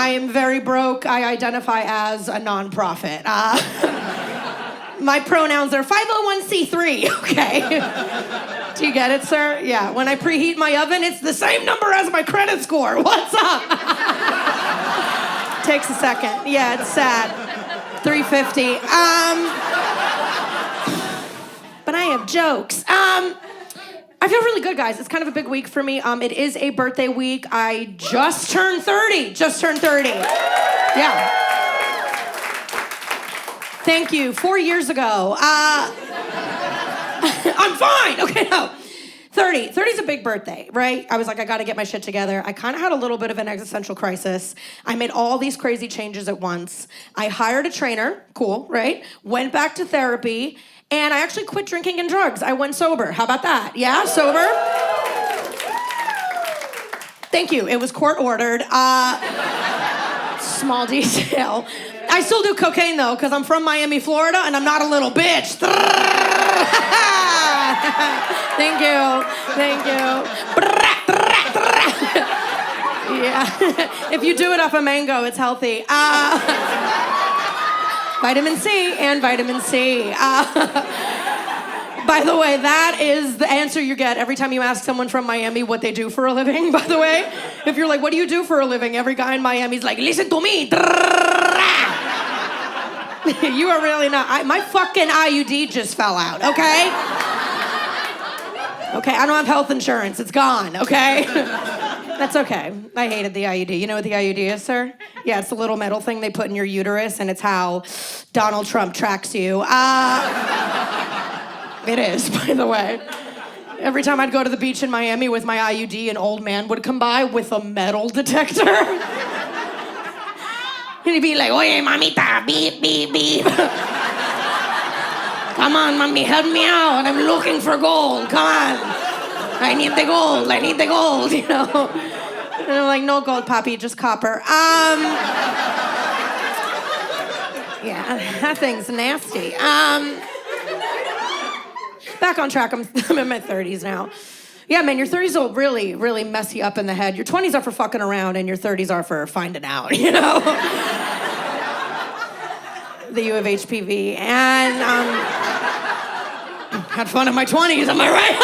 I am very broke. I identify as a nonprofit. My pronouns are 501c3, okay? Do you get it, sir? Yeah, when I preheat my oven, it's the same number as my credit score. What's up? Takes a second. Yeah, it's sad. 350. But I have jokes. I feel really good, guys. It's kind of a big week for me. It is a birthday week. I just turned 30. Yeah. Thank you. 4 years ago. I'm fine. Okay, no. 30. 30 is a big birthday, right? I was like, I got to get my shit together. I kind of had a little bit of an existential crisis. I made all these crazy changes at once. I hired a trainer. Cool, right? Went back to therapy. And I actually quit drinking and drugs. I went sober. How about that? Yeah, sober? Thank you. It was court-ordered. Small detail. I still do cocaine, though, because I'm from Miami, Florida, and I'm not a little bitch. Thank you. Yeah. If you do it off a mango, it's healthy. Vitamin C and vitamin C. By the way, that is the answer you get every time you ask someone from Miami what they do for a living, by the way. If you're like, what do you do for a living? Every guy in Miami's like, listen to me. You are really not. My fucking IUD just fell out, okay? Okay, I don't have health insurance. It's gone, okay? That's okay. I hated the IUD. You know what the IUD is, sir? Yeah, it's the little metal thing they put in your uterus, and it's how Donald Trump tracks you. It is, by the way. Every time I'd go to the beach in Miami with my IUD, an old man would come by with a metal detector. And he'd be like, oye, mamita, beep, beep, beep. Come on, mommy, help me out. I'm looking for gold. Come on. I need the gold, you know. And I'm like, no gold, Poppy, just copper. Yeah, that thing's nasty. Back on track, I'm in my 30s now. Yeah, man, your 30s will really, really mess you up in the head. Your 20s are for fucking around, and your 30s are for finding out, you know? That you have HPV. And had fun in my 20s, am I right?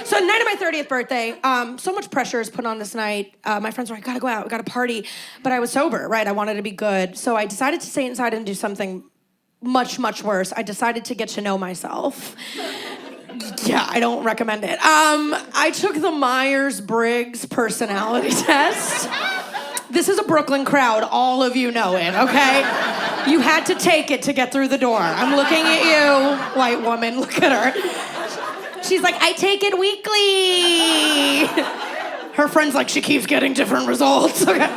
So the night of my 30th birthday, so much pressure is put on this night. My friends were like, gotta go out, we gotta party. But I was sober, right? I wanted to be good. So I decided to stay inside and do something much, much worse. I decided to get to know myself. Yeah, I don't recommend it. I took the Myers-Briggs personality test. This is a Brooklyn crowd. All of you know it, okay? You had to take it to get through the door. I'm looking at you, white woman. Look at her. She's like, I take it weekly. Her friend's like, she keeps getting different results. Okay.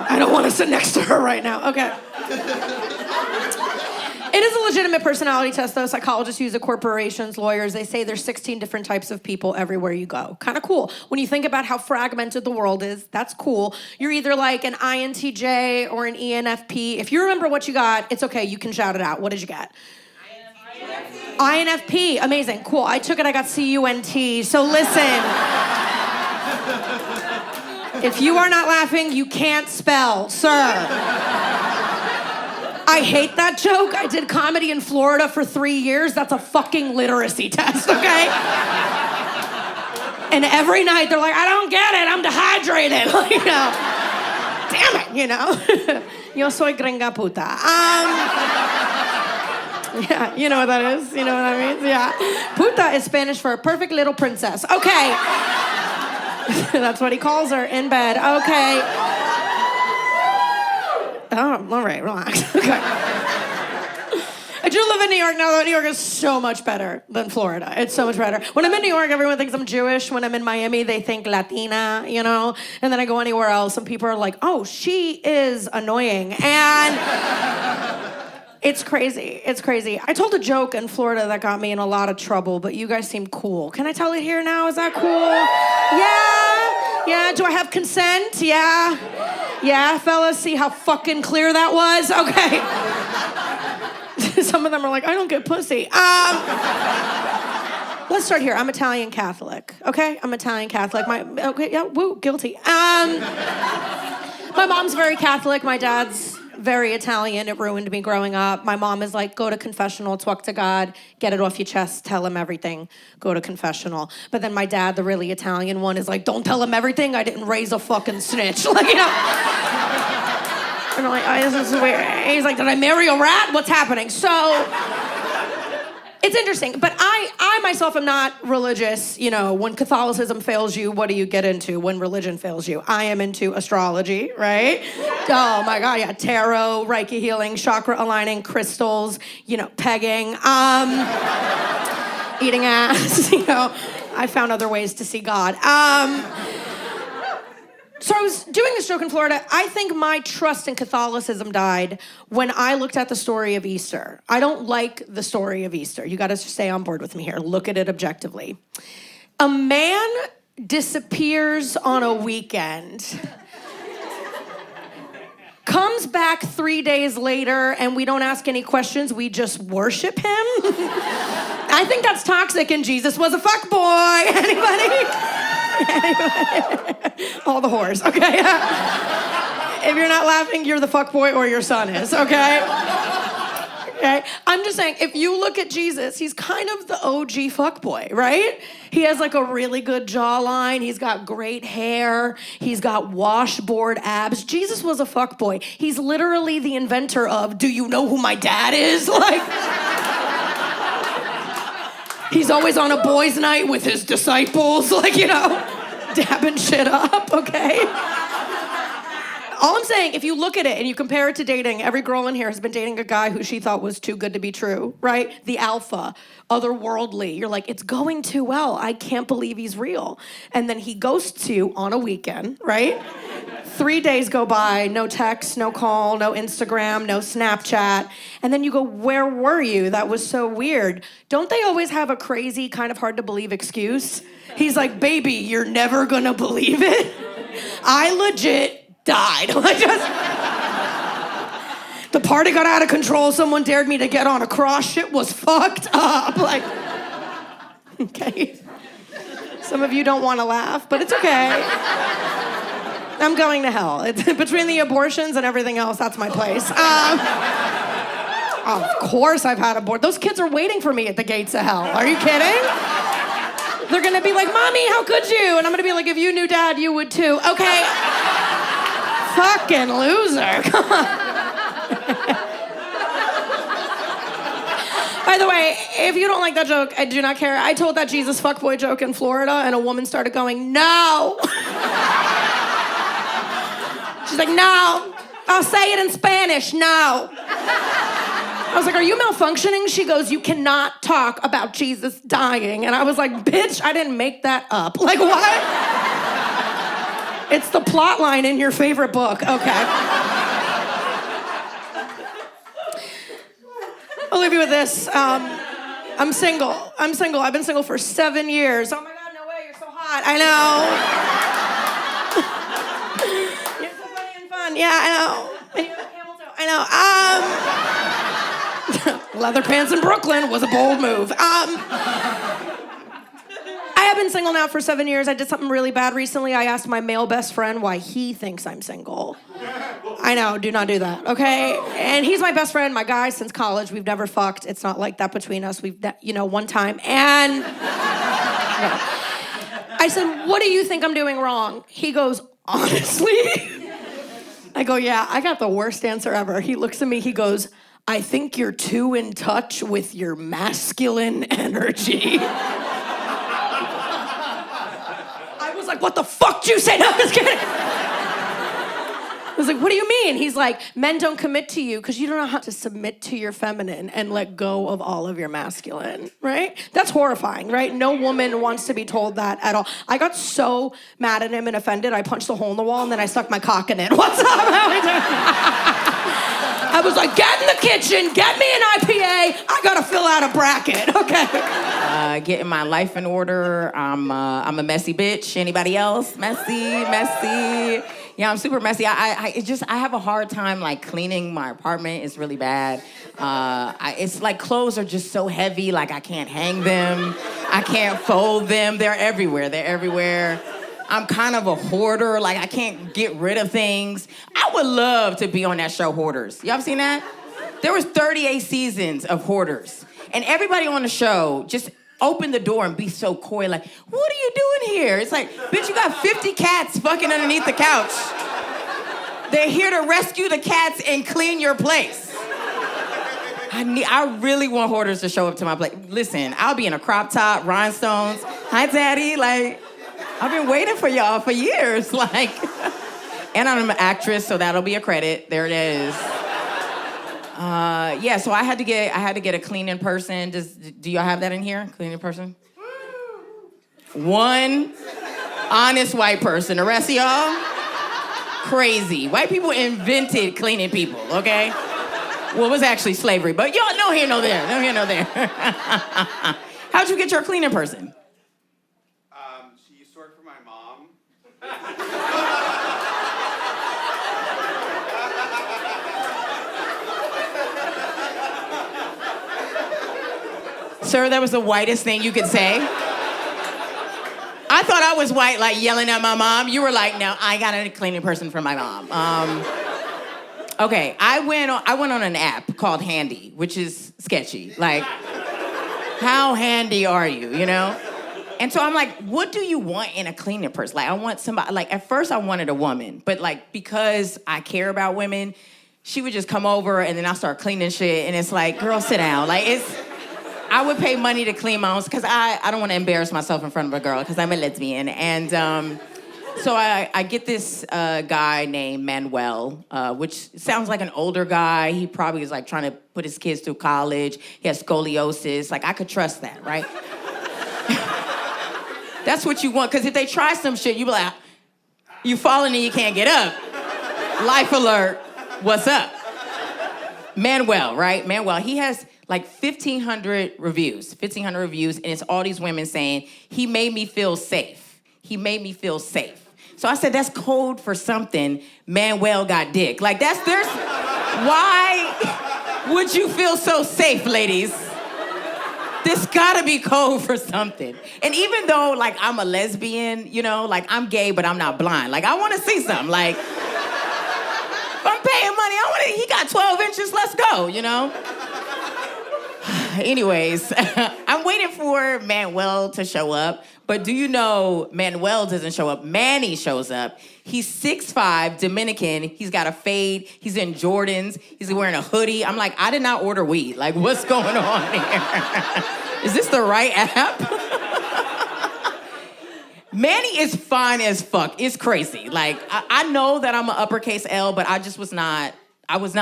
I don't want to sit next to her right now. Okay. It is a legitimate personality test, though. Psychologists use it, corporations, lawyers. They say there's 16 different types of people everywhere you go. Kind of cool. When you think about how fragmented the world is, that's cool. You're either like an INTJ or an ENFP. If you remember what you got, it's okay. You can shout it out. What did you get? INFP. Amazing. Cool. I took it. I got CUNT. So listen. If you are not laughing, you can't spell, sir. I hate that joke. I did comedy in Florida for 3 years. That's a fucking literacy test, okay? And every night they're like, I don't get it. I'm dehydrated. Like, you know, damn it, you know? Yo soy gringa puta. Yeah, you know what that is? You know what that means? Yeah. Puta is Spanish for perfect little princess. Okay. That's what he calls her in bed. Okay. Oh, all right, relax. Okay. I do live in New York now, though. New York is so much better than Florida. It's so much better. When I'm in New York, everyone thinks I'm Jewish. When I'm in Miami, they think Latina, you know? And then I go anywhere else, and people are like, oh, she is annoying. And it's crazy. It's crazy. I told a joke in Florida that got me in a lot of trouble, but you guys seem cool. Can I tell it here now? Is that cool? Yeah? Yeah? Do I have consent? Yeah? Yeah, fellas? See how fucking clear that was? Okay. Some of them are like, I don't get pussy. Let's start here. I'm Italian Catholic, okay? I'm Italian Catholic. Guilty. My mom's very Catholic. My dad's very Italian. It ruined me growing up. My mom is like, go to confessional, talk to God, get it off your chest, tell him everything, go to confessional. But then my dad, the really Italian one, is like, don't tell him everything. I didn't raise a fucking snitch. Like, you know. And I'm like, oh, this is weird. He's like, did I marry a rat? What's happening? So it's interesting, but I myself am not religious. You know, when Catholicism fails you, what do you get into when religion fails you? I am into astrology, right? Oh my God, yeah, tarot, Reiki healing, chakra aligning, crystals, you know, pegging, eating ass, you know. I found other ways to see God. So I was doing this joke in Florida. I think my trust in Catholicism died when I looked at the story of Easter. I don't like the story of Easter. You gotta stay on board with me here. Look at it objectively. A man disappears on a weekend, comes back 3 days later, and we don't ask any questions, we just worship him. I think that's toxic, and Jesus was a fuckboy. Anybody? All the whores, okay? If you're not laughing, you're the fuckboy or your son is, okay? Okay? I'm just saying, if you look at Jesus, he's kind of the OG fuckboy, right? He has like a really good jawline. He's got great hair. He's got washboard abs. Jesus was a fuckboy. He's literally the inventor of, do you know who my dad is? Like, he's always on a boys' night with his disciples, like, you know, dabbing shit up, okay? All I'm saying, if you look at it and you compare it to dating, every girl in here has been dating a guy who she thought was too good to be true, right? The alpha, otherworldly. You're like, it's going too well. I can't believe he's real. And then he ghosts you on a weekend, right? 3 days go by, no text, no call, no Instagram, no Snapchat. And then you go, where were you? That was so weird. Don't they always have a crazy, kind of hard to believe excuse? He's like, baby, you're never gonna believe it. I legit died. The party got out of control. Someone dared me to get on a cross. Shit was fucked up. Like, okay. Some of you don't want to laugh, but it's okay. I'm going to hell. It's between the abortions and everything else, that's my place. Of course I've had abortion. Those kids are waiting for me at the gates of hell. Are you kidding? They're gonna be like, Mommy, how could you? And I'm gonna be like, if you knew Dad, you would too. Okay. Fucking loser. Come on. By the way, if you don't like that joke, I do not care. I told that Jesus fuckboy joke in Florida, and a woman started going, no. She's like, no. I'll say it in Spanish, no. I was like, are you malfunctioning? She goes, you cannot talk about Jesus dying. And I was like, bitch, I didn't make that up. Like, what? It's the plot line in your favorite book. Okay. I'll leave you with this. I'm single. I've been single for 7 years. Oh my God, no way, you're so hot. I know. You're so funny and fun. Yeah, I know. And you have a camel toe. I know. Leather pants in Brooklyn was a bold move. I have been single now for 7 years. I did something really bad recently. I asked my male best friend why he thinks I'm single. I know, do not do that, okay? And he's my best friend, my guy since college. We've never fucked. It's not like that between us. We've, one time. And I said, what do you think I'm doing wrong? He goes, honestly? I go, yeah, I got the worst answer ever. He looks at me, he goes, I think you're too in touch with your masculine energy. I was like, what the fuck did you say? No, I'm just kidding. I was like, what do you mean? He's like, men don't commit to you because you don't know how to submit to your feminine and let go of all of your masculine, right? That's horrifying, right? No woman wants to be told that at all. I got so mad at him and offended, I punched a hole in the wall and then I stuck my cock in it. What's up? How we doing? I was like, get in the kitchen, get me an IPA, I gotta fill out a bracket, okay? Getting my life in order. I'm a messy bitch. Anybody else? Messy. Yeah, I'm super messy. I have a hard time like cleaning my apartment. It's really bad. It's like clothes are just so heavy, like I can't hang them, I can't fold them, they're everywhere. I'm kind of a hoarder, like I can't get rid of things. I would love to be on that show, Hoarders. Y'all seen that? There was 38 seasons of Hoarders. And everybody on the show just open the door and be so coy, like, what are you doing here? It's like, bitch, you got 50 cats fucking underneath the couch. They're here to rescue the cats and clean your place. I really want Hoarders to show up to my place. Listen, I'll be in a crop top, rhinestones. Hi, Daddy. Like, I've been waiting for y'all for years. Like, and I'm an actress, so that'll be a credit. There it is. Yeah, so I had to get a cleaning person. Do y'all have that in here? Cleaning person? One honest white person. The rest of y'all, crazy. White people invented cleaning people, okay? Well, it was actually slavery, but y'all, no here, no there. No here, no there. How'd you get your cleaning person? She used to work for my mom. Sir, that was the whitest thing you could say. I thought I was white, like yelling at my mom. You were like, no, I got a cleaning person for my mom. Okay, I went on an app called Handy, which is sketchy. Like, how handy are you, you know? And so I'm like, what do you want in a cleaning person? Like, I want somebody, like, at first I wanted a woman, but like, because I care about women, she would just come over and then I start cleaning shit, and it's like, girl, sit down. Like, I would pay money to clean my own, because I don't want to embarrass myself in front of a girl, because I'm a lesbian. And so I get this guy named Manuel, which sounds like an older guy. He probably is like trying to put his kids through college. He has scoliosis. Like, I could trust that, right? That's what you want, because if they try some shit, you be like, you falling and you can't get up. Life alert, what's up? Manuel, right? Manuel, he has like 1,500 reviews, and it's all these women saying, he made me feel safe. He made me feel safe. So I said, that's code for something. Manuel got dick. Like, why would you feel so safe, ladies? This gotta be code for something. And even though, like, I'm a lesbian, you know, like, I'm gay, but I'm not blind. Like, I wanna see something. Like, if I'm paying money, he got 12 inches, let's go, you know? Anyways, I'm waiting for Manuel to show up, but do you know Manuel doesn't show up? Manny shows up. He's 6'5", Dominican. He's got a fade. He's in Jordans. He's wearing a hoodie. I'm like, I did not order weed. Like, what's going on here? Is this the right app? Manny is fine as fuck. It's crazy. Like, I know that I'm an uppercase L, but I just was not. I was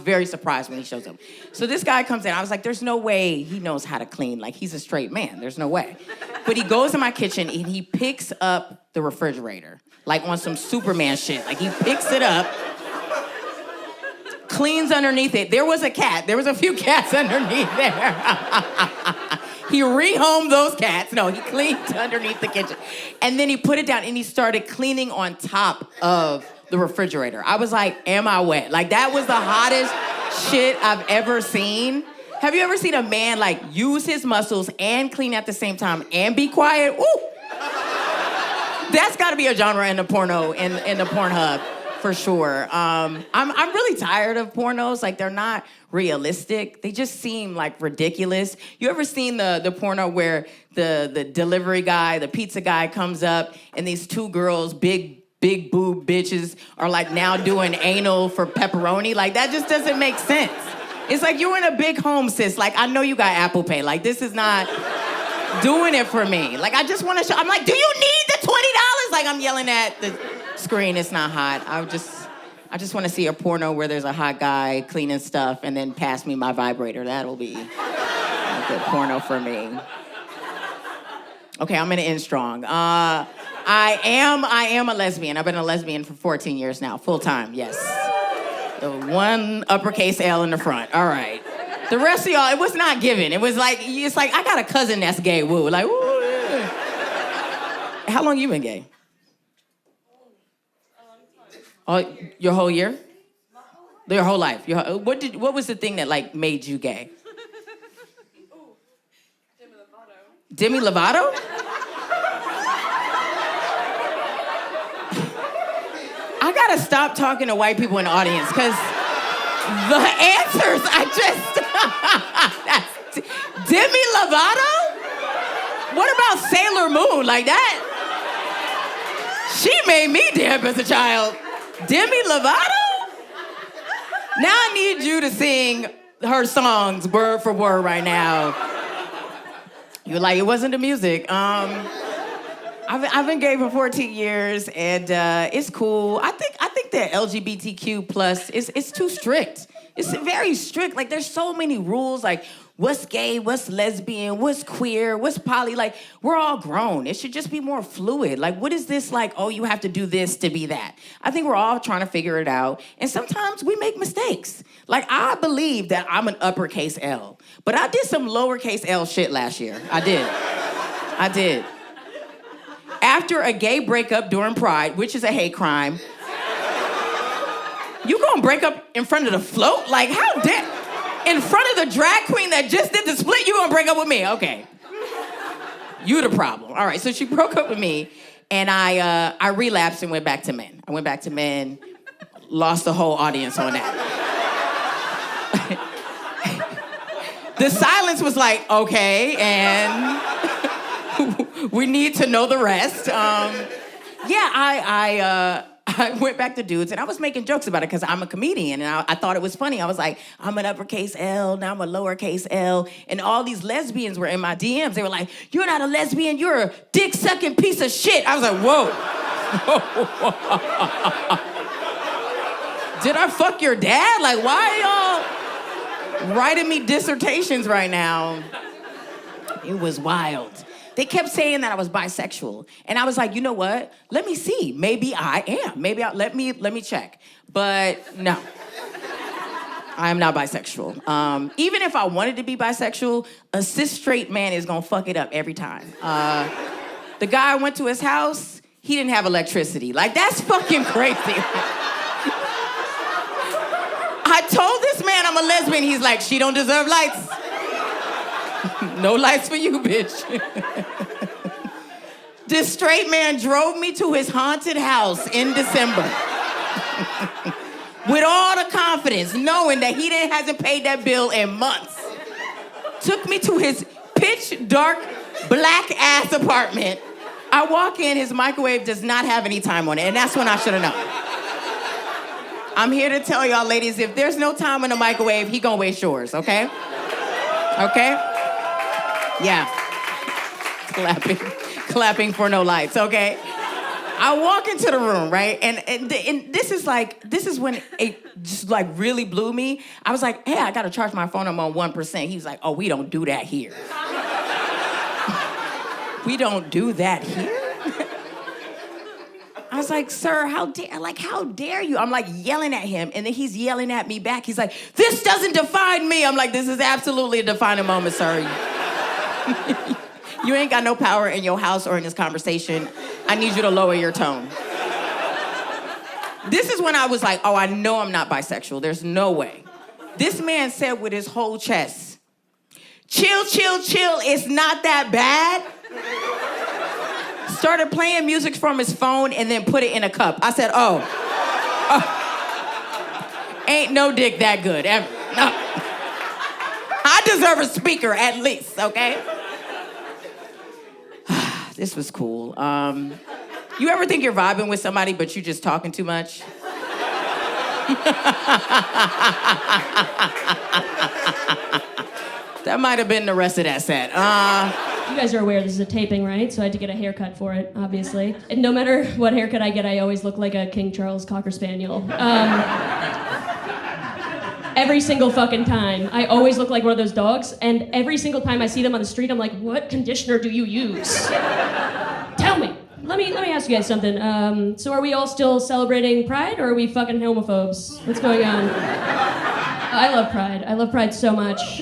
very surprised when he shows up. So this guy comes in. I was like, there's no way he knows how to clean. Like, he's a straight man. There's no way. But he goes in my kitchen and he picks up the refrigerator, like on some Superman shit. Like, he picks it up, cleans underneath it. There was a cat. There was a few cats underneath there. He rehomed those cats. No, he cleaned underneath the kitchen. And then he put it down and he started cleaning on top of the refrigerator. I was like, am I wet? Like, that was the hottest shit I've ever seen. Have you ever seen a man, like, use his muscles and clean at the same time and be quiet? Ooh! That's gotta be a genre in the porno, in the Pornhub, for sure. I'm really tired of pornos. Like, they're not realistic. They just seem, like, ridiculous. You ever seen the porno where the delivery guy, the pizza guy comes up and these two girls, big boob bitches, are like now doing anal for pepperoni? Like, that just doesn't make sense. It's like, you're in a big home, sis. Like, I know you got Apple Pay. Like, this is not doing it for me. Like, I just want to show. I'm like, do you need the $20? Like, I'm yelling at the screen. It's not hot. I just want to see a porno where there's a hot guy cleaning stuff and then pass me my vibrator. That'll be a good porno for me. Okay, I'm gonna end strong. I am a lesbian. I've been a lesbian for 14 years now, full time, yes. The one uppercase L in the front, all right. The rest of y'all, it was not given. It's like, I got a cousin that's gay, woo. Like, woo, yeah. How long you been gay? Oh, your whole year? Your whole life. What was the thing that like made you gay? Demi Lovato? I gotta stop talking to white people in the audience because the answers that's Demi Lovato? What about Sailor Moon? Like that? She made me damp as a child. Demi Lovato? Now I need you to sing her songs word for word right now. You're like, it wasn't the music. I've been gay for 14 years, and it's cool. I think that LGBTQ plus it's too strict. It's very strict. Like, there's so many rules. Like, what's gay? What's lesbian? What's queer? What's poly? Like, we're all grown. It should just be more fluid. Like, what is this? Like, oh, you have to do this to be that. I think we're all trying to figure it out, and sometimes we make mistakes. Like, I believe that I'm an uppercase L, but I did some lowercase L shit last year. I did. After a gay breakup during Pride, which is a hate crime, you gonna break up in front of the float? Like, how dare? In front of the drag queen that just did the split, you gonna break up with me? Okay. You the problem. All right, so she broke up with me, and I relapsed and went back to men. I went back to men, lost the whole audience on that. The silence was like, okay, and we need to know the rest. I went back to dudes, and I was making jokes about it because I'm a comedian, and I thought it was funny. I was like, I'm an uppercase L, now I'm a lowercase L, and all these lesbians were in my DMs. They were like, you're not a lesbian, you're a dick-sucking piece of shit. I was like, whoa. Did I fuck your dad? Like, why y'all writing me dissertations right now? It was wild. They kept saying that I was bisexual. And I was like, you know what? Let me see. Maybe I am. Let me check. But no. I am not bisexual. Even if I wanted to be bisexual, a cis straight man is gonna fuck it up every time. The guy I went to his house, he didn't have electricity. Like, that's fucking crazy. I told this man I'm a lesbian. He's like, she don't deserve lights. No lights for you, bitch. This straight man drove me to his haunted house in December. With all the confidence, knowing that he hasn't paid that bill in months. Took me to his pitch dark, black ass apartment. I walk in, his microwave does not have any time on it, and that's when I should have known. I'm here to tell y'all, ladies, if there's no time in the microwave, he gonna waste yours, okay? Okay? Yeah. Clapping for no lights, okay? I walk into the room, right? And this is when it just like really blew me. I was like, hey, I gotta charge my phone, I'm on 1%. He was like, oh, we don't do that here. We don't do that here? I was like, sir, how dare you? I'm like yelling at him, and then he's yelling at me back. He's like, this doesn't define me. I'm like, this is absolutely a defining moment, sir. You ain't got no power in your house or in this conversation. I need you to lower your tone. This is when I was like, oh, I know I'm not bisexual. There's no way. This man said with his whole chest, chill, chill, chill, it's not that bad. Started playing music from his phone and then put it in a cup. I said, oh. Ain't no dick that good, ever. No. I deserve a speaker at least, okay? This was cool. You ever think you're vibing with somebody, but you just talking too much? That might have been the rest of that set. You guys are aware this is a taping, right? So I had to get a haircut for it, obviously. And no matter what haircut I get, I always look like a King Charles Cocker Spaniel. Every single fucking time. I always look like one of those dogs, and every single time I see them on the street, I'm like, what conditioner do you use? Tell me. Let me ask you guys something. So are we all still celebrating Pride, or are we fucking homophobes? What's going on? I love Pride. I love Pride so much.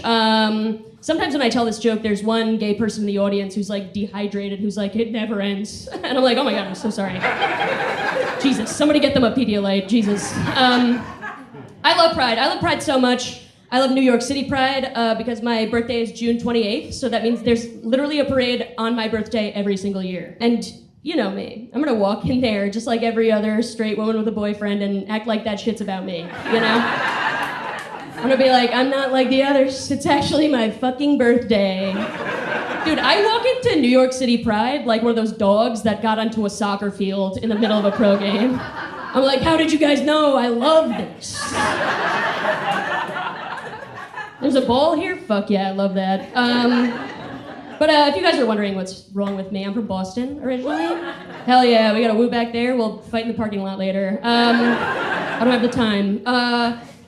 Sometimes when I tell this joke, there's one gay person in the audience who's like dehydrated, who's like, it never ends. And I'm like, oh my God, I'm so sorry. Jesus, somebody get them a Pedialyte, Jesus. I love Pride. I love Pride so much. I love New York City Pride because my birthday is June 28th, so that means there's literally a parade on my birthday every single year. And you know me, I'm gonna walk in there just like every other straight woman with a boyfriend and act like that shit's about me, you know? I'm gonna be like, I'm not like the others, it's actually my fucking birthday. Dude, I walk into New York City Pride like one of those dogs that got onto a soccer field in the middle of a pro game. I'm like, how did you guys know I love this? There's a ball here? Fuck yeah, I love that. But if you guys are wondering what's wrong with me, I'm from Boston originally. Hell yeah, we got a woo back there. We'll fight in the parking lot later. I don't have the time.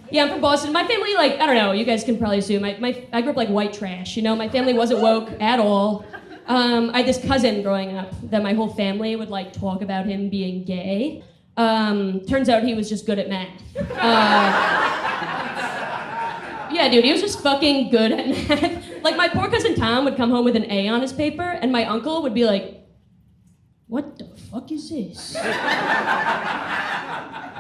Yeah, I'm from Boston. My family, like, I don't know, you guys can probably assume. I grew up like white trash, you know? My family wasn't woke at all. I had this cousin growing up that my whole family would like talk about him being gay. Turns out he was just good at math. Yeah, dude, he was just fucking good at math. Like, my poor cousin Tom would come home with an A on his paper, and my uncle would be like, what the fuck is this?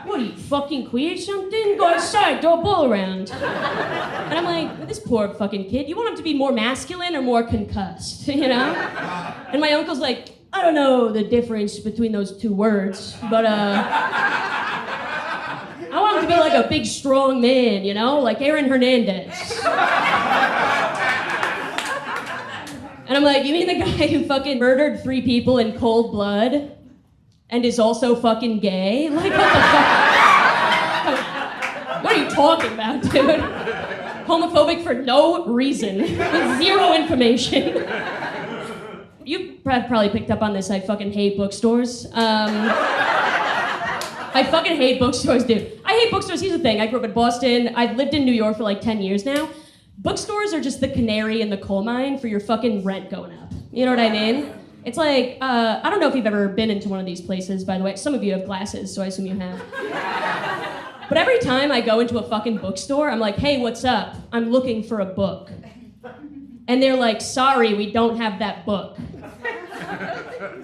What, are you fucking queer or something? Go outside, throw a ball around. And I'm like, this poor fucking kid, you want him to be more masculine or more concussed, you know? And my uncle's like, I don't know the difference between those two words, but I want him to be like a big, strong man, you know? Like Aaron Hernandez. And I'm like, you mean the guy who fucking murdered 3 people in cold blood and is also fucking gay? Like, what the fuck? What are you talking about, dude? Homophobic for no reason, with 0 information. You probably picked up on this, I fucking hate bookstores. I fucking hate bookstores, dude. I hate bookstores. Here's the thing. I grew up in Boston. I've lived in New York for like 10 years now. Bookstores are just the canary in the coal mine for your fucking rent going up. You know what I mean? It's like, I don't know if you've ever been into one of these places, by the way. Some of you have glasses, so I assume you have. But every time I go into a fucking bookstore, I'm like, hey, what's up? I'm looking for a book. And they're like, sorry, we don't have that book.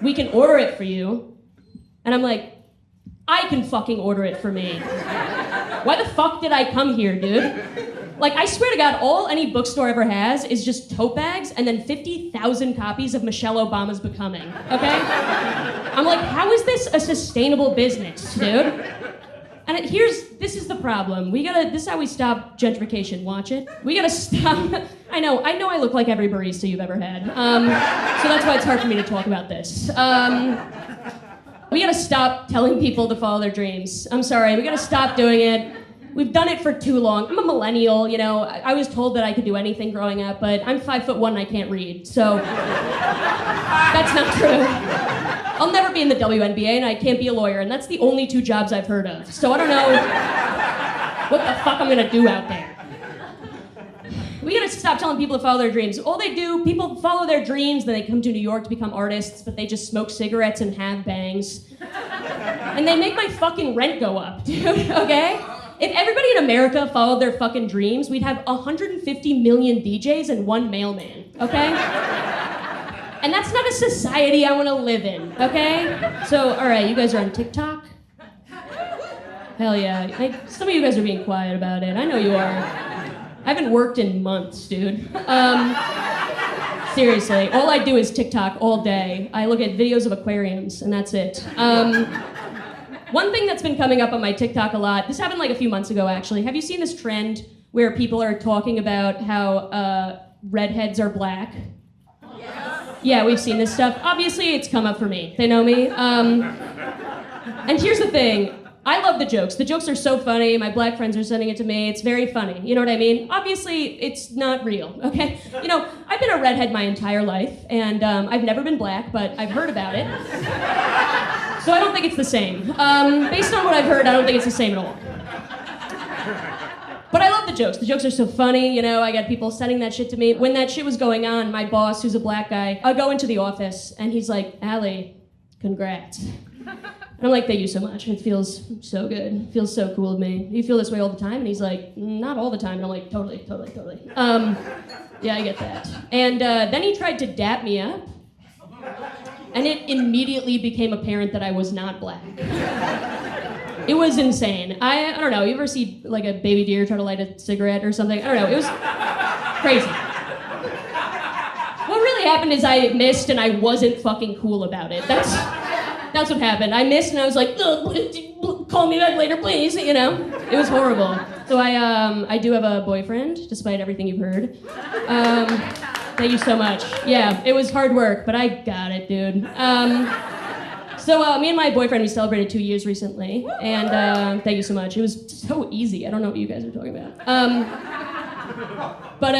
We can order it for you. And I'm like, I can fucking order it for me. Why the fuck did I come here, dude? Like, I swear to God, all any bookstore ever has is just tote bags and then 50,000 copies of Michelle Obama's Becoming, okay? I'm like, how is this a sustainable business, dude? And this is the problem. This is how we stop gentrification. Watch it. We gotta stop. I know I look like every barista you've ever had. So that's why it's hard for me to talk about this. We gotta stop telling people to follow their dreams. I'm sorry, we gotta stop doing it. We've done it for too long. I'm a millennial, you know. I was told that I could do anything growing up, but I'm 5'1" and I can't read, so that's not true. I'll never be in the WNBA and I can't be a lawyer, and that's the only 2 jobs I've heard of. So I don't know what the fuck I'm gonna do out there. We gotta stop telling people to follow their dreams. All they do, people follow their dreams, then they come to New York to become artists, but they just smoke cigarettes and have bangs. And they make my fucking rent go up, dude, okay? If everybody in America followed their fucking dreams, we'd have 150 million DJs and 1 mailman, okay? And that's not a society I wanna live in, okay? So, all right, you guys are on TikTok? Hell yeah. Some of you guys are being quiet about it. I know you are. I haven't worked in months, dude. Seriously, all I do is TikTok all day. I look at videos of aquariums, and that's it. One thing that's been coming up on my TikTok a lot, this happened like a few months ago, actually. Have you seen this trend where people are talking about how redheads are black? Yeah, we've seen this stuff. Obviously, it's come up for me. They know me. And here's the thing. I love the jokes. The jokes are so funny. My black friends are sending it to me. It's very funny. You know what I mean? Obviously, it's not real, okay? You know, I've been a redhead my entire life, and I've never been black, but I've heard about it. So I don't think it's the same. Based on what I've heard, I don't think it's the same at all. But I love the jokes. The jokes are so funny, you know, I got people sending that shit to me. When that shit was going on, my boss, who's a black guy, I'll go into the office, and he's like, Allie, congrats. And I'm like, thank you so much. It feels so good. It feels so cool of me. Do you feel this way all the time? And he's like, not all the time. And I'm like, totally. Yeah, I get that. And then he tried to dap me up. And it immediately became apparent that I was not black. It was insane. I don't know, you ever see like a baby deer try to light a cigarette or something? I don't know, it was crazy. What really happened is I missed and I wasn't fucking cool about it. That's what happened. I missed and I was like, call me back later, please, you know? It was horrible. So I do have a boyfriend, despite everything you've heard. Thank you so much. Yeah, it was hard work, but I got it, dude. So me and my boyfriend, we celebrated 2 years recently, and thank you so much. It was so easy. I don't know what you guys are talking about. But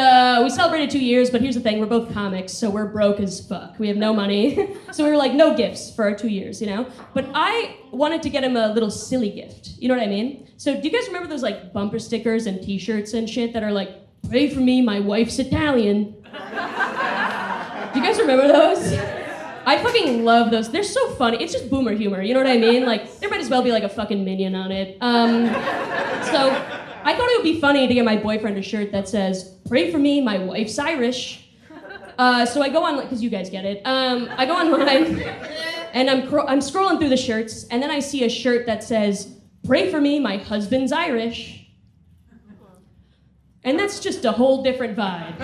we celebrated 2 years, but here's the thing, we're both comics, so we're broke as fuck. We have no money. So we were like, no gifts for our 2 years, you know? But I wanted to get him a little silly gift, you know what I mean? So do you guys remember those like bumper stickers and t-shirts and shit that are like, pray for me, my wife's Italian? Do you guys remember those? I fucking love those. They're so funny. It's just boomer humor, you know what I mean? Like, there might as well be like a fucking minion on it. So I thought it would be funny to get my boyfriend a shirt that says, pray for me, my wife's Irish. So I go on, because you guys get it. I go online, and I'm scrolling through the shirts, and then I see a shirt that says, pray for me, my husband's Irish. And that's just a whole different vibe.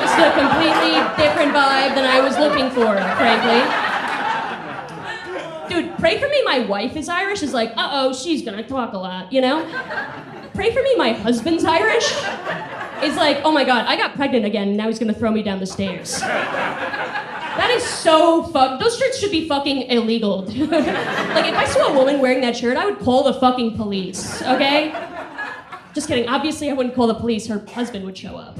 Just a completely different vibe than I was looking for, frankly. Dude, pray for me, my wife is Irish is like, uh-oh, she's gonna talk a lot, you know? Pray for me, my husband's Irish is like, oh my God, I got pregnant again, and now he's gonna throw me down the stairs. That is so those shirts should be fucking illegal, dude. Like, if I saw a woman wearing that shirt, I would call the fucking police, okay? Just kidding, obviously I wouldn't call the police, her husband would show up.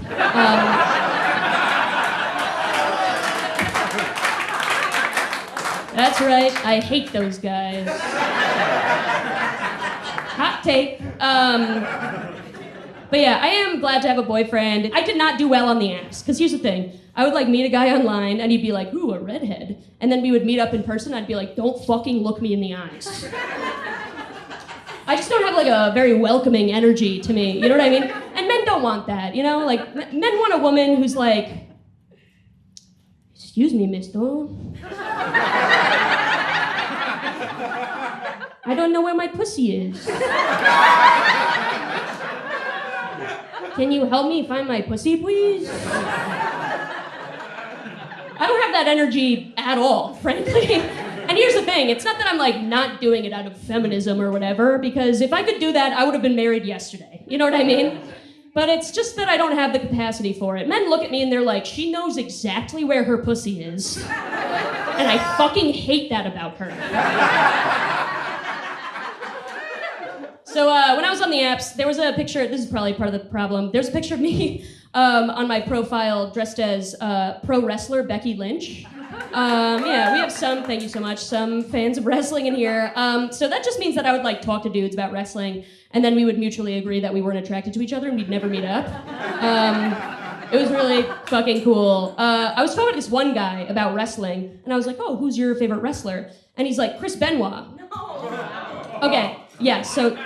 That's right, I hate those guys. Hot take. But yeah, I am glad to have a boyfriend. I did not do well on the apps, because here's the thing. I would like meet a guy online and he'd be like, ooh, a redhead. And then we would meet up in person, I'd be like, don't fucking look me in the eyes. I just don't have like a very welcoming energy to me, you know what I mean? And men don't want that, you know? Like, men want a woman who's like, excuse me, mister. I don't know where my pussy is. Can you help me find my pussy, please? I don't have that energy at all, frankly. And here's the thing, it's not that I'm like not doing it out of feminism or whatever, because if I could do that, I would have been married yesterday. You know what I mean? But it's just that I don't have the capacity for it. Men look at me and they're like, she knows exactly where her pussy is. And I fucking hate that about her. So when I was on the apps, there was a picture, this is probably part of the problem, there's a picture of me on my profile dressed as pro wrestler Becky Lynch. Yeah, we have some, thank you so much, some fans of wrestling in here. So that just means that I would like talk to dudes about wrestling, and then we would mutually agree that we weren't attracted to each other and we'd never meet up. It was really fucking cool. I was talking to this one guy about wrestling, and I was like, oh, who's your favorite wrestler? And he's like, Chris Benoit. No. Okay, yeah, so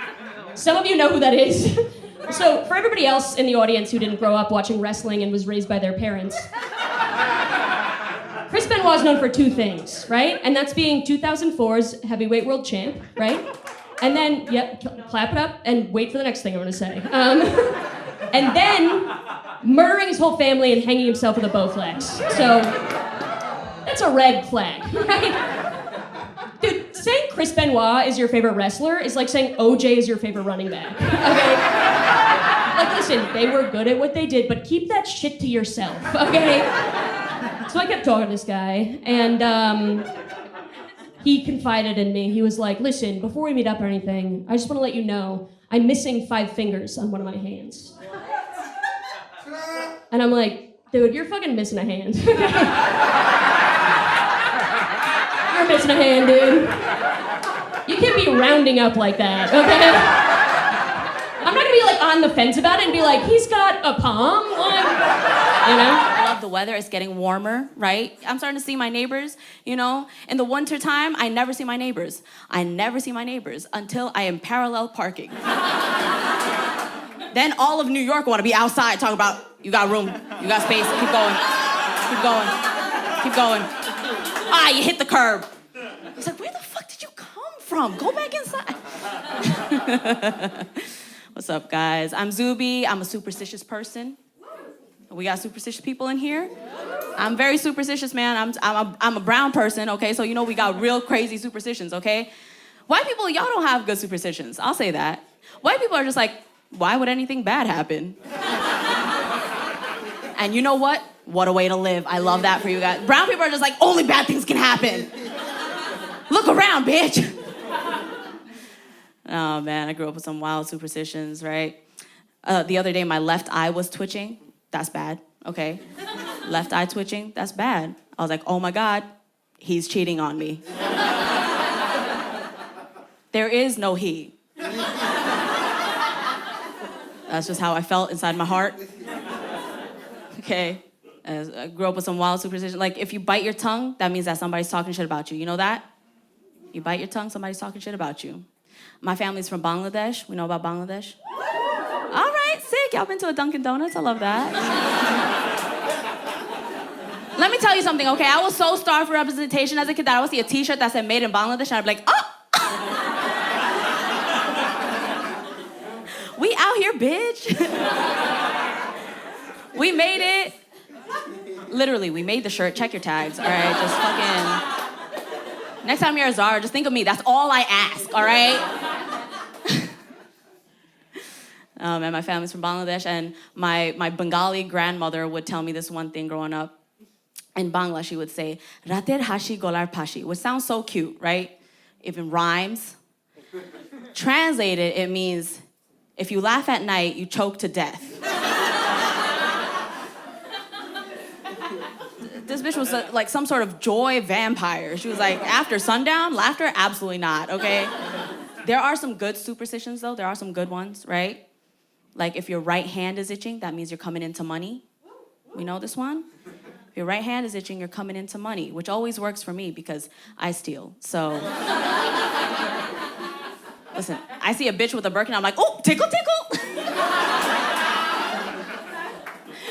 some of you know who that is. So for everybody else in the audience who didn't grow up watching wrestling and was raised by their parents, Chris Benoit is known for two things, right? And that's being 2004's heavyweight world champ, right? And then, yep, clap it up and wait for the next thing I'm gonna say. And then murdering his whole family and hanging himself with a Bowflex. So that's a red flag, right? Dude, saying Chris Benoit is your favorite wrestler is like saying OJ is your favorite running back, okay? Like, listen, they were good at what they did, but keep that shit to yourself, okay? So I kept talking to this guy, and he confided in me. He was like, listen, before we meet up or anything, I just want to let you know I'm missing 5 fingers on one of my hands. And I'm like, dude, you're fucking missing a hand. You're missing a hand, dude. You can't be rounding up like that, okay? I'm not gonna be like on the fence about it and be like, he's got a palm, like, you know? I love the weather, it's getting warmer, right? I'm starting to see my neighbors, you know? In the winter time, I never see my neighbors. I never see my neighbors until I am parallel parking. Then all of New York wanna be outside talking about, you got room, you got space, keep going, keep going, keep going. Ah, you hit the curb. was like, where the fuck did you come from? Go back inside. What's up, guys? I'm Zubi. I'm a superstitious person. We got superstitious people in here. I'm very superstitious, man. I'm a brown person, okay? So you know we got real crazy superstitions, okay? White people, y'all don't have good superstitions. I'll say that. White people are just like, why would anything bad happen? And you know what? What a way to live. I love that for you guys. Brown people are just like, only bad things can happen. Look around, bitch. Oh, man, I grew up with some wild superstitions, right? The other day, my left eye was twitching. That's bad, okay? Left eye twitching, that's bad. I was like, oh my God, he's cheating on me. There is no he. That's just how I felt inside my heart. Okay, I grew up with some wild superstition. Like, if you bite your tongue, that means that somebody's talking shit about you. You know that? You bite your tongue, somebody's talking shit about you. My family's from Bangladesh. We know about Bangladesh? All right, sick. Y'all been to a Dunkin' Donuts? I love that. Let me tell you something, okay? I was so starved for representation as a kid that I would see a t-shirt that said made in Bangladesh and I'd be like, oh! We out here, bitch. We made it. Literally, we made the shirt. Check your tags, all right? Just fucking... Next time you're a Zara, just think of me. That's all I ask, all right? And my family's from Bangladesh, and my Bengali grandmother would tell me this one thing growing up. In Bangla, she would say, Rater hashi golar pashi, which sounds so cute, right? Even rhymes. Translated, it means, if you laugh at night, you choke to death. This bitch was like some sort of joy vampire. She was like, after sundown, laughter? Absolutely not, okay? There are some good superstitions, though. There are some good ones, right? Like, if your right hand is itching, that means you're coming into money. We know this one? If your right hand is itching, you're coming into money, which always works for me because I steal, so. Listen, I see a bitch with a Birkin, I'm like, oh, tickle, tickle.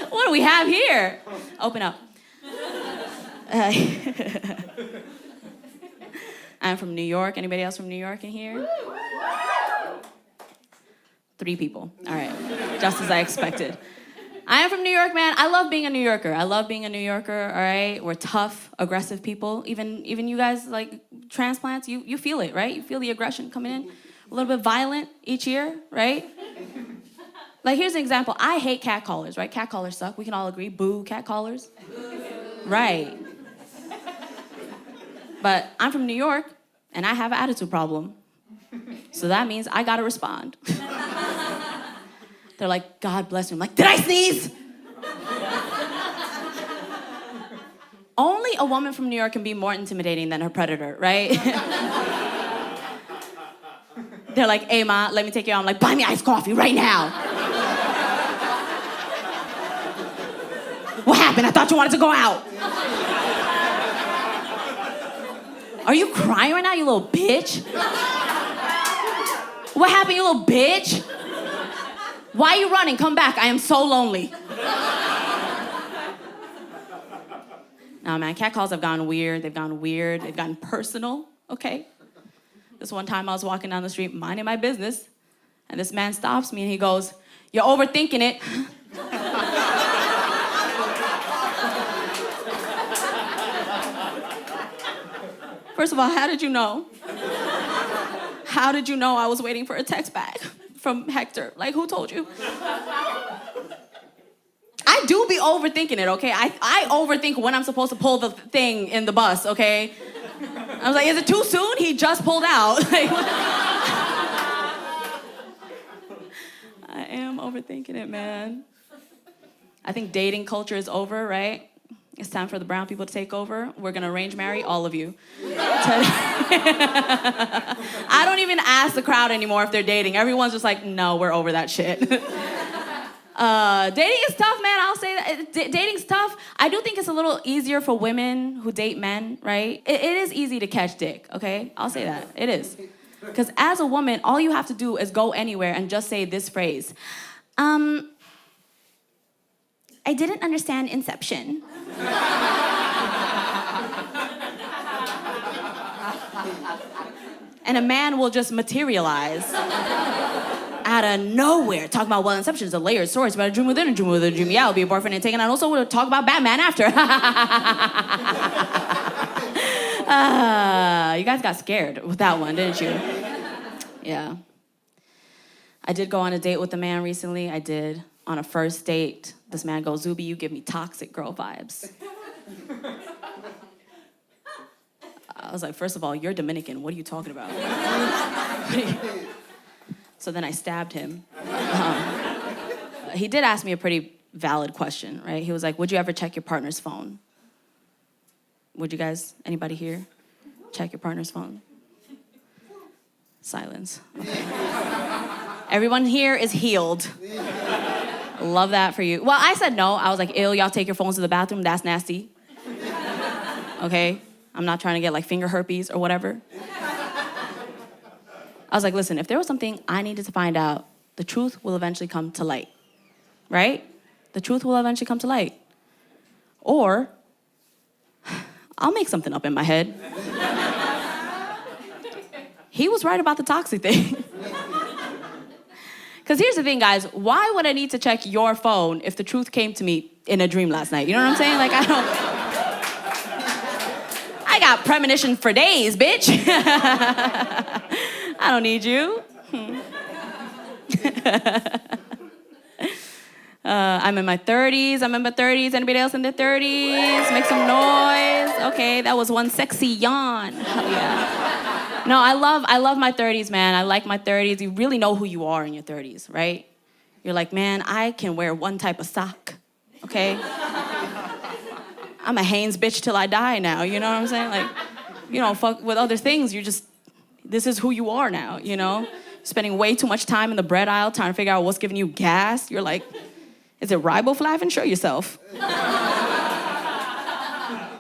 What do we have here? Open up. I'm from New York. Anybody else from New York in here? 3 people. All right, just as I expected. I am from New York, man. I love being a New Yorker. I love being a New Yorker, all right? We're tough, aggressive people. Even you guys, like, transplants, you feel it, right? You feel the aggression coming in. A little bit violent each year, right? Like, here's an example. I hate catcallers, right? Catcallers suck. We can all agree. Boo, catcallers. Right. But I'm from New York, and I have an attitude problem. So that means I gotta respond. They're like, God bless you. I'm like, did I sneeze? Only a woman from New York can be more intimidating than her predator, right? They're like, hey, ma, let me take you out. I'm like, buy me iced coffee right now. What happened? I thought you wanted to go out. Are you crying right now, you little bitch? What happened, you little bitch? Why are you running? Come back. I am so lonely. Nah, man, catcalls have gone weird. They've gone weird. They've gotten personal, okay? This one time I was walking down the street minding my business, and this man stops me and he goes, you're overthinking it. First of all, how did you know? How did you know I was waiting for a text back from Hector? Like, who told you? I do be overthinking it, okay? I overthink when I'm supposed to pull the thing in the bus, okay? I was like, is it too soon? He just pulled out. Like, I am overthinking it, man. I think dating culture is over, right? It's time for the brown people to take over. We're gonna arrange marry all of you. I don't even ask the crowd anymore if they're dating. Everyone's just like, no, we're over that shit. Dating is tough, man. I'll say that. Dating's tough. I do think it's a little easier for women who date men, right? It is easy to catch dick, okay? I'll say that. It is. Because as a woman, all you have to do is go anywhere and just say this phrase. I didn't understand Inception. And a man will just materialize out of nowhere. Talk about, well, Inception is a layered story. It's about a dream within a dream within a dream. Yeah, I'll be a boyfriend and taken. And also we'll talk about Batman after. You guys got scared with that one, didn't you? Yeah. I did go on a date with a man recently. I did. On a first date, this man goes, Zubi, you give me toxic girl vibes. I was like, first of all, you're Dominican. What are you talking about? So then I stabbed him. He did ask me a pretty valid question, right? He was like, would you ever check your partner's phone? Would you guys, anybody here, check your partner's phone? Silence. Okay. Everyone here is healed. Love that for you. Well, I said no. I was like, ew, y'all take your phones to the bathroom. That's nasty. Okay? I'm not trying to get like finger herpes or whatever. I was like, listen, if there was something I needed to find out, the truth will eventually come to light. Right? The truth will eventually come to light. Or I'll make something up in my head. He was right about the toxic thing. Because here's the thing, guys. Why would I need to check your phone if the truth came to me in a dream last night? You know what I'm saying? Like, I got premonition for days, bitch. I don't need you. I'm in my 30s. I'm in my 30s. Anybody else in their 30s? Make some noise. Okay, that was one sexy yawn. Hell yeah. No, I love my 30s, man. I like my 30s. You really know who you are in your 30s, right? You're like, man, I can wear one type of sock, okay? I'm a Hanes bitch till I die now, you know what I'm saying? Like, you don't fuck with other things. You're just, this is who you are now, you know? Spending way too much time in the bread aisle trying to figure out what's giving you gas. You're like, is it riboflavin? Show yourself.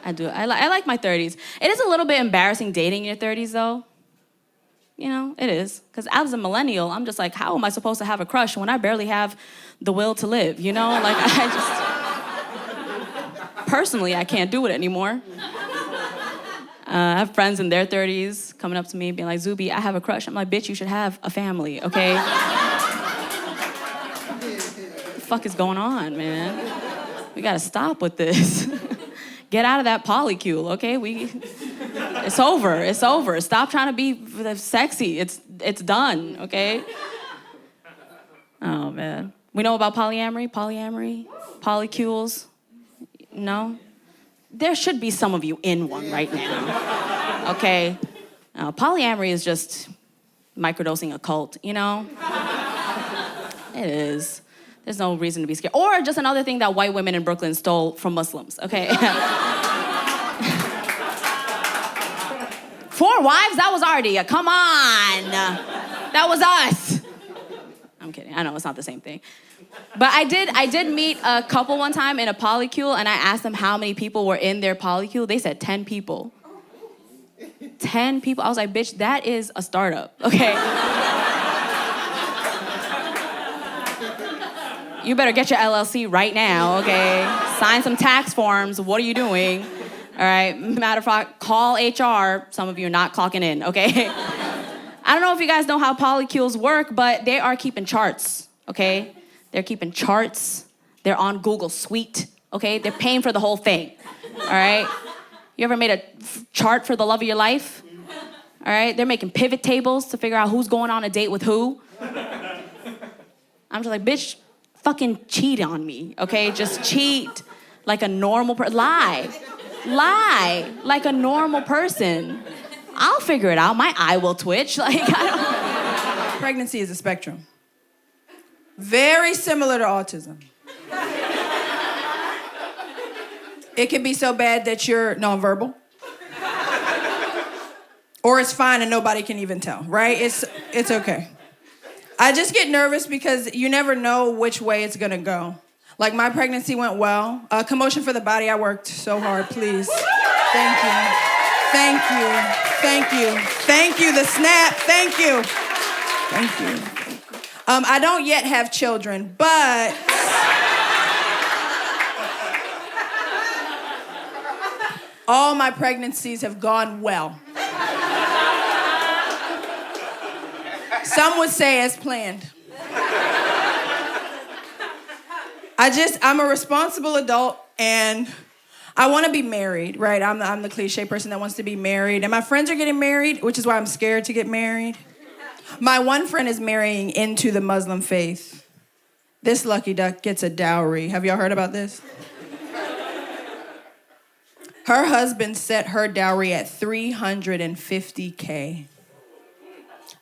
I do. I like my 30s. It is a little bit embarrassing dating in your 30s, though. You know, it is. Because as a millennial, I'm just like, how am I supposed to have a crush when I barely have the will to live, you know? Like, personally, I can't do it anymore. I have friends in their 30s coming up to me being like, Zubi, I have a crush. I'm like, bitch, you should have a family, okay? What the fuck is going on, man? We gotta stop with this. Get out of that polycule, okay? It's over. It's over. Stop trying to be sexy. It's done, okay? Oh, man. We know about polyamory, polycules. No? There should be some of you in one right now, okay? Polyamory is just microdosing a cult, you know? It is. There's no reason to be scared. Or just another thing that white women in Brooklyn stole from Muslims, okay? 4 wives? That was already a, come on. That was us. I'm kidding. I know it's not the same thing. But I did meet a couple one time in a polycule, and I asked them how many people were in their polycule. They said 10 people. 10 people. I was like, bitch, that is a startup, okay? You better get your LLC right now, okay? Sign some tax forms. What are you doing? All right, matter of fact, call HR. Some of you are not clocking in, okay? I don't know if you guys know how polycules work, but they are keeping charts, okay? They're keeping charts. They're on Google Suite, okay? They're paying for the whole thing, all right? You ever made a chart for the love of your life? All right, they're making pivot tables to figure out who's going on a date with who. I'm just like, bitch, fucking cheat on me, okay? Just cheat like a normal person. Lie like a normal person. I'll figure it out. My eye will twitch. Like, I don't. Pregnancy is a spectrum. Very similar to autism. It can be so bad that you're nonverbal. Or it's fine and nobody can even tell, right? It's okay. I just get nervous because you never know which way it's gonna go. Like, my pregnancy went well. Commotion for the body, I worked so hard, please. Thank you. Thank you. Thank you. Thank you, the snap, thank you. Thank you. I don't yet have children, but all my pregnancies have gone well. Some would say as planned. I'm a responsible adult and I want to be married, right? I'm the cliche person that wants to be married. And my friends are getting married, which is why I'm scared to get married. My one friend is marrying into the Muslim faith. This lucky duck gets a dowry. Have y'all heard about this? Her husband set her dowry at $350K.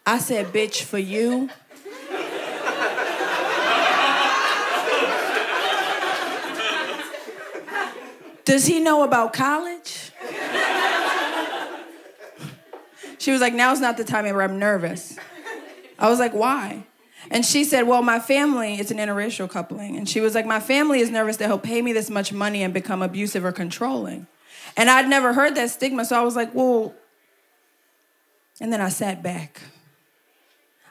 I said, bitch, for you. Does he know about college? She was like, now's not the time where I'm nervous. I was like, why? And she said, well, my family, it's an interracial coupling. And she was like, my family is nervous that he'll pay me this much money and become abusive or controlling. And I'd never heard that stigma, so I was like, well, and then I sat back.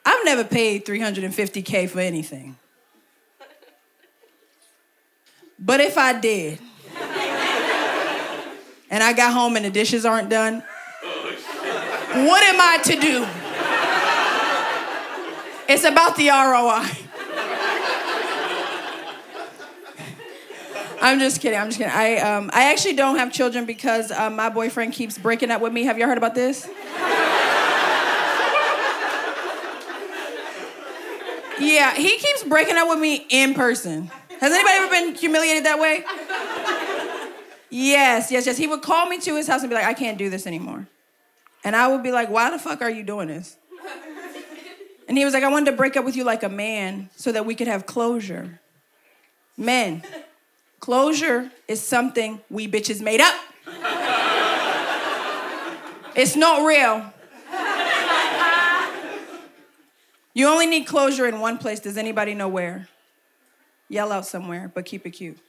I've never paid $350K for anything. But if I did, and I got home and the dishes aren't done, what am I to do? It's about the ROI. I'm just kidding. I actually don't have children because my boyfriend keeps breaking up with me. Have y'all heard about this? Yeah, he keeps breaking up with me in person. Has anybody ever been humiliated that way? Yes. He would call me to his house and be like, I can't do this anymore. And I would be like, why the fuck are you doing this? And he was like, I wanted to break up with you like a man so that we could have closure. Men, closure is something we bitches made up. It's not real. You only need closure in one place. Does anybody know where? Yell out somewhere, but keep it cute.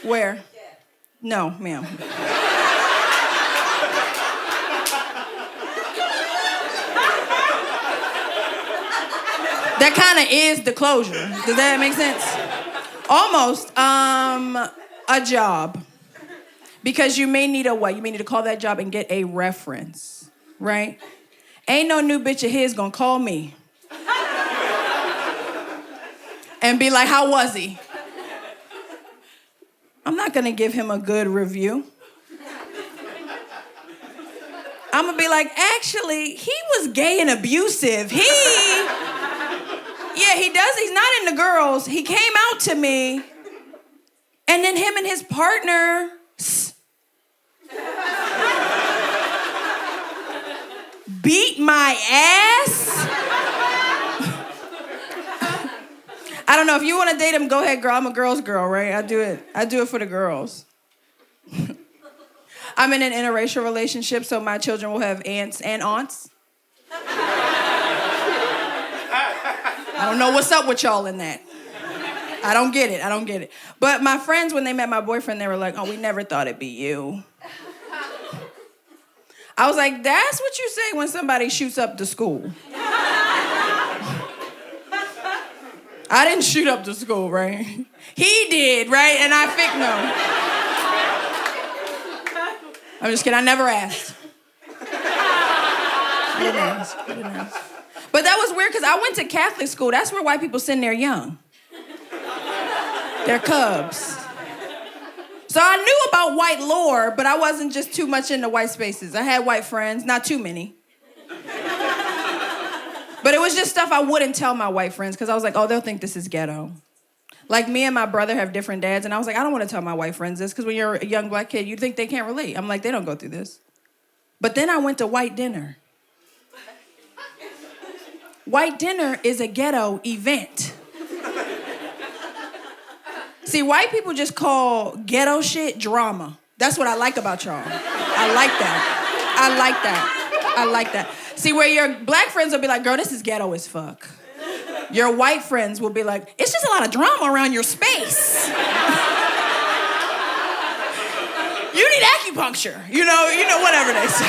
Where? No, ma'am. That kind of is the closure. Does that make sense? Almost. A job. Because you may need a what? You may need to call that job and get a reference, right? Ain't no new bitch of his gonna call me and be like, how was he? I'm not gonna give him a good review. I'm gonna be like, actually, he was gay and abusive. Yeah, he does. He's not into girls. He came out to me, and then him and his partner beat my ass. I don't know, if you want to date him, go ahead, girl. I'm a girl's girl, right? I do it for the girls. I'm in an interracial relationship, so my children will have aunts and aunts. I don't know what's up with y'all in that. I don't get it. But my friends, when they met my boyfriend, they were like, oh, we never thought it'd be you. I was like, that's what you say when somebody shoots up the school. I didn't shoot up the school, right? He did, right? And I no. I'm just kidding, I never asked. I didn't ask. But that was weird because I went to Catholic school. That's where white people send their young. They're cubs. So I knew about white lore, but I wasn't just too much into white spaces. I had white friends, not too many. But it was just stuff I wouldn't tell my white friends because I was like, oh, they'll think this is ghetto. Like me and my brother have different dads, and I was like, I don't want to tell my white friends this because when you're a young black kid, you think they can't relate. I'm like, they don't go through this. But then I went to white dinner. White dinner is a ghetto event. See, white people just call ghetto shit drama. That's what I like about y'all. I like that. See, where your black friends will be like, girl, this is ghetto as fuck. Your white friends will be like, it's just a lot of drama around your space. You need acupuncture. You know, whatever they say.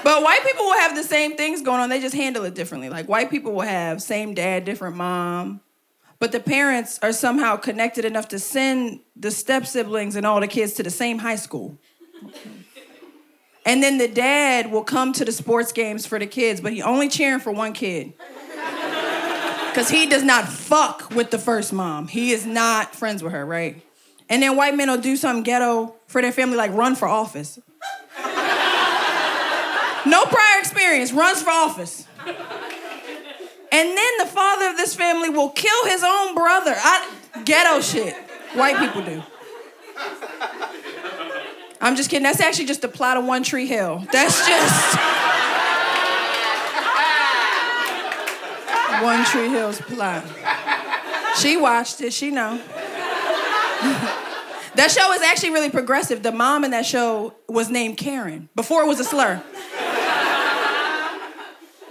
But white people will have the same things going on. They just handle it differently. Like, white people will have same dad, different mom. But the parents are somehow connected enough to send the step-siblings and all the kids to the same high school. And then the dad will come to the sports games for the kids, but he only cheering for one kid. Because he does not fuck with the first mom. He is not friends with her, right? And then white men will do something ghetto for their family, like run for office. No prior experience, runs for office. And then the father of this family will kill his own brother. Ghetto shit. White people do. I'm just kidding. That's actually just the plot of One Tree Hill. That's just One Tree Hill's plot. She watched it. She know. That show is actually really progressive. The mom in that show was named Karen before it was a slur.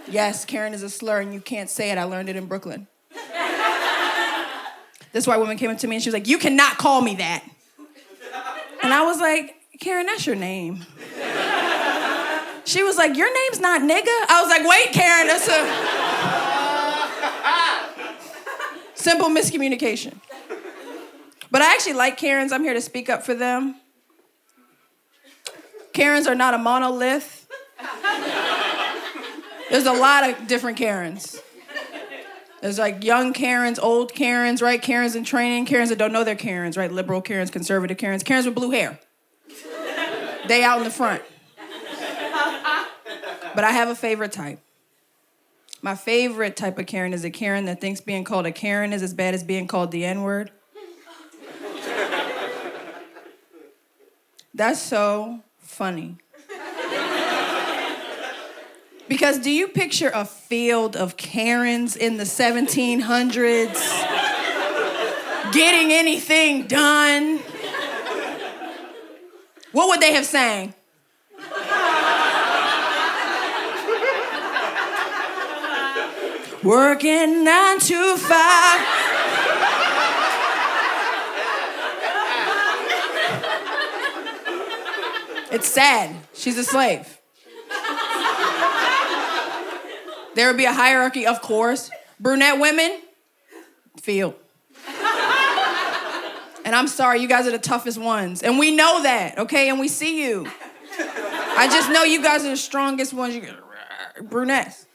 Yes, Karen is a slur and you can't say it. I learned it in Brooklyn. This white woman came up to me and she was like, "You cannot call me that." And I was like, "Karen, that's your name." She was like, "Your name's not nigga?" I was like, "Wait, Karen, that's a simple miscommunication." But I actually like Karens. I'm here to speak up for them. Karens are not a monolith. There's a lot of different Karens. There's like young Karens, old Karens, right? Karens in training, Karens that don't know they're Karens, right? Liberal Karens, conservative Karens, Karens with blue hair. They out in the front. But I have a favorite type. My favorite type of Karen is a Karen that thinks being called a Karen is as bad as being called the N-word. That's so funny. Because do you picture a field of Karens in the 1700s getting anything done? What would they have sang? Working 9 to 5. It's sad. She's a slave. There would be a hierarchy, of course. Brunette women, field. And I'm sorry, you guys are the toughest ones. And we know that, okay? And we see you. I just know you guys are the strongest ones. Brunettes.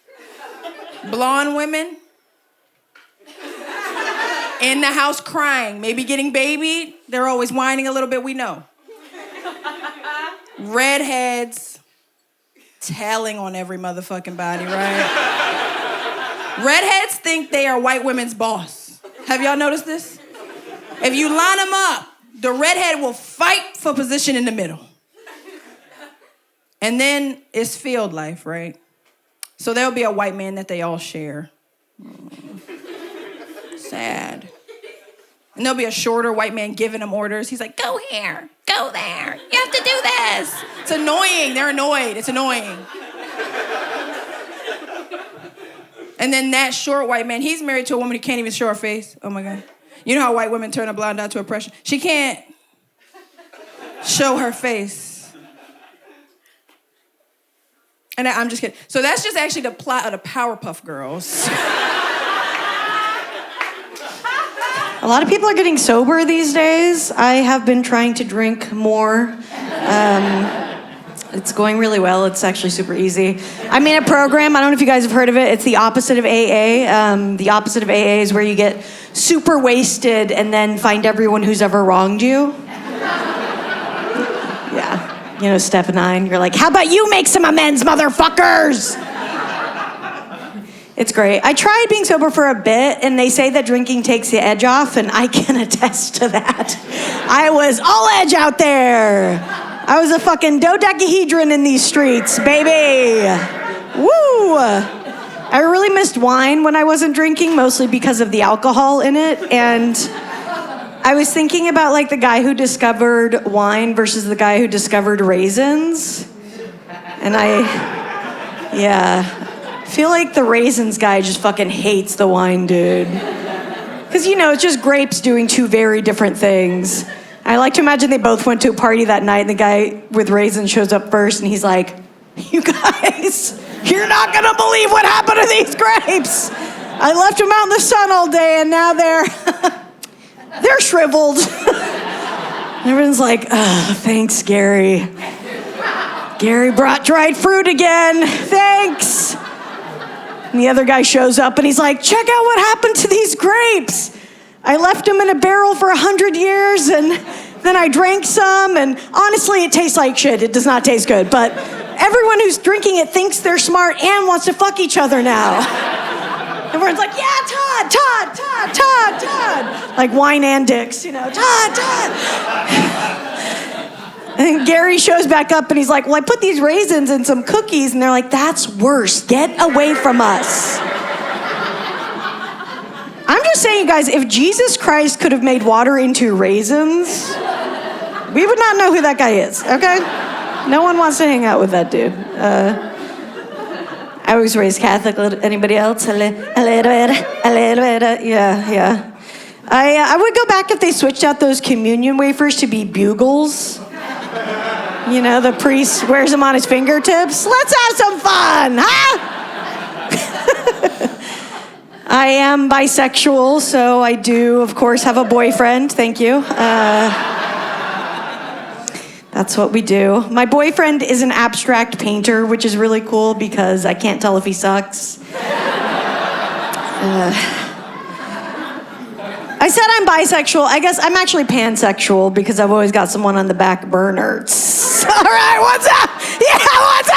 Blonde women. In the house crying, maybe getting babied. They're always whining a little bit, we know. Redheads. Telling on every motherfucking body, right? Redheads think they are white women's boss. Have y'all noticed this? If you line them up, the redhead will fight for position in the middle. And then it's field life, right? So there'll be a white man that they all share. Sad. And there'll be a shorter white man giving them orders. He's like, "Go here, go there, you have to do this." It's annoying, they're annoyed, it's annoying. And then that short white man, he's married to a woman who can't even show her face. Oh my God. You know how white women turn a blind eye to oppression? She can't show her face. And I'm just kidding. So that's just actually the plot of the Powerpuff Girls. A lot of people are getting sober these days. I have been trying to drink more. It's going really well. It's actually super easy. I'm in a program. I don't know if you guys have heard of it. It's the opposite of AA. The opposite of AA is where you get super wasted and then find everyone who's ever wronged you. Yeah. You know, step 9. You're like, "How about you make some amends, motherfuckers?" It's great. I tried being sober for a bit, and they say that drinking takes the edge off, and I can attest to that. I was all edge out there. I was a fucking dodecahedron in these streets, baby. Woo! I really missed wine when I wasn't drinking, mostly because of the alcohol in it, and I was thinking about like the guy who discovered wine versus the guy who discovered raisins, and I feel like the raisins guy just fucking hates the wine dude. Because, you know, it's just grapes doing 2 very different things. I like to imagine they both went to a party that night and the guy with raisins shows up first and he's like, "You guys, you're not gonna believe what happened to these grapes. I left them out in the sun all day and now they're shriveled." And everyone's like, "Oh, thanks, Gary." Gary brought dried fruit again. Thanks. And the other guy shows up and he's like, check out what happened to these grapes. I left them in a barrel for 100 years and then I drank some and honestly it tastes like shit. It does not taste good, but everyone who's drinking it thinks they're smart and wants to fuck each other now. Everyone's like, yeah, Todd. Like wine and dicks, Todd. And Gary shows back up and he's like, well, I put these raisins in some cookies. And they're like, that's worse. Get away from us. I'm just saying, you guys, if Jesus Christ could have made water into raisins, we would not know who that guy is, okay? No one wants to hang out with that dude. I was raised Catholic. Anybody else? A little bit. Yeah. I would go back if they switched out those communion wafers to be bugles. The priest wears them on his fingertips. Let's have some fun, huh? I am bisexual, so I do, of course, have a boyfriend. Thank you. That's what we do. My boyfriend is an abstract painter, which is really cool because I can't tell if he sucks. I said I'm bisexual. I guess I'm actually pansexual because I've always got someone on the back burner. All right, what's up? Yeah, what's up?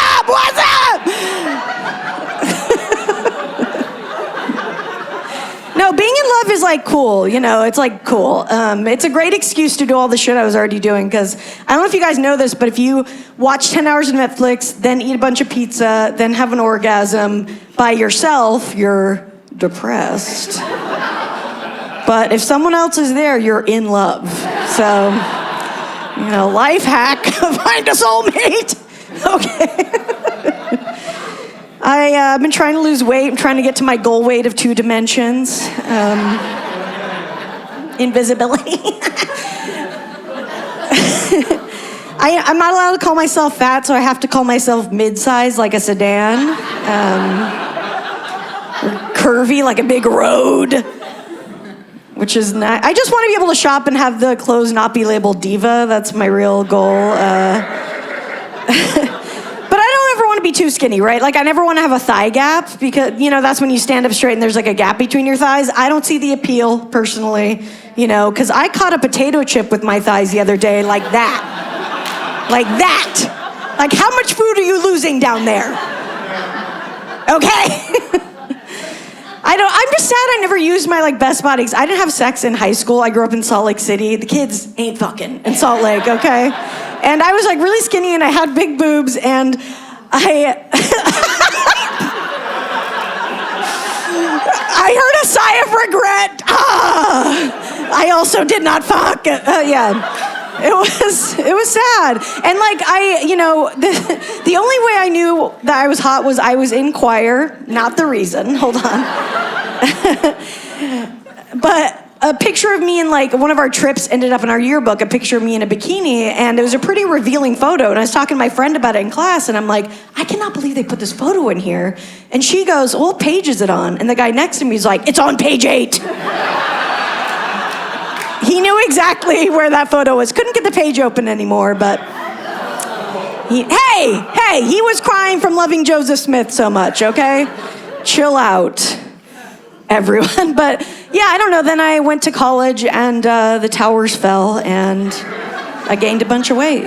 No, being in love is like cool, it's like cool. It's a great excuse to do all the shit I was already doing because I don't know if you guys know this, but if you watch 10 hours of Netflix, then eat a bunch of pizza, then have an orgasm by yourself, you're depressed. But if someone else is there, you're in love. So, life hack, find a soulmate. Okay. I've been trying to lose weight. I'm trying to get to my goal weight of 2 dimensions. Invisibility. I'm not allowed to call myself fat, so I have to call myself mid-size, like a sedan. Curvy, like a big road. Which is not. I just want to be able to shop and have the clothes not be labeled diva. That's my real goal. But I don't ever want to be too skinny, right? Like I never want to have a thigh gap because that's when you stand up straight and there's like a gap between your thighs. I don't see the appeal personally, because I caught a potato chip with my thighs the other day, like that. Like how much food are you losing down there? Okay. I'm just sad I never used my best bodies. I didn't have sex in high school. I grew up in Salt Lake City. The kids ain't fucking in Salt Lake, okay? And I was really skinny and I had big boobs and I heard a sigh of regret. I also did not fuck. Yeah. It was sad. And the only way I knew that I was hot was I was in choir, not the reason. Hold on. But a picture of me in one of our trips ended up in our yearbook, a picture of me in a bikini, and it was a pretty revealing photo. And I was talking to my friend about it in class, and I'm like, I cannot believe they put this photo in here. And she goes, well, what page is it on? And the guy next to me is like, it's on page 8. He knew exactly where that photo was. Couldn't get the page open anymore, but he was crying from loving Joseph Smith so much, okay? Chill out, everyone. But yeah, I don't know. Then I went to college and the towers fell and I gained a bunch of weight,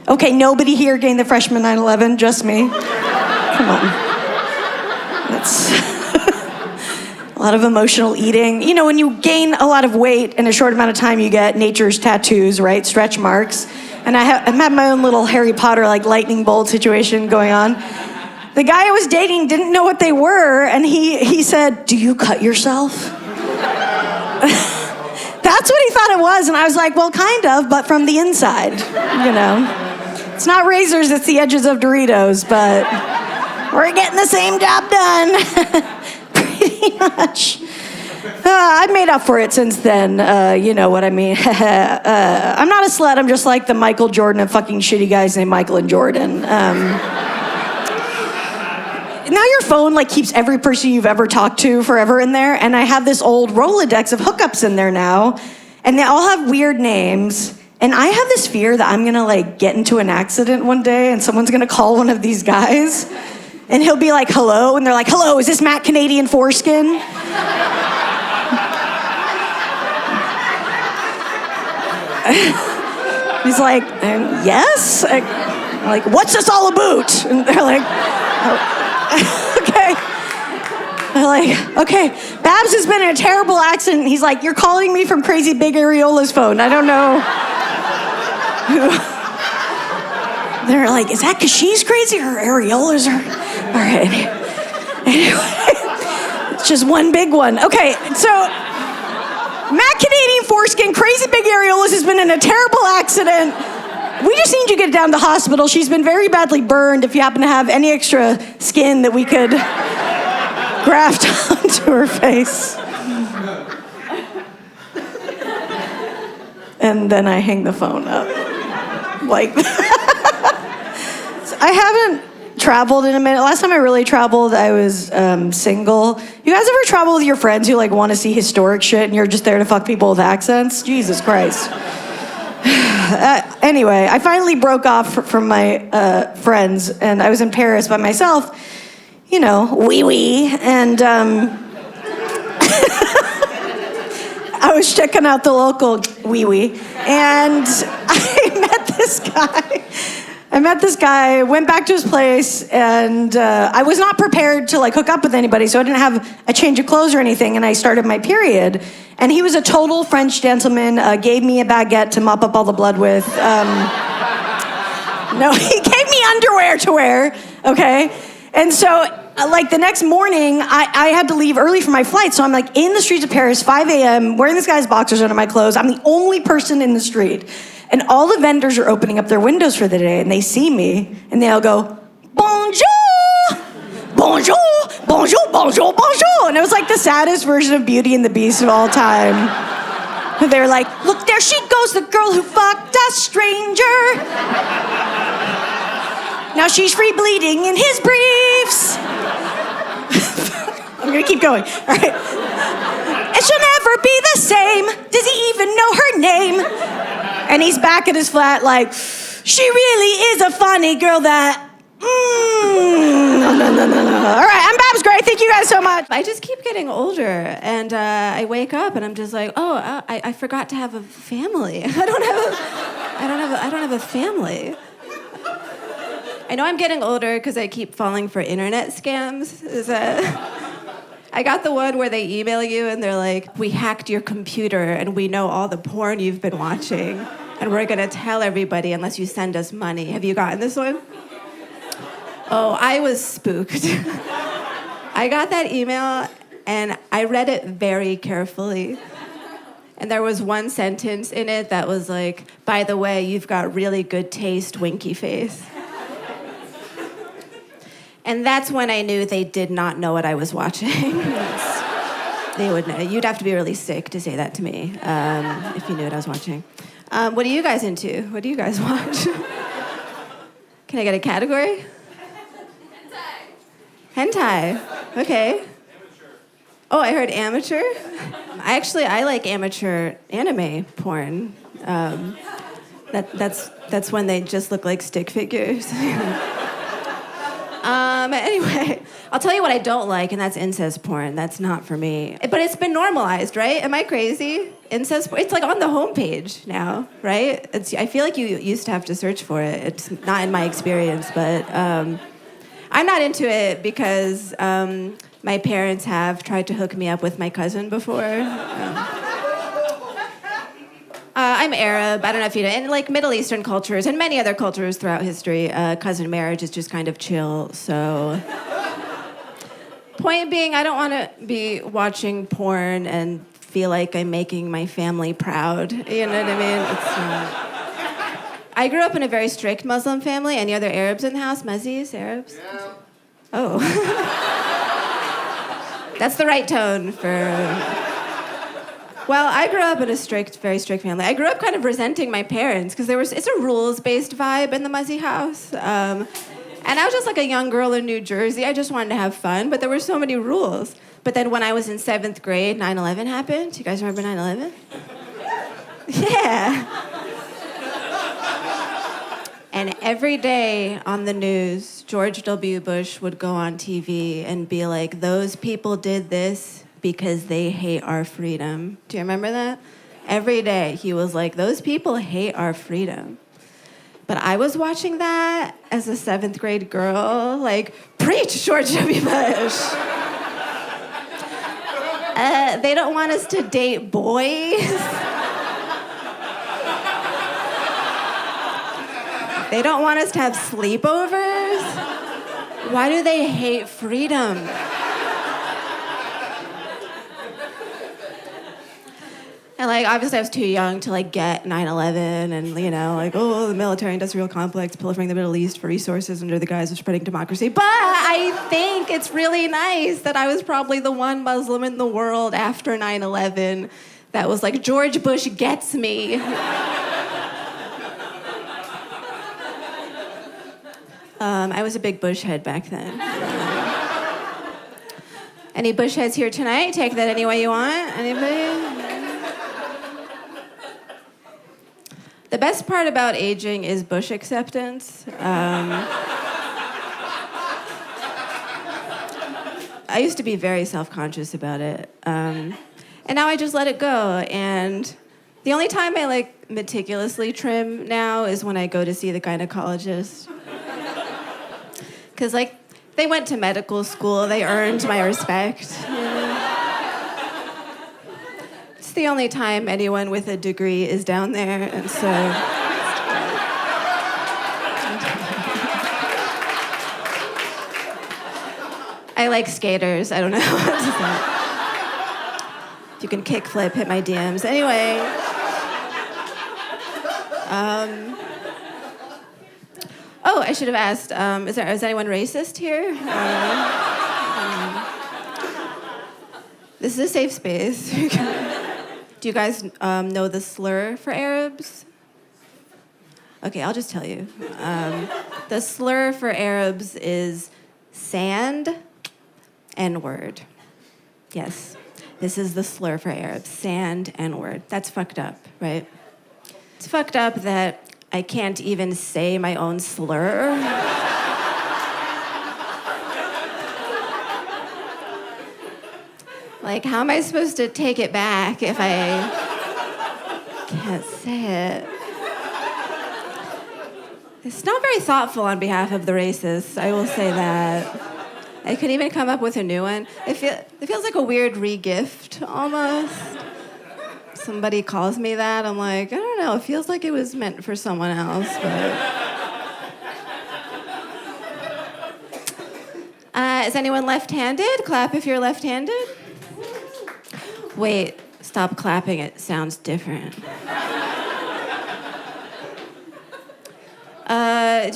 Okay, nobody here gained the freshman 9/11, just me. Come on. That's... a lot of emotional eating. When you gain a lot of weight in a short amount of time, you get nature's tattoos, right? Stretch marks. And I'm had my own little Harry Potter, lightning bolt situation going on. The guy I was dating didn't know what they were, and he said, do you cut yourself? That's what he thought it was, and I was like, well, kind of, but from the inside, It's not razors, it's the edges of Doritos, but we're getting the same job done. Pretty much. I've made up for it since then. You know what I mean. I'm not a slut. I'm just like the Michael Jordan of fucking shitty guys named Michael and Jordan. Now your phone keeps every person you've ever talked to forever in there. And I have this old Rolodex of hookups in there now. And they all have weird names. And I have this fear that I'm gonna like get into an accident one day and someone's gonna call one of these guys and he'll be like, hello? And they're like, hello, is this Matt Canadian Foreskin? He's like, yes? I'm like, what's this all about? And they're like, oh, okay. They're like, okay, Babs has been in a terrible accident. He's like, you're calling me from Crazy Big Areola's phone. I don't know. They're like, is that because she's crazy or areolas are? All right. Anyway, it's just one big one. Okay, so Matt Canadian Foreskin, Crazy Big Areolas has been in a terrible accident. We just need you to get down to the hospital. She's been very badly burned. If you happen to have any extra skin that we could graft onto her face. And then I hang the phone up. Like, I haven't traveled in a minute. Last time I really traveled, I was single. You guys ever travel with your friends who like want to see historic shit and you're just there to fuck people with accents? Jesus Christ. Anyway, I finally broke off from my friends and I was in Paris by myself. You know, wee, and I was checking out the local wee, and I met this guy, went back to his place, and I was not prepared to like hook up with anybody, so I didn't have a change of clothes or anything, and I started my period, and he was a total French gentleman, gave me a baguette to mop up all the blood with. No, he gave me underwear to wear, okay? And so, like, the next morning, I had to leave early for my flight, so I'm, like, in the streets of Paris, 5 a.m., wearing this guy's boxers under my clothes. I'm the only person in the street. And all the vendors are opening up their windows for the day, and they see me, and they all go, bonjour, bonjour, bonjour, bonjour, bonjour. And it was, like, the saddest version of Beauty and the Beast of all time. And they were like, look, there she goes, the girl who fucked a stranger. Now she's free bleeding in his briefs. I'm gonna keep going, all right. And she'll never be the same. Does he even know her name? And he's back at his flat like, she really is a funny girl that, no. All right, I'm Babs Gray, thank you guys so much. I just keep getting older, and I wake up and I'm just like, oh, I forgot to have a family. I don't have a family. I know I'm getting older because I keep falling for internet scams. I got the one where they email you and they're like, we hacked your computer and we know all the porn you've been watching and we're gonna tell everybody unless you send us money. Have you gotten this one? Oh, I was spooked. I got that email and I read it very carefully. And there was one sentence in it that was like, by the way, you've got really good taste, winky face. And that's when I knew they did not know what I was watching. They would know. You'd have to be really sick to say that to me if you knew what I was watching. What are you guys into? What do you guys watch? Can I get a category? Hentai. Okay. Oh, I heard amateur. I like amateur anime porn. That's when they just look like stick figures. Anyway, I'll tell you what I don't like, and that's incest porn. That's not for me. But it's been normalized, right? Am I crazy? Incest porn, it's like on the homepage now, right? I feel like you used to have to search for it. It's not in my experience, but I'm not into it because my parents have tried to hook me up with my cousin before. I'm Arab. I don't know if you know. In like Middle Eastern cultures and many other cultures throughout history, cousin marriage is just kind of chill. So, point being, I don't want to be watching porn and feel like I'm making my family proud. You know what I mean? I grew up in a very strict Muslim family. Any other Arabs in the house? Muzzies? Arabs? Yeah. Oh. That's the right tone for... Well, I grew up in a very strict family. I grew up kind of resenting my parents because it's a rules-based vibe in the Muzzy house. And I was just like a young girl in New Jersey. I just wanted to have fun, but there were so many rules. But then when I was in 7th grade, 9/11 happened. You guys remember 9/11? Yeah. And every day on the news, George W. Bush would go on TV and be like, those people did this because they hate our freedom. Do you remember that? Every day he was like, those people hate our freedom. But I was watching that as a 7th grade girl, like, preach, George W. Bush. They don't want us to date boys. They don't want us to have sleepovers. Why do they hate freedom? And like, obviously I was too young to like get 9/11 and, you know, like, oh, the military-industrial complex pilfering the Middle East for resources under the guise of spreading democracy. But I think it's really nice that I was probably the one Muslim in the world after 9/11 that was like, George Bush gets me. I was a big Bush head back then. Any Bush heads here tonight? Take that any way you want. Anybody? The best part about aging is Bush acceptance. I used to be very self-conscious about it. And now I just let it go. And the only time I like meticulously trim now is when I go to see the gynecologist. Because like, they went to medical school, they earned my respect. You know? It's the only time anyone with a degree is down there, and so... I like skaters, I don't know what to say. If you can kickflip, hit my DMs. Anyway... Oh, I should have asked, is anyone racist here? This is a safe space. Do you guys know the slur for Arabs? Okay, I'll just tell you. The slur for Arabs is sand, N-word. Yes, this is the slur for Arabs, sand, N-word. That's fucked up, right? It's fucked up that I can't even say my own slur. Like, how am I supposed to take it back if I can't say it? It's not very thoughtful on behalf of the racists, I will say that. I could even come up with a new one. It feels like a weird re-gift, almost. Somebody calls me that, I'm like, I don't know, it feels like it was meant for someone else, but... Is anyone left-handed? Clap if you're left-handed. Wait, stop clapping, it sounds different.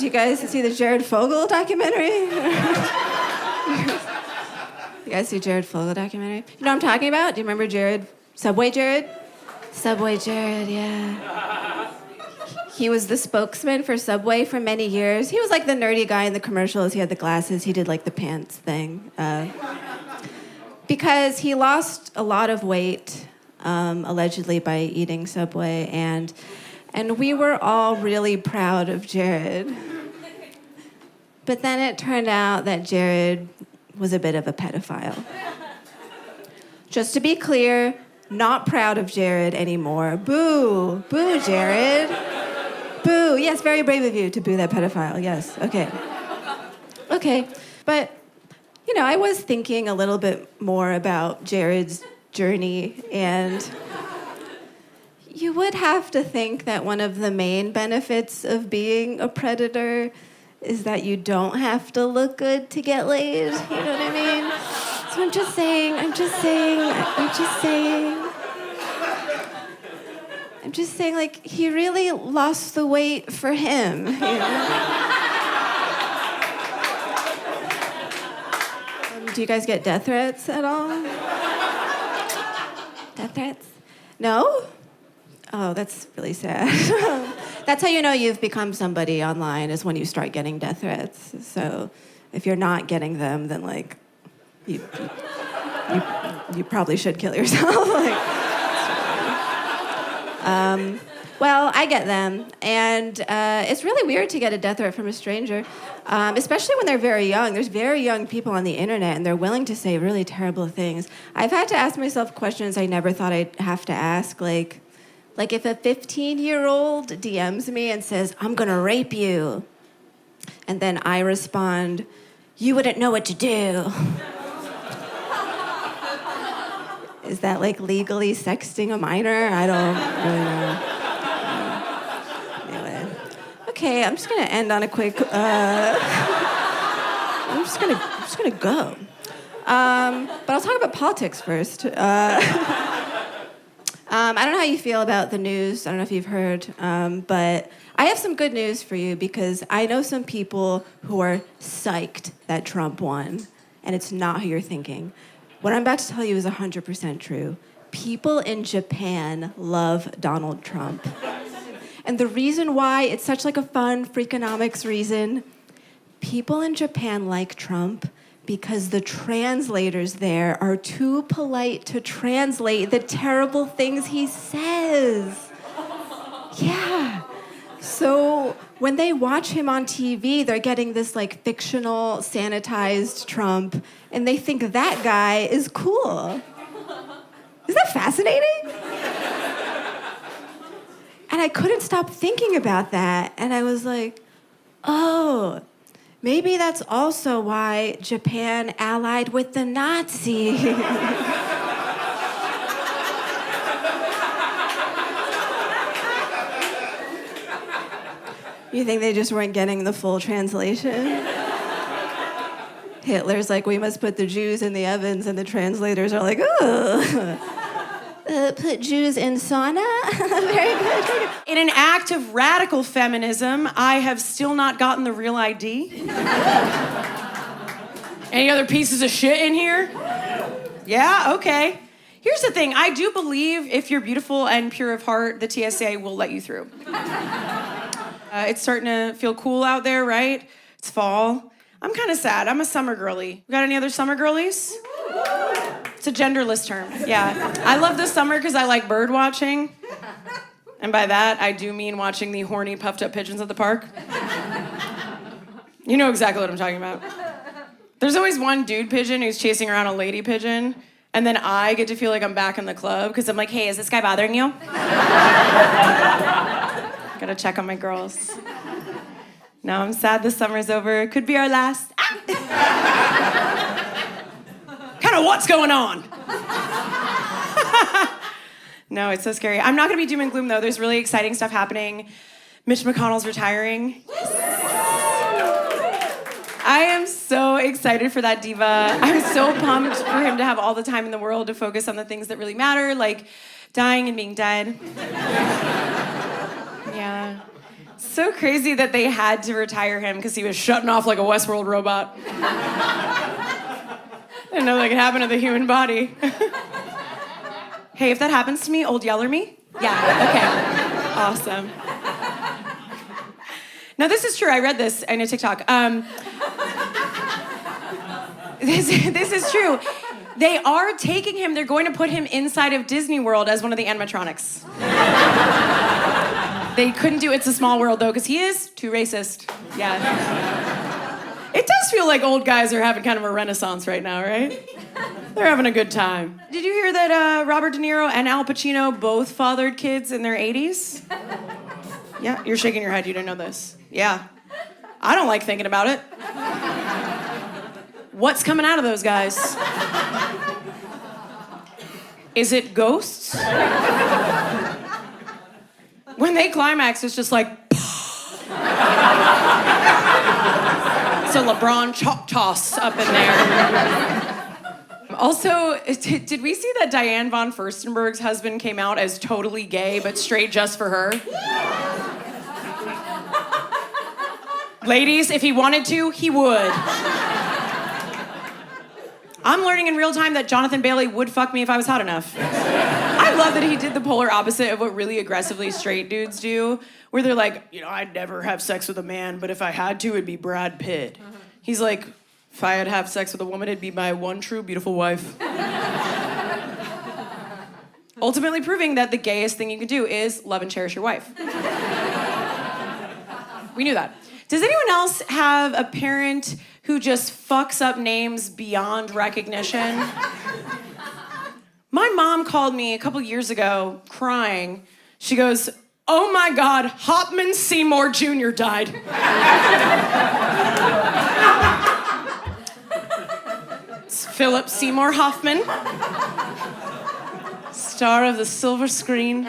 Do you guys see the Jared Fogle documentary? You guys see Jared Fogle documentary? You know what I'm talking about? Do you remember Jared? Subway Jared? Subway Jared, yeah. He was the spokesman for Subway for many years. He was like the nerdy guy in the commercials. He had the glasses. He did like the pants thing. Because he lost a lot of weight, allegedly by eating Subway, and we were all really proud of Jared. But then it turned out that Jared was a bit of a pedophile. Just to be clear, not proud of Jared anymore. Boo. Boo, Jared. Boo. Yes, very brave of you to boo that pedophile. Yes, okay. Okay, but, you know, I was thinking a little bit more about Jared's journey, and you would have to think that one of the main benefits of being a predator is that you don't have to look good to get laid. You know what I mean? So I'm just saying. I'm just saying, like, he really lost the weight for him, you know? Do you guys get death threats at all? Death threats? No? Oh, that's really sad. That's how you know you've become somebody online, is when you start getting death threats. So if you're not getting them, then, like, you probably should kill yourself. Like, Well, I get them, and it's really weird to get a death threat from a stranger, especially when they're very young. There's very young people on the internet, and they're willing to say really terrible things. I've had to ask myself questions I never thought I'd have to ask, like if a 15-year-old DMs me and says, "I'm gonna rape you," and then I respond, "You wouldn't know what to do." Is that like legally sexting a minor? I don't really know. Anyway. Okay, I'm just gonna end on a quick, I'm just gonna go. But I'll talk about politics first. I don't know how you feel about the news. I don't know if you've heard, but I have some good news for you because I know some people who are psyched that Trump won, and it's not who you're thinking. What I'm about to tell you is 100% true. People in Japan love Donald Trump. And the reason why, it's such like a fun Freakonomics reason, people in Japan like Trump because the translators there are too polite to translate the terrible things he says. Yeah. So when they watch him on TV, they're getting this like fictional, sanitized Trump, and they think that guy is cool. Isn't that fascinating? And I couldn't stop thinking about that, and I was like, oh, maybe that's also why Japan allied with the Nazis. You think they just weren't getting the full translation? Hitler's like, we must put the Jews in the ovens, and the translators are like, oh, put Jews in sauna? Very good. In an act of radical feminism, I have still not gotten the real ID. Any other pieces of shit in here? Yeah, okay. Here's the thing, I do believe if you're beautiful and pure of heart, the TSA will let you through. It's starting to feel cool out there, right? It's fall. I'm kind of sad. I'm a summer girly. We got any other summer girlies? It's a genderless term. Yeah. I love the summer because I like bird watching. And by that, I do mean watching the horny, puffed up pigeons at the park. You know exactly what I'm talking about. There's always one dude pigeon who's chasing around a lady pigeon, and then I get to feel like I'm back in the club because I'm like, hey, is this guy bothering you? Gotta check on my girls. Now I'm sad this summer's over. It could be our last. Kind of what's going on? No, it's so scary. I'm not gonna be doom and gloom though. There's really exciting stuff happening. Mitch McConnell's retiring. I am so excited for that diva. I'm so pumped for him to have all the time in the world to focus on the things that really matter, like dying and being dead. Yeah. So crazy that they had to retire him because he was shutting off like a Westworld robot. I didn't know that could happen to the human body. Hey, if that happens to me, old yeller me? Yeah, okay. Awesome. No, this is true. I read this in a TikTok. This is true. They are taking him, they're going to put him inside of Disney World as one of the animatronics. They couldn't do It's a Small World, though, because he is too racist. Yeah. It does feel like old guys are having kind of a renaissance right now, right? They're having a good time. Did you hear that Robert De Niro and Al Pacino both fathered kids in their 80s? Yeah, you're shaking your head. You didn't know this. Yeah. I don't like thinking about it. What's coming out of those guys? Is it ghosts? When they climax, it's just like... It's a LeBron chalk toss up in there. Also, did we see that Diane von Furstenberg's husband came out as totally gay, but straight just for her? Ladies, if he wanted to, he would. I'm learning in real time that Jonathan Bailey would fuck me if I was hot enough. I love that he did the polar opposite of what really aggressively straight dudes do, where they're like, you know, I'd never have sex with a man, but if I had to, it'd be Brad Pitt. He's like, if I had to have sex with a woman, it'd be my one true beautiful wife. ultimately proving that the gayest thing you can do is love and cherish your wife. We knew that. Does anyone else have a parent who just fucks up names beyond recognition? My mom called me a couple years ago crying. She goes, "Oh my God, Hopman Seymour Jr. died." It's Philip Seymour Hoffman, star of the silver screen.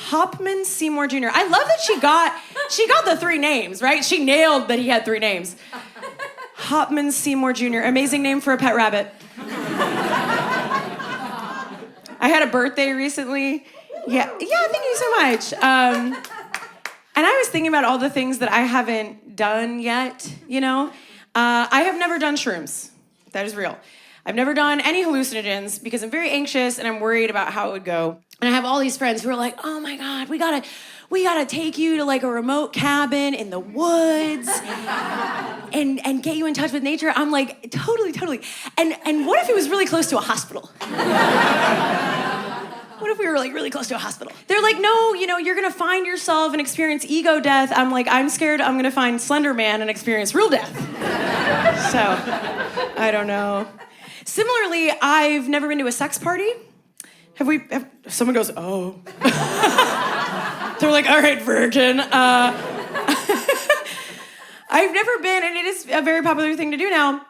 Hopman Seymour Jr. I love that she got the 3 names, right? She nailed that he had 3 names. Hopman Seymour Jr. Amazing name for a pet rabbit. I had a birthday recently. Yeah, thank you so much. And I was thinking about all the things that I haven't done yet, you know? I have never done shrooms. That is real. I've never done any hallucinogens because I'm very anxious and I'm worried about how it would go. And I have all these friends who are like, "Oh my God, we gotta take you to like a remote cabin in the woods and get you in touch with nature." I'm like, totally. And what if it was really close to a hospital? What if we were like really close to a hospital? They're like, "No, you know, you're gonna find yourself and experience ego death." I'm like, I'm scared I'm gonna find Slender Man and experience real death. So, I don't know. Similarly, I've never been to a sex party. Someone goes, "Oh." They're like, "All right, virgin." I've never been, and it is a very popular thing to do now.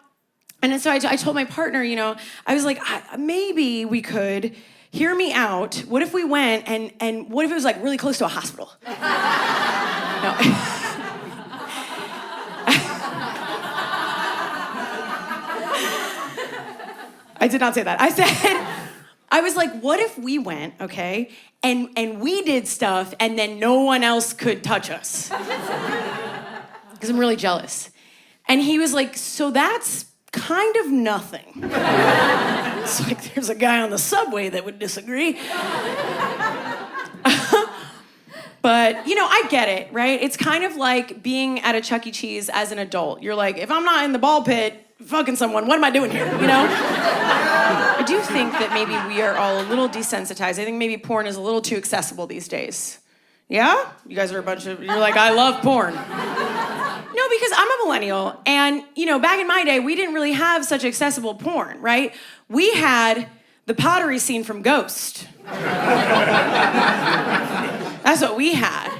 And so I told my partner, you know, I was like, maybe we could, hear me out. What if we went and what if it was like really close to a hospital? No. I did not say that. I was like, what if we went, okay, and we did stuff and then no one else could touch us? Because I'm really jealous. And he was like, "So that's kind of nothing." It's like, there's a guy on the subway that would disagree. But, you know, I get it, right? It's kind of like being at a Chuck E. Cheese as an adult. You're like, if I'm not in the ball pit fucking someone, what am I doing here, you know? I do think that maybe we are all a little desensitized. I think maybe porn is a little too accessible these days. Yeah? You guys are you're like, "I love porn." No, because I'm a millennial, and, you know, back in my day, we didn't really have such accessible porn, right? We had the pottery scene from Ghost. That's what we had.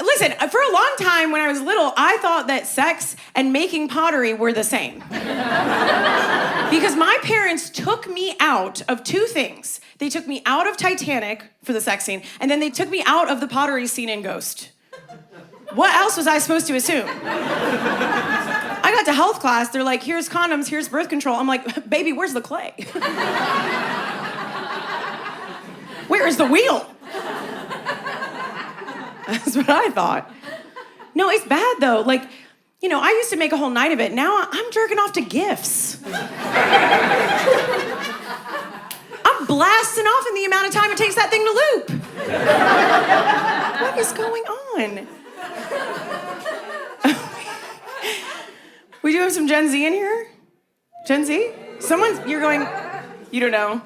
Listen, for a long time when I was little, I thought that sex and making pottery were the same. Because my parents took me out of 2 things. They took me out of Titanic for the sex scene, and then they took me out of the pottery scene in Ghost. What else was I supposed to assume? I got to health class, they're like, "Here's condoms, here's birth control." I'm like, "Baby, where's the clay? Where is the wheel?" That's what I thought. No, it's bad though. Like, you know, I used to make a whole night of it. Now I'm jerking off to GIFs. I'm blasting off in the amount of time it takes that thing to loop. What is going on? We do have some Gen Z in here? Gen Z? You're going, "You don't know.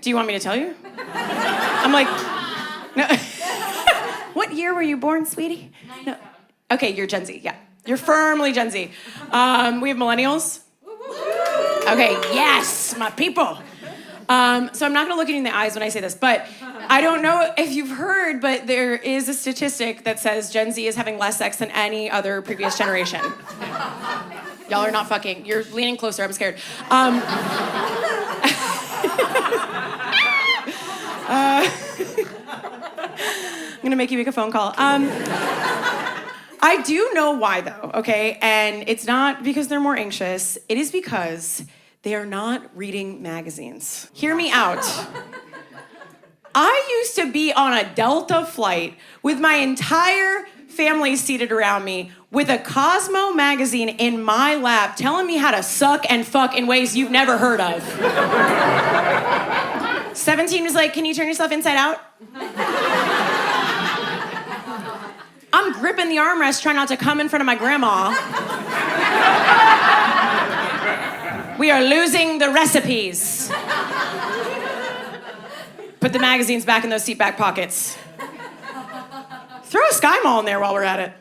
Do you want me to tell you?" I'm like, "No." What year were you born, sweetie? No. Okay, you're Gen Z, yeah. You're firmly Gen Z. We have millennials. Okay, yes, my people. So I'm not gonna look you in the eyes when I say this, but I don't know if you've heard, but there is a statistic that says Gen Z is having less sex than any other previous generation. Y'all are not fucking. You're leaning closer, I'm scared. I'm gonna make you make a phone call. I do know why though, okay? And it's not because they're more anxious. It is because they are not reading magazines. Hear me out. I used to be on a Delta flight with my entire family seated around me with a Cosmo magazine in my lap telling me how to suck and fuck in ways you've never heard of. 17 was like, "Can you turn yourself inside out?" I'm gripping the armrest, trying not to come in front of my grandma. We are losing the recipes. Put the magazines back in those seat back pockets. Throw a Sky Mall in there while we're at it.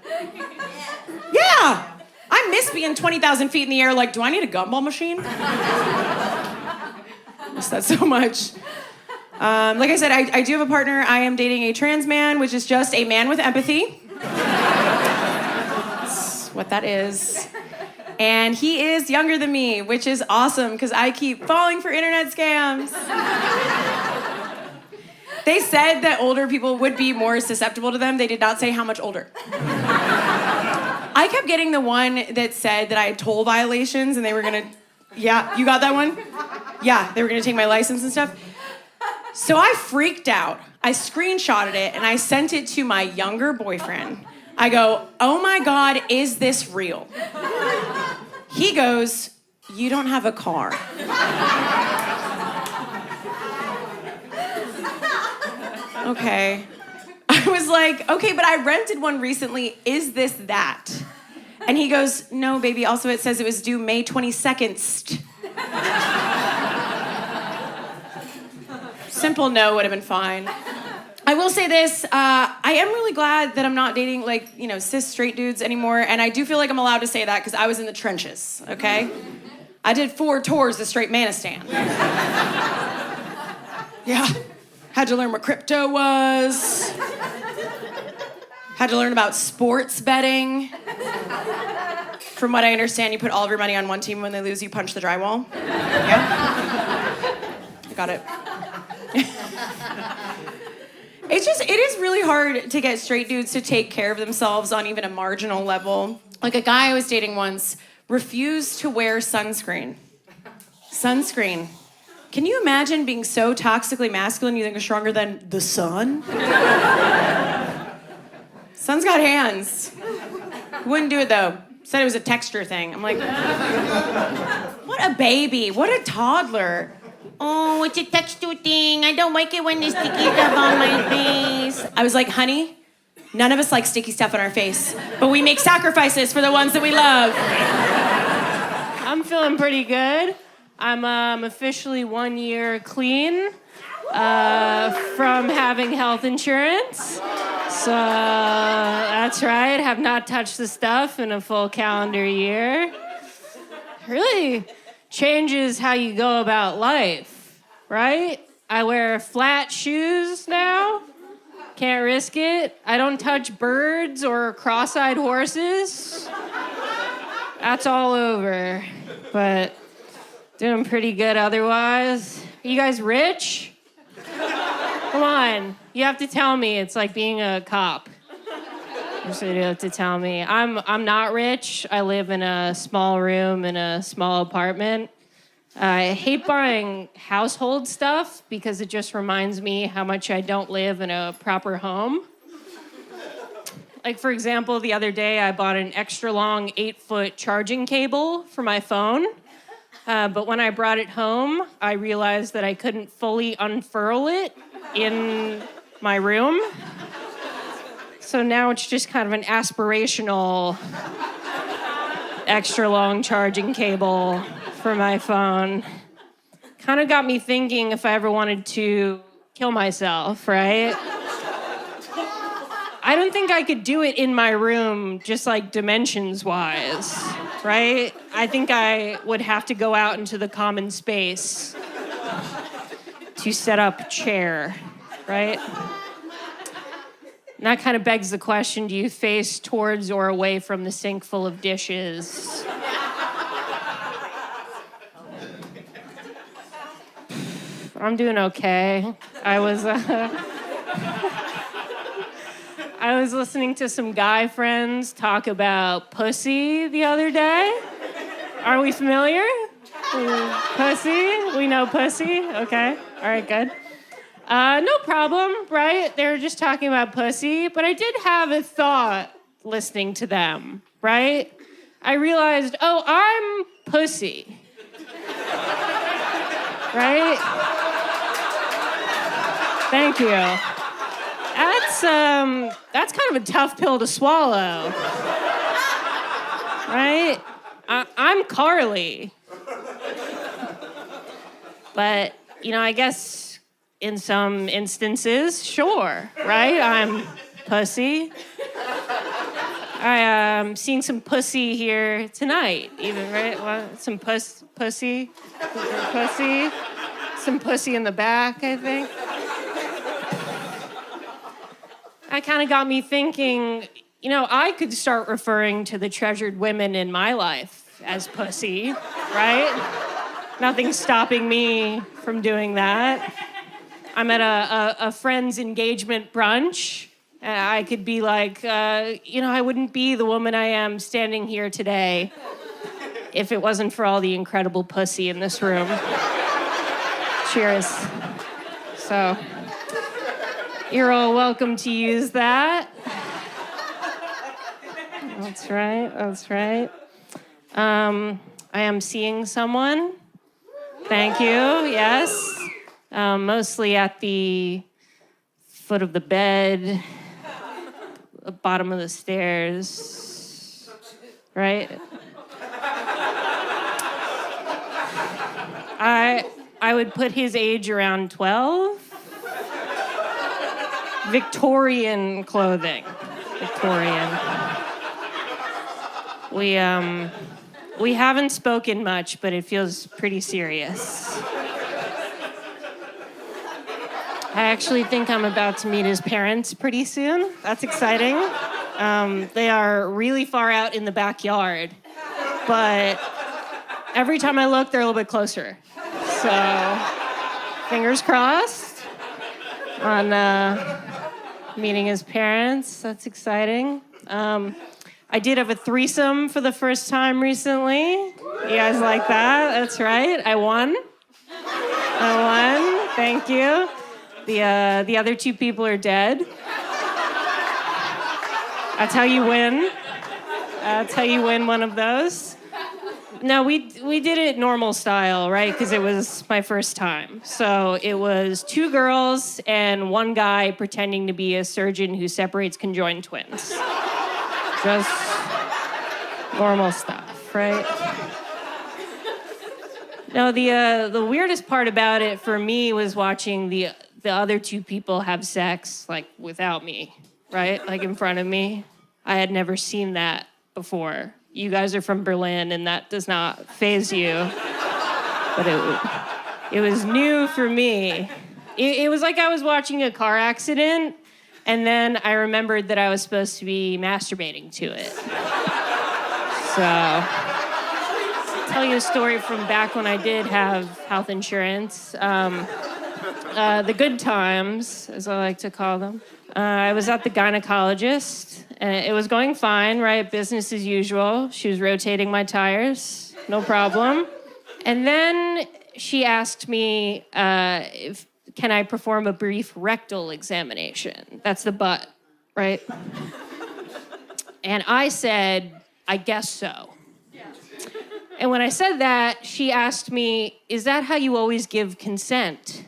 Yeah. I miss being 20,000 feet in the air. Like, do I need a gumball machine? Miss that so much. Like I said, I do have a partner. I am dating a trans man, which is just a man with empathy. That's what that is. And he is younger than me, which is awesome because I keep falling for internet scams. They said that older people would be more susceptible to them. They did not say how much older. I kept getting the one that said that I had toll violations and they were gonna, yeah, you got that one? Yeah, they were gonna take my license and stuff. So I freaked out. I screenshotted it and I sent it to my younger boyfriend. I go, oh my God, is this real? He goes, you don't have a car. Okay. I was like, okay, but I rented one recently. Is this that? And he goes, no, baby. Also, it says it was due May 22nd. Simple no would have been fine. I will say this, I am really glad that I'm not dating, cis straight dudes anymore, and I do feel like I'm allowed to say that because I was in the trenches, okay? I did 4 tours of straight Manistan. Yeah, had to learn what crypto was. Had to learn about sports betting. From what I understand, you put all of your money on one team. When they lose, you punch the drywall. Yeah? I got it. It is really hard to get straight dudes to take care of themselves on even a marginal level. Like a guy I was dating once refused to wear sunscreen. Sunscreen. Can you imagine being so toxically masculine you think you're stronger than the sun? Sun's got hands. Wouldn't do it though. Said it was a texture thing. I'm like, what a baby, what a toddler. Oh, it's a texture thing. I don't like it when there's sticky stuff on my face. I was like, honey, none of us like sticky stuff on our face, but we make sacrifices for the ones that we love. I'm feeling pretty good. I'm officially 1 year clean from having health insurance. So that's right, have not touched the stuff in a full calendar year. Really changes how you go about life, right? I wear flat shoes now. Can't risk it. I don't touch birds or cross-eyed horses. That's all over. But doing pretty good otherwise. You guys rich? Come on. You have to tell me. It's like being a cop. You have to tell me. I'm not rich. I live in a small room in a small apartment. I hate buying household stuff because it just reminds me how much I don't live in a proper home. Like, for example, the other day I bought an extra long 8-foot charging cable for my phone. But when I brought it home, I realized that I couldn't fully unfurl it in my room. So now it's just kind of an aspirational extra long charging cable for my phone. Kind of got me thinking if I ever wanted to kill myself, right? I don't think I could do it in my room, just like dimensions-wise, right? I think I would have to go out into the common space to set up a chair, right? And that kind of begs the question, do you face towards or away from the sink full of dishes? I'm doing okay. I was listening to some guy friends talk about pussy the other day. Are we familiar? Pussy? We know pussy? Okay. All right, good. No problem, right? They were just talking about pussy, but I did have a thought listening to them, right? I realized, oh, I'm pussy. Right? Thank you. That's kind of a tough pill to swallow. Right? I'm Karli. But, I guess in some instances, sure, right? I'm pussy. I'm seeing some pussy here tonight, even, right? Well, some pussy, some pussy in the back, I think. That kind of got me thinking, you know, I could start referring to the treasured women in my life as pussy, right? Nothing's stopping me from doing that. I'm at a friend's engagement brunch. I could be like, I wouldn't be the woman I am standing here today if it wasn't for all the incredible pussy in this room. Cheers. So, you're all welcome to use that. That's right. I am seeing someone. Thank you, yes. Mostly at the foot of the bed, the bottom of the stairs, right? I would put his age around 12. Victorian clothing. Victorian. We haven't spoken much, but it feels pretty serious. I actually think I'm about to meet his parents pretty soon. That's exciting. They are really far out in the backyard, but every time I look, they're a little bit closer. So, fingers crossed on meeting his parents. That's exciting. I did have a threesome for the first time recently. You guys like that? That's right. I won. Thank you. The other two people are dead. That's how you win. That's how you win one of those. No, we did it normal style, right? Because it was my first time. So it was 2 girls and 1 guy pretending to be a surgeon who separates conjoined twins. Just normal stuff, right? No, the weirdest part about it for me was watching the other 2 people have sex, like, without me, right? Like, in front of me. I had never seen that before. You guys are from Berlin, and that does not faze you. But it was new for me. It was like I was watching a car accident, and then I remembered that I was supposed to be masturbating to it. So, I'll tell you a story from back when I did have health insurance. The good times, as I like to call them. I was at the gynecologist, and it was going fine, right? Business as usual. She was rotating my tires, no problem. And then she asked me, can I perform a brief rectal examination? That's the butt, right? And I said, I guess so. And when I said that, she asked me, is that how you always give consent?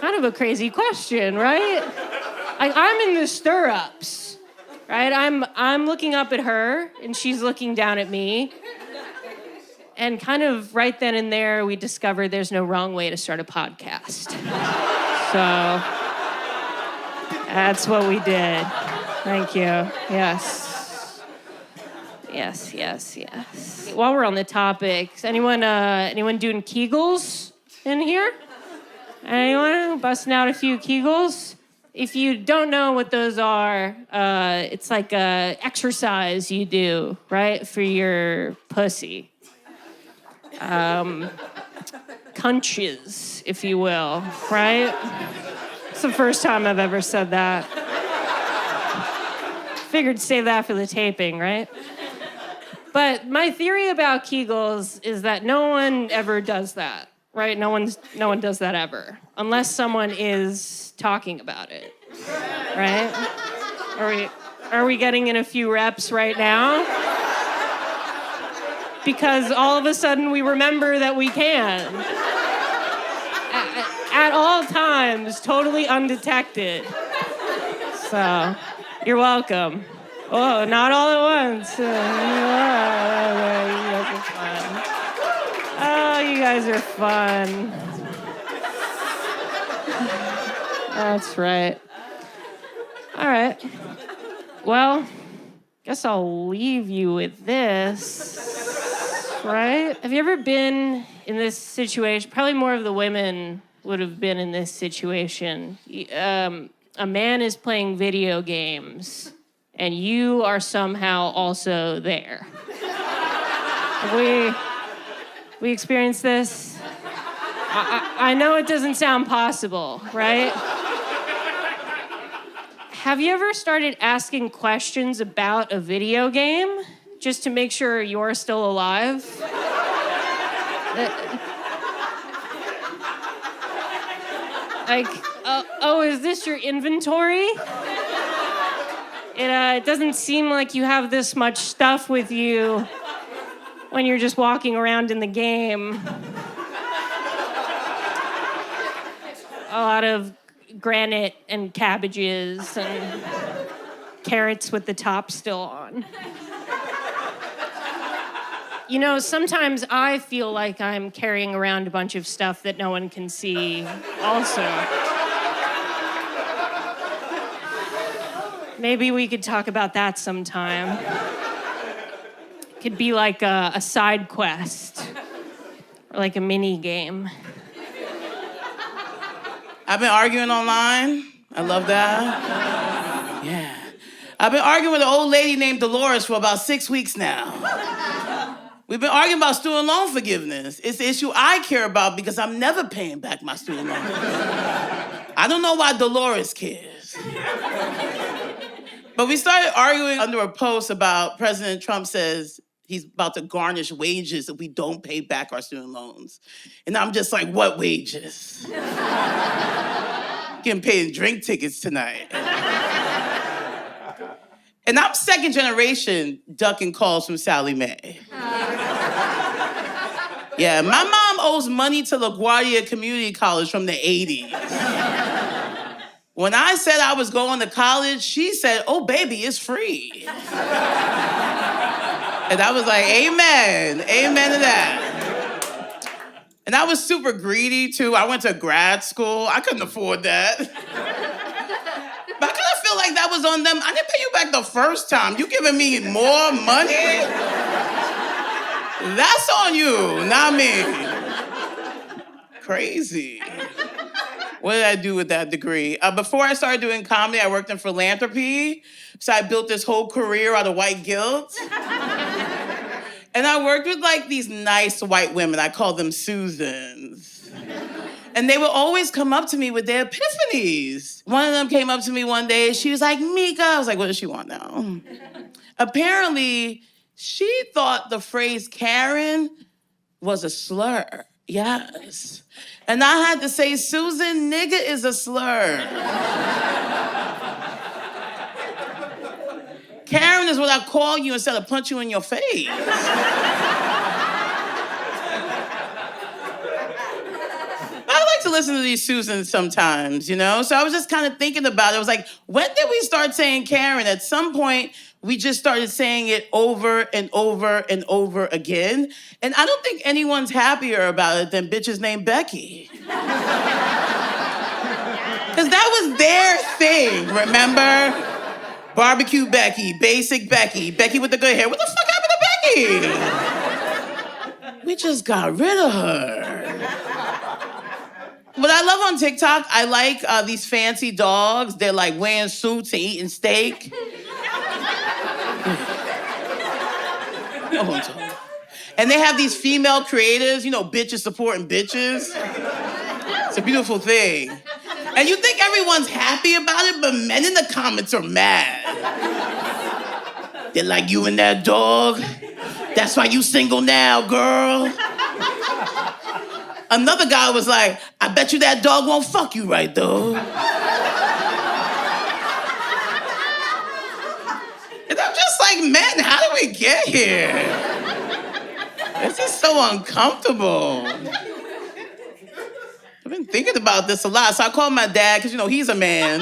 Kind of a crazy question, right? I'm in the stirrups, right? I'm looking up at her, and she's looking down at me. And kind of right then and there, we discovered there's no wrong way to start a podcast. So that's what we did. Thank you. Yes. While we're on the topic, is anyone doing Kegels in here? Anyone busting out a few Kegels? If you don't know what those are, it's like a exercise you do, right, for your pussy. Cunches, if you will, right? It's the first time I've ever said that. Figured to save that for the taping, right? But my theory about Kegels is that no one ever does that, right? No one does that ever, unless someone is talking about it, right? Are we getting in a few reps right now? Because all of a sudden we remember that we can. At all times, totally undetected. So, you're welcome. Oh, not all at once. You guys are fun. Oh, you guys are fun. That's right. All right. Well, guess I'll leave you with this, right? Have you ever been in this situation? Probably more of the women would have been in this situation. A man is playing video games, and you are somehow also there. Have we experienced this? I know it doesn't sound possible, right? Have you ever started asking questions about a video game just to make sure you're still alive? Like, oh, is this your inventory? It doesn't seem like you have this much stuff with you when you're just walking around in the game. A lot of granite and cabbages and carrots with the top still on. You know, sometimes I feel like I'm carrying around a bunch of stuff that no one can see also. Maybe we could talk about that sometime. Could be like a side quest or like a mini game. I've been arguing online. I love that. Yeah. I've been arguing with an old lady named Dolores for about 6 weeks now. We've been arguing about student loan forgiveness. It's the issue I care about because I'm never paying back my student loan. I don't know why Dolores cares. But we started arguing under a post about President Trump says he's about to garnish wages if we don't pay back our student loans. And I'm just like, what wages? Getting paid in drink tickets tonight. And I'm second generation ducking calls from Sally Mae. Yeah, my mom owes money to LaGuardia Community College from the 80s. When I said I was going to college, she said, oh, baby, it's free. And I was like, amen. Amen to that. And I was super greedy, too. I went to grad school. I couldn't afford that. But I kind of feel like that was on them. I didn't pay you back the first time. You giving me more money? That's on you, not me. Crazy. What did I do with that degree? Before I started doing comedy, I worked in philanthropy. So I built this whole career out of white guilt. And I worked with like these nice white women. I call them Susans. And they would always come up to me with their epiphanies. One of them came up to me one day. She was like, Meka. I was like, what does she want now? Apparently, she thought the phrase Karen was a slur. Yes. And I had to say, Susan, nigga is a slur. Karen is what I call you instead of punch you in your face. I like to listen to these Susans sometimes, you know? So I was just kind of thinking about it. I was like, when did we start saying Karen? At some point, we just started saying it over and over and over again. And I don't think anyone's happier about it than bitches named Becky. Because that was their thing, remember? Barbecue Becky, basic Becky, Becky with the good hair. What the fuck happened to Becky? We just got rid of her. What I love on TikTok, I like these fancy dogs. They're like wearing suits and eating steak. And they have these female creators, you know, bitches supporting bitches. It's a beautiful thing. And you think everyone's happy about it, but men in the comments are mad. They're like, you and that dog? That's why you single now, girl. Another guy was like, I bet you that dog won't fuck you right, though. And I'm just like, men, how did we get here? This is so uncomfortable. I've been thinking about this a lot. So I called my dad, because, you know, he's a man.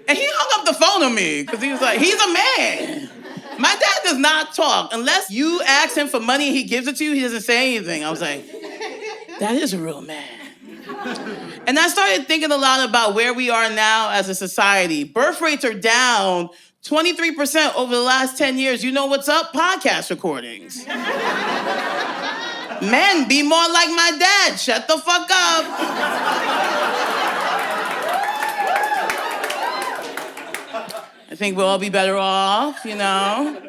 And he hung up the phone on me, because he was like, he's a man. My dad does not talk. Unless you ask him for money and he gives it to you, he doesn't say anything. I was like, that is a real man. And I started thinking a lot about where we are now as a society. Birth rates are down 23% over the last 10 years. You know what's up? Podcast recordings. Men, be more like my dad. Shut the fuck up. I think we'll all be better off, you know.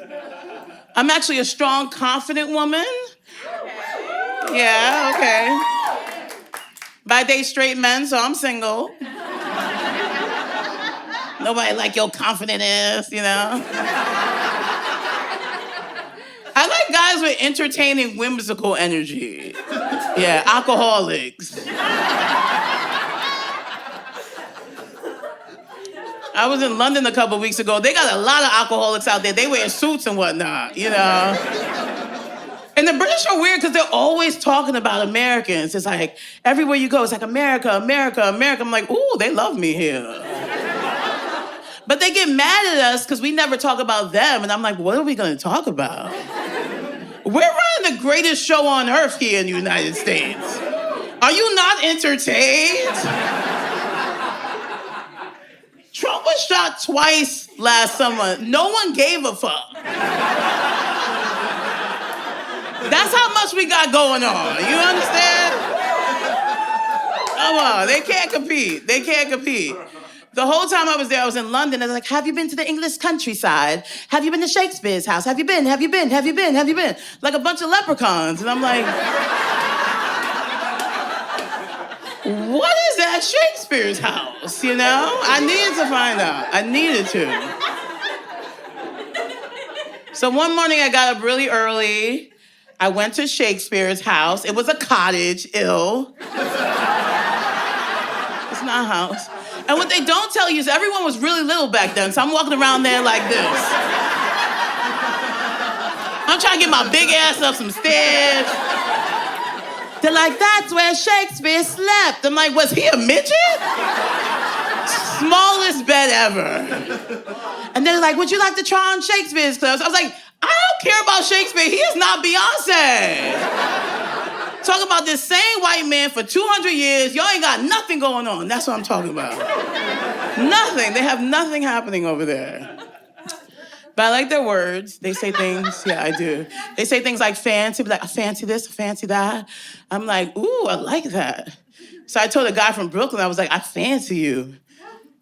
I'm actually a strong, confident woman. Yeah, okay. But I date straight men, so I'm single. Nobody like your confident-ass, you know? I like guys with entertaining, whimsical energy. Yeah, alcoholics. I was in London a couple weeks ago. They got a lot of alcoholics out there. They wear suits and whatnot, you know? And the British are weird because they're always talking about Americans. It's like, everywhere you go, it's like, America, America, America. I'm like, ooh, they love me here. But they get mad at us because we never talk about them. And I'm like, what are we going to talk about? We're running the greatest show on earth here in the United States. Are you not entertained? Trump was shot twice last summer. No one gave a fuck. That's how much we got going on. You understand? Come on, they can't compete. They can't compete. The whole time I was there, I was in London. I was like, have you been to the English countryside? Have you been to Shakespeare's house? Have you been? Have you been? Have you been? Have you been? Like a bunch of leprechauns. And I'm like, what is at Shakespeare's house? You know? I needed to find out. I needed to. So one morning I got up really early. I went to Shakespeare's house. It was a cottage, ill. It's not a house. And what they don't tell you is everyone was really little back then, so I'm walking around there like this. I'm trying to get my big ass up some stairs. They're like, that's where Shakespeare slept. I'm like, was he a midget? Smallest bed ever. And they're like, would you like to try on Shakespeare's clothes? I was like, I don't care about Shakespeare. He is not Beyonce. Talking about this same white man for 200 years. Y'all ain't got nothing going on. That's what I'm talking about. Nothing. They have nothing happening over there. But I like their words. They say things. Yeah, I do. They say things like fancy. Like, I fancy this, I fancy that. I'm like, ooh, I like that. So I told a guy from Brooklyn, I was like, I fancy you.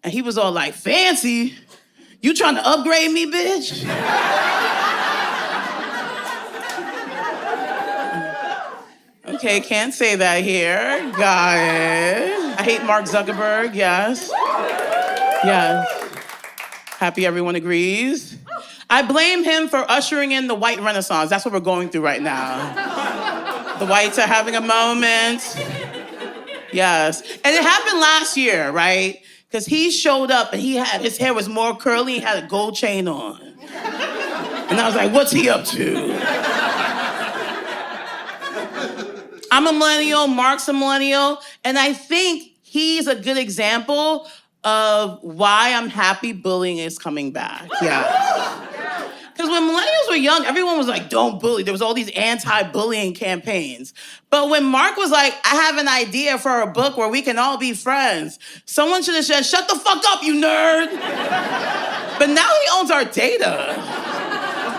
And he was all like, fancy? You trying to upgrade me, bitch? Okay, can't say that here. Got it. I hate Mark Zuckerberg, yes. Yes. Happy everyone agrees. I blame him for ushering in the white renaissance. That's what we're going through right now. The whites are having a moment. Yes. And it happened last year, right? Because he showed up and his hair was more curly, he had a gold chain on. And I was like, what's he up to? I'm a millennial, Mark's a millennial, and I think he's a good example of why I'm happy bullying is coming back. Yeah. Because when millennials were young, everyone was like, don't bully. There was all these anti-bullying campaigns. But when Mark was like, I have an idea for a book where we can all be friends, someone should have said, shut the fuck up, you nerd. But now he owns our data.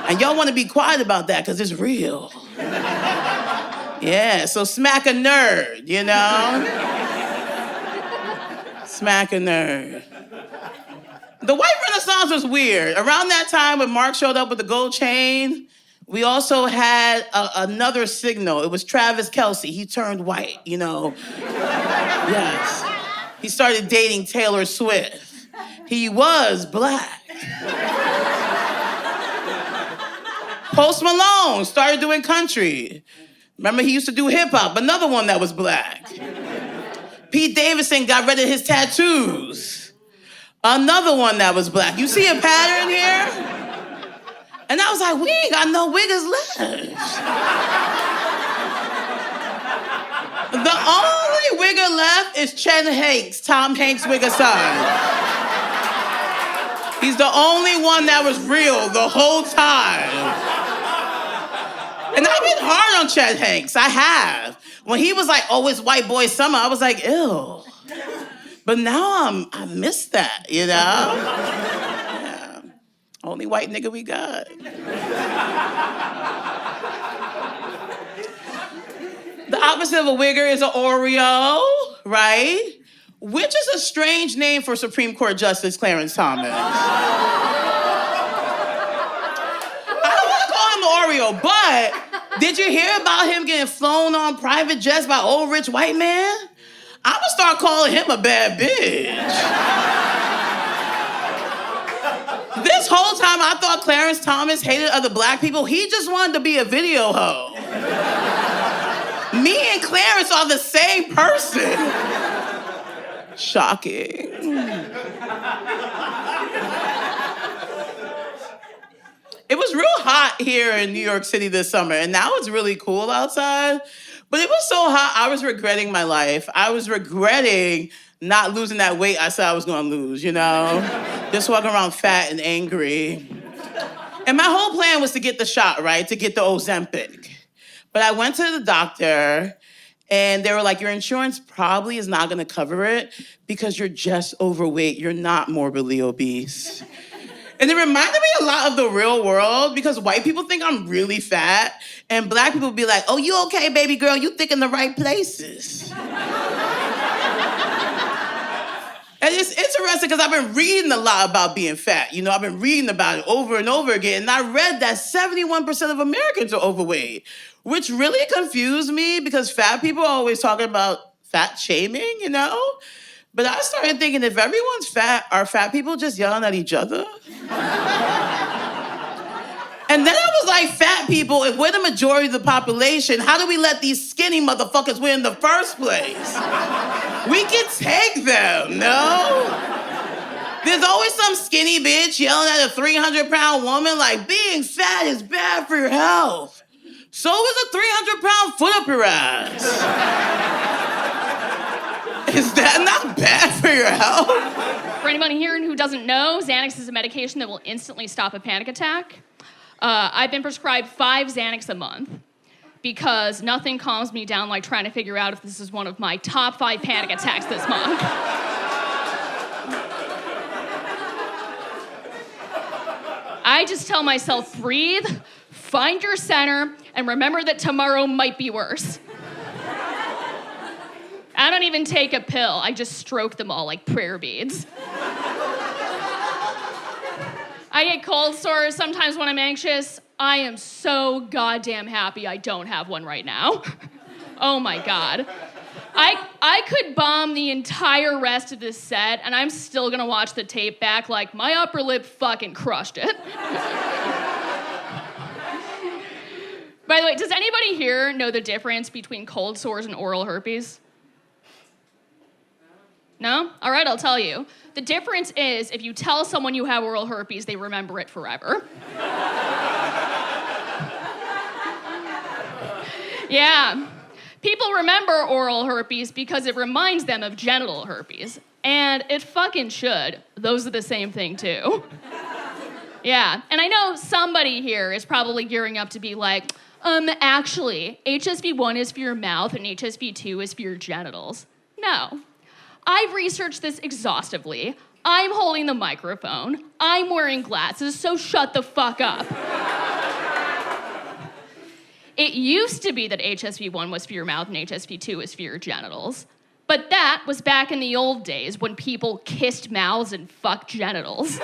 And y'all want to be quiet about that because it's real. Yeah, so smack a nerd, you know? Smack a nerd. The white renaissance was weird. Around that time when Mark showed up with the gold chain, we also had another signal. It was Travis Kelce. He turned white, you know? Yes. He started dating Taylor Swift. He was black. Post Malone started doing country. Remember, he used to do hip-hop, another one that was black. Pete Davidson got rid of his tattoos. Another one that was black. You see a pattern here? And I was like, we ain't got no wiggers left. The only wigger left is Chet Hanks, Tom Hanks' wigger son. He's the only one that was real the whole time. And I've been hard on Chet Hanks, I have. When he was like, oh, it's white boy summer, I was like, ew. But now I miss that, you know? Yeah. Only white nigga we got. The opposite of a wigger is an Oreo, right? Which is a strange name for Supreme Court Justice Clarence Thomas. I don't want to call him the Oreo, but did you hear about him getting flown on private jets by old rich white man? I'm gonna start calling him a bad bitch. This whole time I thought Clarence Thomas hated other black people. He just wanted to be a video hoe. Me and Clarence are the same person. Shocking. It was real hot here in New York City this summer, and now it's really cool outside. But it was so hot, I was regretting my life. I was regretting not losing that weight I said I was gonna lose, you know? Just walking around fat and angry. And my whole plan was to get the shot, right? To get the Ozempic. But I went to the doctor, and they were like, your insurance probably is not gonna cover it because you're just overweight. You're not morbidly obese. And it reminded me a lot of the real world because white people think I'm really fat and black people be like, oh, you okay, baby girl? You think in the right places. And it's interesting because I've been reading a lot about being fat. You know, I've been reading about it over and over again. And I read that 71% of Americans are overweight, which really confused me because fat people are always talking about fat shaming, you know? But I started thinking, if everyone's fat, are fat people just yelling at each other? And then I was like, fat people, if we're the majority of the population, how do we let these skinny motherfuckers win in the first place? We can take them, no? There's always some skinny bitch yelling at a 300-pound woman like, being fat is bad for your health. So is a 300-pound foot up your ass. Is that not bad for your health? For anybody here who doesn't know, Xanax is a medication that will instantly stop a panic attack. I've been prescribed 5 Xanax a month because nothing calms me down like trying to figure out if this is one of my top 5 panic attacks this month. I just tell myself, breathe, find your center, and remember that tomorrow might be worse. I don't even take a pill. I just stroke them all like prayer beads. I get cold sores sometimes when I'm anxious. I am so goddamn happy I don't have one right now. Oh my God. I could bomb the entire rest of this set and I'm still gonna watch the tape back like my upper lip fucking crushed it. By the way, does anybody here know the difference between cold sores and oral herpes? No? All right, I'll tell you. The difference is if you tell someone you have oral herpes, they remember it forever. Yeah. People remember oral herpes because it reminds them of genital herpes. And it fucking should. Those are the same thing, too. Yeah. And I know somebody here is probably gearing up to be like, actually, HSV1 is for your mouth and HSV2 is for your genitals. No. I've researched this exhaustively. I'm holding the microphone. I'm wearing glasses, so shut the fuck up. It used to be that HSV1 was for your mouth and HSV2 was for your genitals. But that was back in the old days when people kissed mouths and fucked genitals.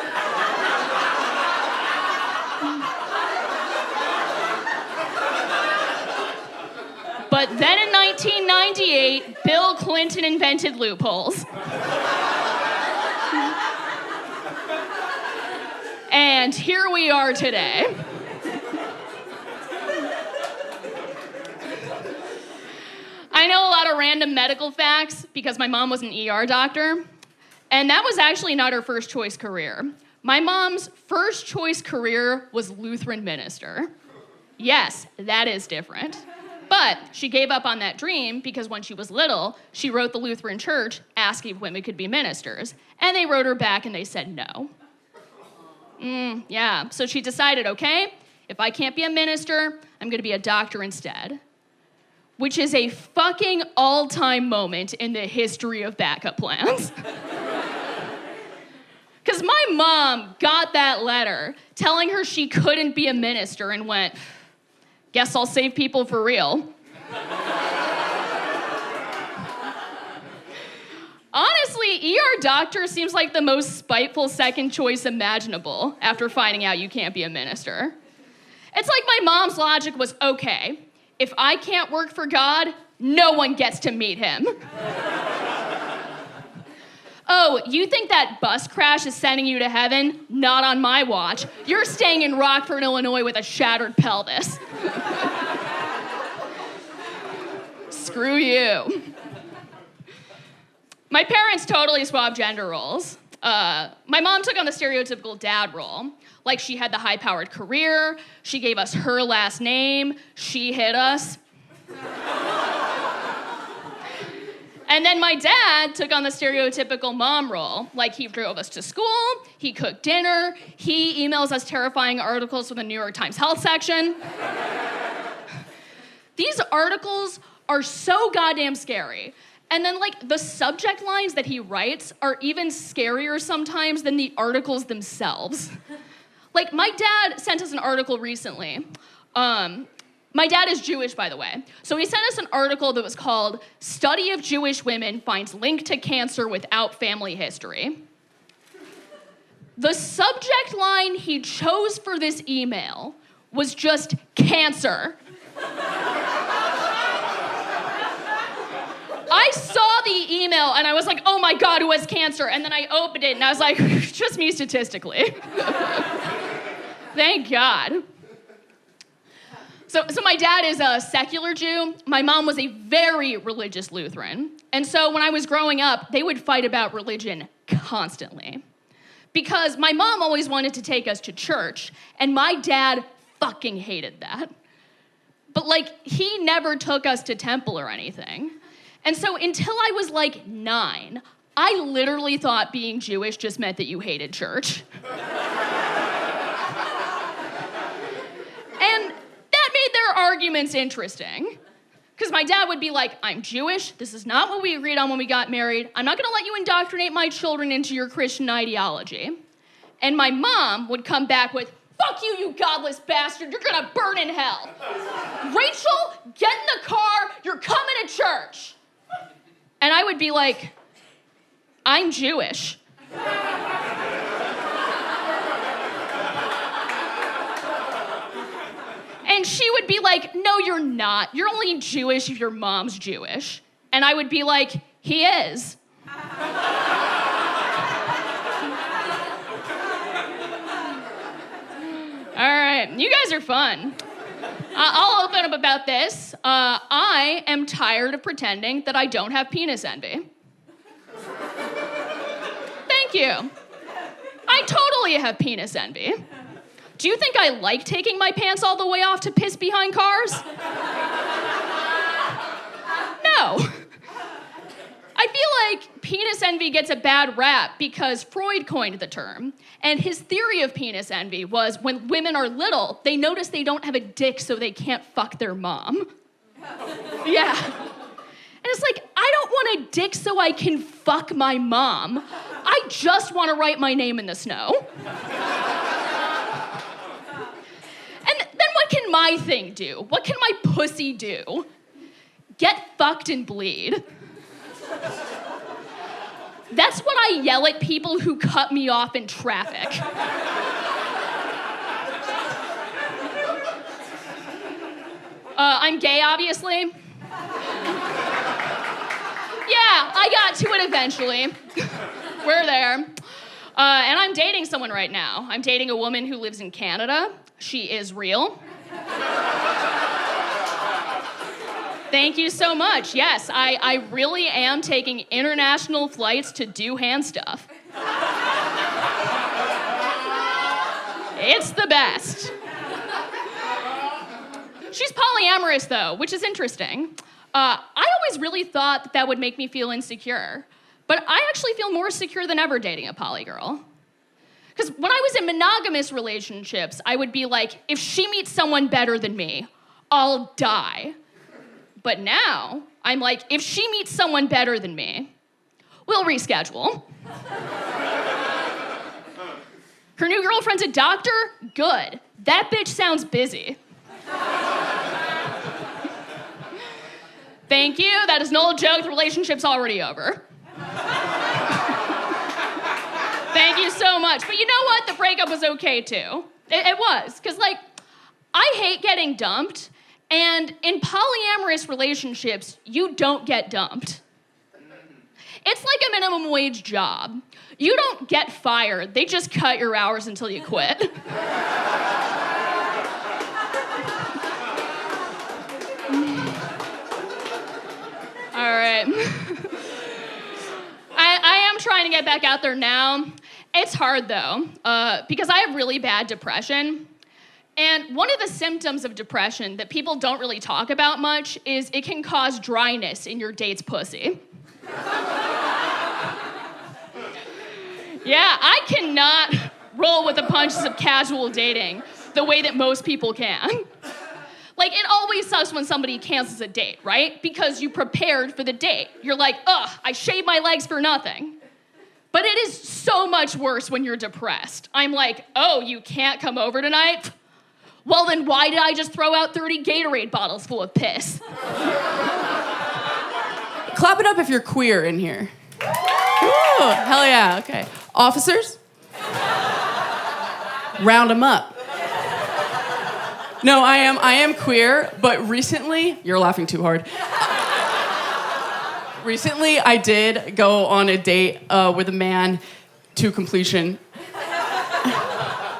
But then in 1998, Bill Clinton invented loopholes. And here we are today. I know a lot of random medical facts because my mom was an ER doctor, and that was actually not her first choice career. My mom's first choice career was Lutheran minister. Yes, that is different. But she gave up on that dream because when she was little, she wrote the Lutheran church asking if women could be ministers. And they wrote her back and they said no. Yeah, so she decided, okay, if I can't be a minister, I'm gonna be a doctor instead. which is a fucking all-time moment in the history of backup plans. Because my mom got that letter telling her she couldn't be a minister and went, guess I'll save people for real. Honestly, ER doctor seems like the most spiteful second choice imaginable after finding out you can't be a minister. It's like my mom's logic was, okay, if I can't work for God, no one gets to meet him. Oh, you think that bus crash is sending you to heaven? Not on my watch. You're staying in Rockford, Illinois with a shattered pelvis. Screw you. My parents totally swapped gender roles. My mom took on the stereotypical dad role. Like she had the high-powered career, she gave us her last name, she hit us. And then my dad took on the stereotypical mom role. Like he drove us to school, he cooked dinner, he emails us terrifying articles from the New York Times health section. These articles are so goddamn scary. And then like the subject lines that he writes are even scarier sometimes than the articles themselves. Like my dad sent us an article recently. My dad is Jewish, by the way. So he sent us an article that was called Study of Jewish Women Finds Link to Cancer Without Family History. The subject line he chose for this email was just cancer. I saw the email and I was like, oh my God, who has cancer? And then I opened it and I was like, just me statistically. Thank God. So my dad is a secular Jew. My mom was a very religious Lutheran. And so when I was growing up, they would fight about religion constantly. Because my mom always wanted to take us to church, and my dad fucking hated that. But like, he never took us to temple or anything. And so until I was like 9, I literally thought being Jewish just meant that you hated church. And that made their arguments interesting. Because my dad would be like, I'm Jewish, this is not what we agreed on when we got married, I'm not gonna let you indoctrinate my children into your Christian ideology. And my mom would come back with, fuck you, you godless bastard, you're gonna burn in hell. Rachel, get in the car, you're coming to church. And I would be like, I'm Jewish. And she would be like, no, you're not. You're only Jewish if your mom's Jewish. And I would be like, he is. All right, you guys are fun. I'll open up about this. I am tired of pretending that I don't have penis envy. Thank you. I totally have penis envy. Do you think I like taking my pants all the way off to piss behind cars? No. I feel like penis envy gets a bad rap because Freud coined the term, and his theory of penis envy was when women are little, they notice they don't have a dick so they can't fuck their mom. Yeah. And it's like, I don't want a dick so I can fuck my mom. I just want to write my name in the snow. And then what can my thing do? What can my pussy do? Get fucked and bleed. That's what I yell at people who cut me off in traffic. I'm gay, obviously. Yeah, I got to it eventually. We're there. And I'm dating someone right now. I'm dating a woman who lives in Canada. She is real. Thank you so much. Yes, I really am taking international flights to do hand stuff. It's the best. She's polyamorous, though, which is interesting. I always really thought that would make me feel insecure, but I actually feel more secure than ever dating a poly girl. Because when I was in monogamous relationships, I would be like, if she meets someone better than me, I'll die. But now, I'm like, if she meets someone better than me, we'll reschedule. Her new girlfriend's a doctor? Good. That bitch sounds busy. Thank you. That is an old joke. The relationship's already over. Thank you so much. But you know what? The breakup was okay too. It was. Because, like, I hate getting dumped. And in polyamorous relationships, you don't get dumped. It's like a minimum wage job. You don't get fired. They just cut your hours until you quit. All right. I am trying to get back out there now. It's hard, though, because I have really bad depression. And one of the symptoms of depression that people don't really talk about much is it can cause dryness in your date's pussy. Yeah, I cannot roll with the punches of casual dating the way that most people can. Like, it always sucks when somebody cancels a date, right? Because you prepared for the date. You're like, ugh, I shaved my legs for nothing. But it is so much worse when you're depressed. I'm like, oh, you can't come over tonight? Well, then why did I just throw out 30 Gatorade bottles full of piss? Clap it up if you're queer in here. Ooh, hell yeah, okay. Officers? Round them up. No, I am queer, but recently, you're laughing too hard. Recently, I did go on a date with a man to completion.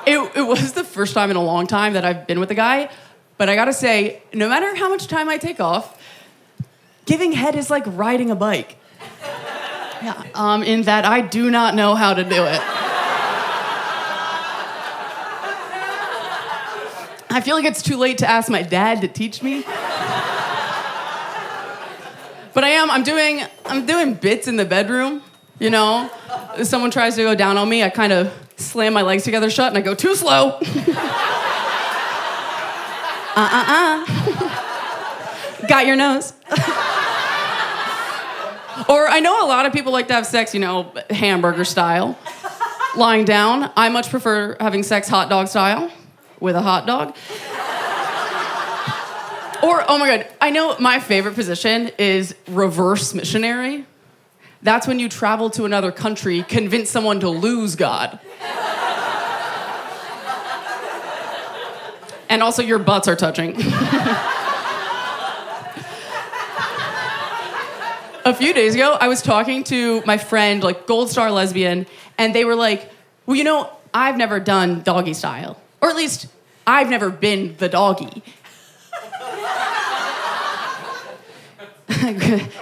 It was the first time in a long time that I've been with a guy, but I gotta say, no matter how much time I take off, giving head is like riding a bike. Yeah, in that I do not know how to do it. I feel like it's too late to ask my dad to teach me. But I'm doing bits in the bedroom, you know? If someone tries to go down on me, I kind of slam my legs together shut and I go, too slow. Got your nose. Or I know a lot of people like to have sex, you know, hamburger style, lying down. I much prefer having sex hot dog style with a hot dog. Or, oh my God, I know my favorite position is reverse missionary. That's when you travel to another country, convince someone to lose God. And also your butts are touching. A few days ago, I was talking to my friend, like Gold Star Lesbian, and they were like, well, you know, I've never done doggy style. Or at least, I've never been the doggy.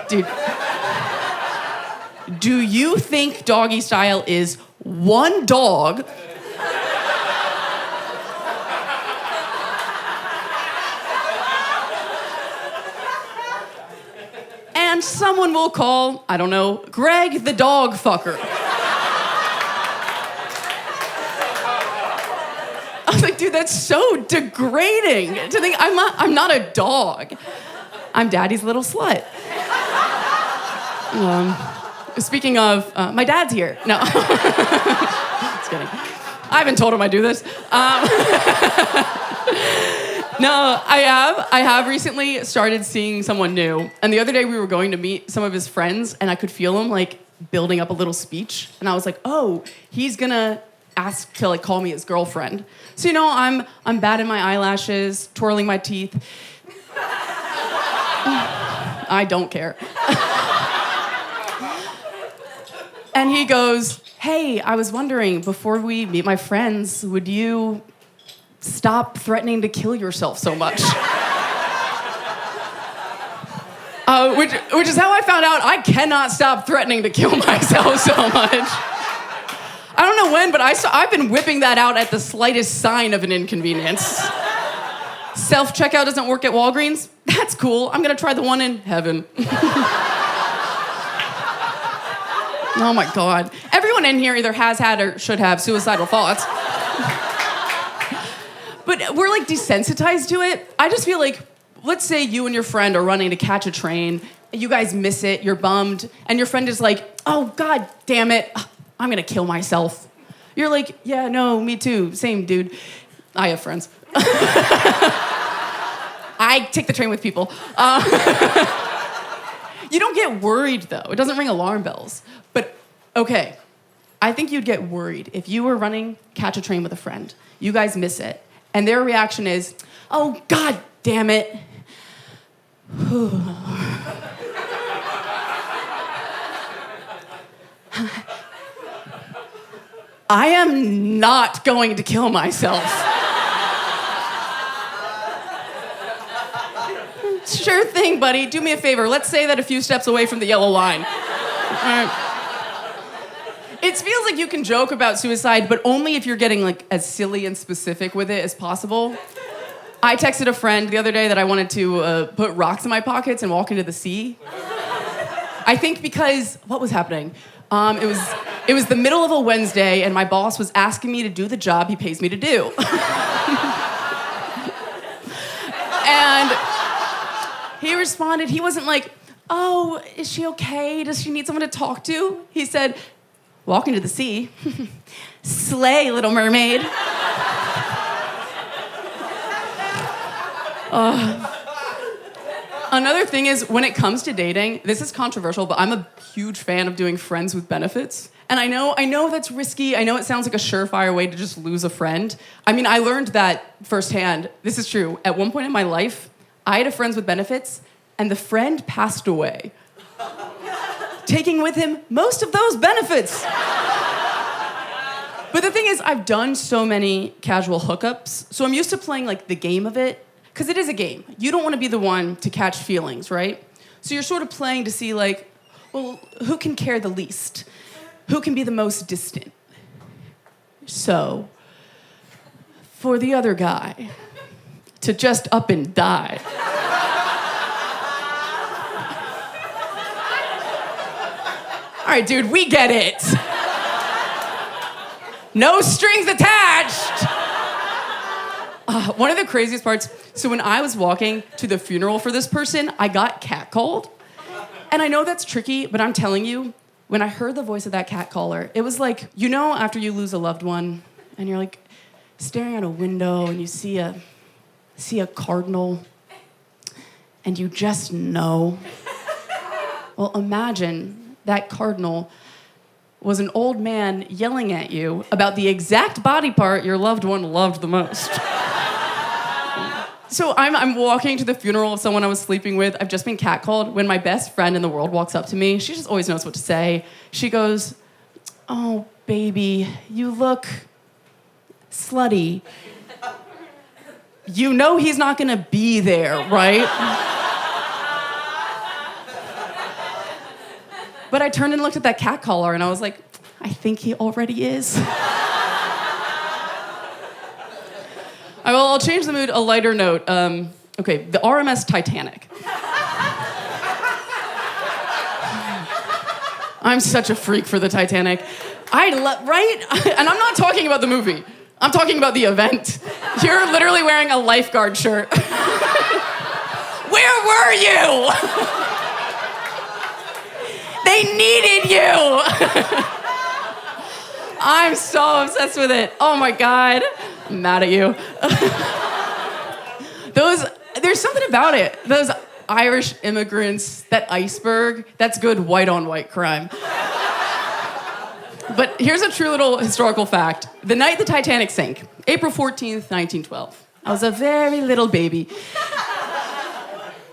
Dude, do you think doggy style is one dog and someone will call, I don't know, Greg the dog fucker? I was like, dude, that's so degrading to think I'm not a dog. I'm daddy's little slut. Speaking of, my dad's here. No. Just kidding. I haven't told him I do this. No, I have recently started seeing someone new. And the other day we were going to meet some of his friends and I could feel him like building up a little speech. And I was like, oh, he's gonna ask to like call me his girlfriend. So, you know, I'm batting my eyelashes, twirling my teeth. I don't care. And he goes, hey, I was wondering, before we meet my friends, would you stop threatening to kill yourself so much? Which is how I found out I cannot stop threatening to kill myself so much. I don't know when, but I've been whipping that out at the slightest sign of an inconvenience. Self-checkout doesn't work at Walgreens? That's cool. I'm gonna try the one in heaven. Oh my God. Everyone in here either has had or should have suicidal thoughts. But we're like desensitized to it. I just feel like let's say you and your friend are running to catch a train, you guys miss it, you're bummed, and your friend is like, oh, God damn it, I'm gonna kill myself. You're like, yeah, no, me too, same dude. I have friends. I take the train with people. You don't get worried, though. It doesn't ring alarm bells. But, okay, I think you'd get worried if you were running catch a train with a friend. You guys miss it. And their reaction is, oh, God damn it. I am not going to kill myself. Sure thing, buddy. Do me a favor. Let's say that a few steps away from the yellow line. It feels like you can joke about suicide, but only if you're getting like as silly and specific with it as possible. I texted a friend the other day that I wanted to put rocks in my pockets and walk into the sea. I think because, what was happening? It was the middle of a Wednesday, and my boss was asking me to do the job he pays me to do. And he responded, he wasn't like, oh, is she okay? Does she need someone to talk to? He said, walk into the sea. Slay, Little Mermaid. Another thing is, when it comes to dating, this is controversial, but I'm a huge fan of doing friends with benefits. And I know that's risky. I know it sounds like a surefire way to just lose a friend. I mean, I learned that firsthand. This is true. At one point in my life, I had a friends with benefits, and the friend passed away, taking with him most of those benefits. But the thing is, I've done so many casual hookups, so I'm used to playing like the game of it, because it is a game. You don't want to be the one to catch feelings, right? So you're sort of playing to see like, well, who can care the least? Who can be the most distant? So, for the other guy to just up and die. All right, dude, we get it. No strings attached. One of the craziest parts, so when I was walking to the funeral for this person, I got catcalled. And I know that's tricky, but I'm telling you, when I heard the voice of that catcaller, it was like, you know, after you lose a loved one, and you're like staring out a window, and you see a cardinal, and you just know. Well, imagine that cardinal was an old man yelling at you about the exact body part your loved one loved the most. So I'm walking to the funeral of someone I was sleeping with. I've just been catcalled. When my best friend in the world walks up to me, she just always knows what to say. She goes, oh, baby, you look slutty. You know he's not gonna be there, right? But I turned and looked at that catcaller and I was like, I think he already is. I'll change the mood, a lighter note. Okay, the RMS Titanic. I'm such a freak for the Titanic. Right? And I'm not talking about the movie. I'm talking about the event. You're literally wearing a lifeguard shirt. Where were you? They needed you. I'm so obsessed with it. Oh my God. I'm mad at you. There's something about it. Those Irish immigrants, that iceberg, that's good white on white crime. But here's a true little historical fact. The night the Titanic sank, April 14th, 1912. I was a very little baby.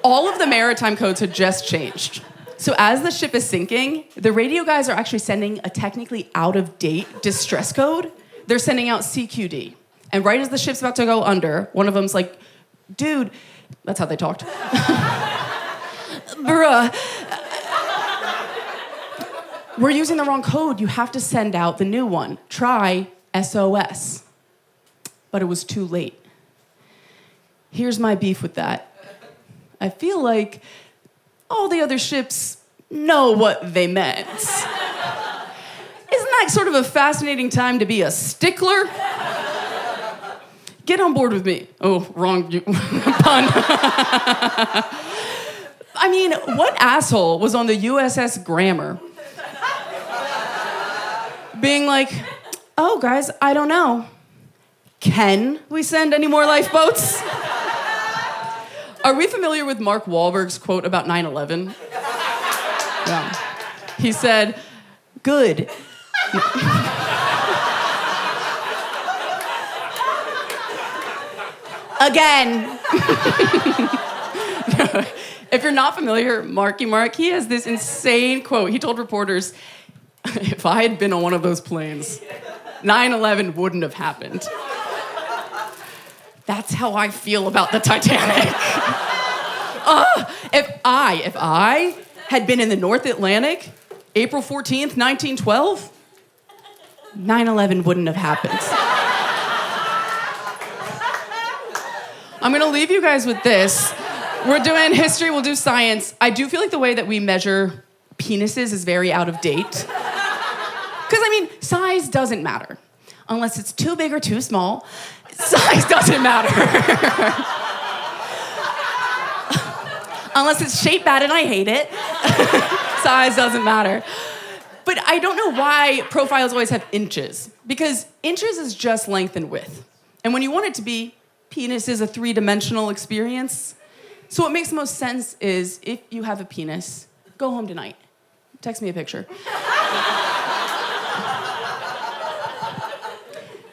All of the maritime codes had just changed. So as the ship is sinking, the radio guys are actually sending a technically out-of-date distress code. They're sending out CQD. And right as the ship's about to go under, one of them's like, dude, that's how they talked. Bruh, we're using the wrong code. You have to send out the new one. Try SOS. But it was too late. Here's my beef with that. I feel like all the other ships know what they meant. Isn't that sort of a fascinating time to be a stickler? get on board with me. Oh, wrong pun. I mean, what asshole was on the USS Grammar being like, oh, guys, I don't know. Can we send any more lifeboats? Are we familiar with Mark Wahlberg's quote about 9/11? Yeah. He said, good. Again. If you're not familiar, Marky Mark, he has this insane quote. He told reporters, if I had been on one of those planes, 9/11 wouldn't have happened. That's how I feel about the Titanic. If I had been in the North Atlantic, April 14th, 1912, 9/11 wouldn't have happened. I'm gonna leave you guys with this. We're doing history, we'll do science. I do feel like the way that we measure penises is very out of date. Because, I mean, size doesn't matter. Unless it's too big or too small, size doesn't matter. Unless it's shaped bad and I hate it, size doesn't matter. But I don't know why profiles always have inches. Because inches is just length and width. And when you want it to be, penis is a 3-dimensional experience. So what makes the most sense is if you have a penis, go home tonight. Text me a picture.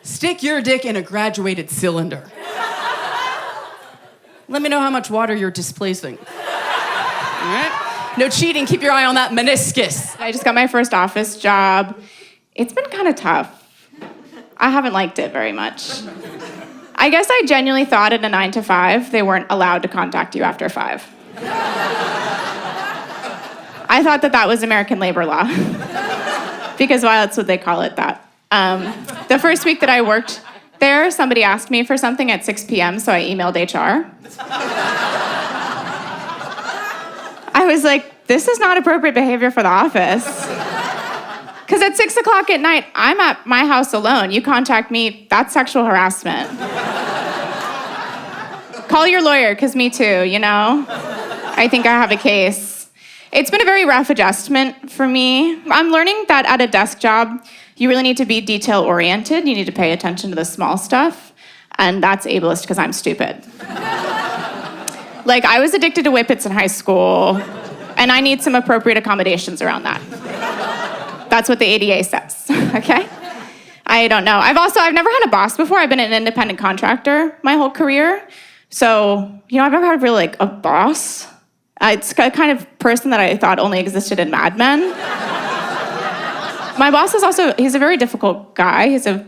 Stick your dick in a graduated cylinder. Let me know how much water you're displacing. All right? No cheating, keep your eye on that meniscus. I just got my first office job. It's been kind of tough. I haven't liked it very much. I guess I genuinely thought in a 9 to 5, they weren't allowed to contact you after 5. I thought that was American labor law. Because, well, that's what they call it, that. The first week that I worked there, somebody asked me for something at 6 p.m., so I emailed HR. I was like, this is not appropriate behavior for the office. Because at 6 o'clock at night, I'm at my house alone. You contact me, that's sexual harassment. Call your lawyer, because me too, you know? I think I have a case. It's been a very rough adjustment for me. I'm learning that at a desk job, you really need to be detail-oriented. You need to pay attention to the small stuff. And that's ableist because I'm stupid. Like, I was addicted to whippets in high school, and I need some appropriate accommodations around that. That's what the ADA says, okay? I don't know. I've never had a boss before. I've been an independent contractor my whole career. So, you know, I've never had really, like, a boss. It's a kind of person that I thought only existed in Mad Men. My boss is he's a very difficult guy. He's kind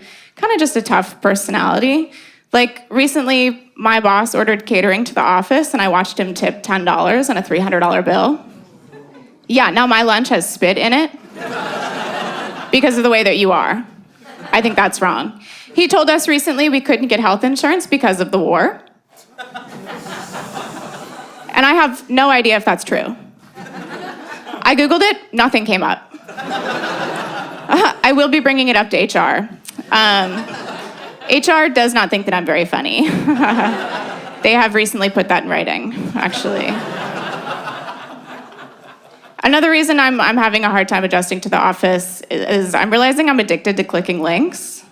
of just a tough personality. Like, recently, my boss ordered catering to the office, and I watched him tip $10 on a $300 bill. Yeah, now my lunch has spit in it because of the way that you are. I think that's wrong. He told us recently we couldn't get health insurance because of the war. And I have no idea if that's true. I Googled it, nothing came up. I will be bringing it up to HR. HR does not think that I'm very funny. They have recently put that in writing, actually. Another reason I'm having a hard time adjusting to the office is I'm realizing I'm addicted to clicking links.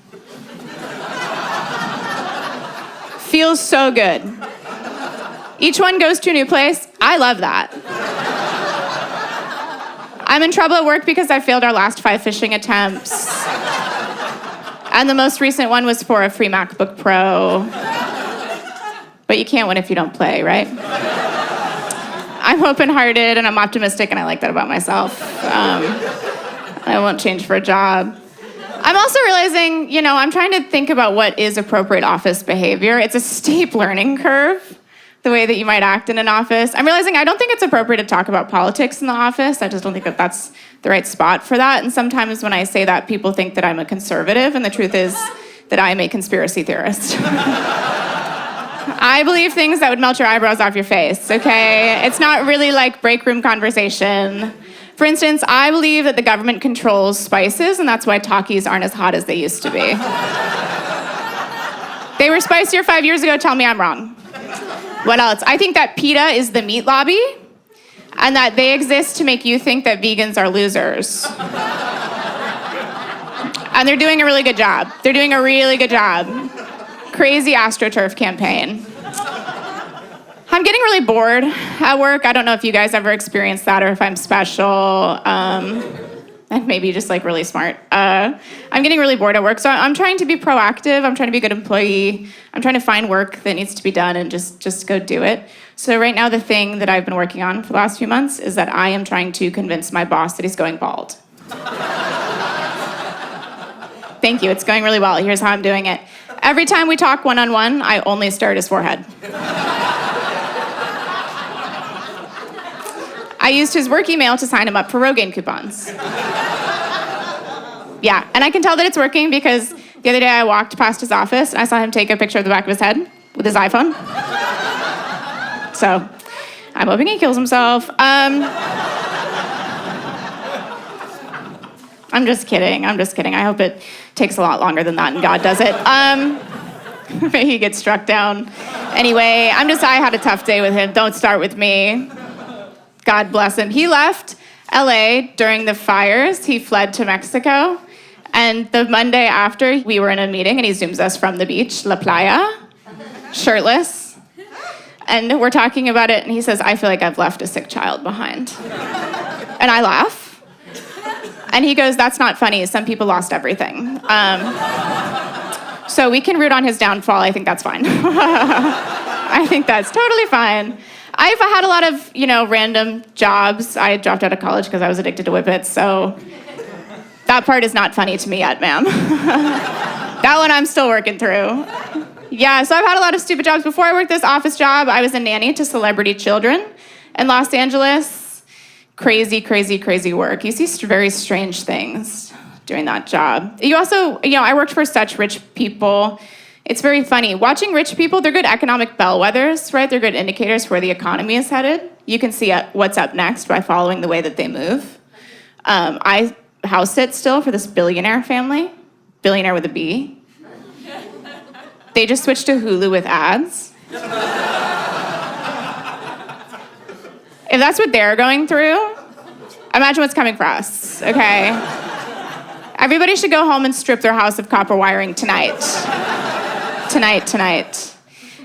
Feels so good. Each one goes to a new place. I love that. I'm in trouble at work because I failed our last 5 phishing attempts. And the most recent one was for a free MacBook Pro. But you can't win if you don't play, right? I'm open-hearted and I'm optimistic and I like that about myself. I won't change for a job. I'm also realizing, you know, I'm trying to think about what is appropriate office behavior. It's a steep learning curve, the way that you might act in an office. I'm realizing I don't think it's appropriate to talk about politics in the office. I just don't think that that's the right spot for that. And sometimes when I say that, people think that I'm a conservative, and the truth is that I'm a conspiracy theorist. I believe things that would melt your eyebrows off your face, okay? It's not really like break room conversation. For instance, I believe that the government controls spices, and that's why Takis aren't as hot as they used to be. They were spicier 5 years ago. Tell me I'm wrong. What else? I think that PETA is the meat lobby, and that they exist to make you think that vegans are losers. And they're doing a really good job. They're doing a really good job. Crazy AstroTurf campaign. I'm getting really bored at work. I don't know if you guys ever experienced that or if I'm special. And maybe just like really smart. I'm getting really bored at work, so I'm trying to be proactive. I'm trying to be a good employee. I'm trying to find work that needs to be done and just go do it. So right now, the thing that I've been working on for the last few months is that I am trying to convince my boss that he's going bald. Thank you, it's going really well. Here's how I'm doing it. Every time we talk one-on-one, I only stare at his forehead. I used his work email to sign him up for Rogaine coupons. Yeah, and I can tell that it's working because the other day I walked past his office and I saw him take a picture of the back of his head with his iPhone. So, I'm hoping he kills himself. I'm just kidding. I hope it takes a lot longer than that and God does it. Maybe he gets struck down. Anyway, I had a tough day with him. Don't start with me. God bless him. He left LA during the fires. He fled to Mexico. And the Monday after, we were in a meeting and he Zooms us from the beach, La Playa, shirtless. And we're talking about it and he says, I feel like I've left a sick child behind. And I laugh. And he goes, that's not funny. Some people lost everything. So we can root on his downfall. I think that's fine. I think that's totally fine. I've had a lot of, random jobs. I dropped out of college because I was addicted to whippets, so that part is not funny to me yet, ma'am. That one I'm still working through. Yeah, so I've had a lot of stupid jobs. Before I worked this office job, I was a nanny to celebrity children in Los Angeles. Crazy, crazy, crazy work. You see very strange things doing that job. You also, I worked for such rich people. It's very funny. Watching rich people, they're good economic bellwethers, right? They're good indicators for where the economy is headed. You can see what's up next by following the way that they move. I house sit still for this billionaire family. Billionaire with a B. They just switched to Hulu with ads. If that's what they're going through, imagine what's coming for us, okay? Everybody should go home and strip their house of copper wiring tonight. Tonight.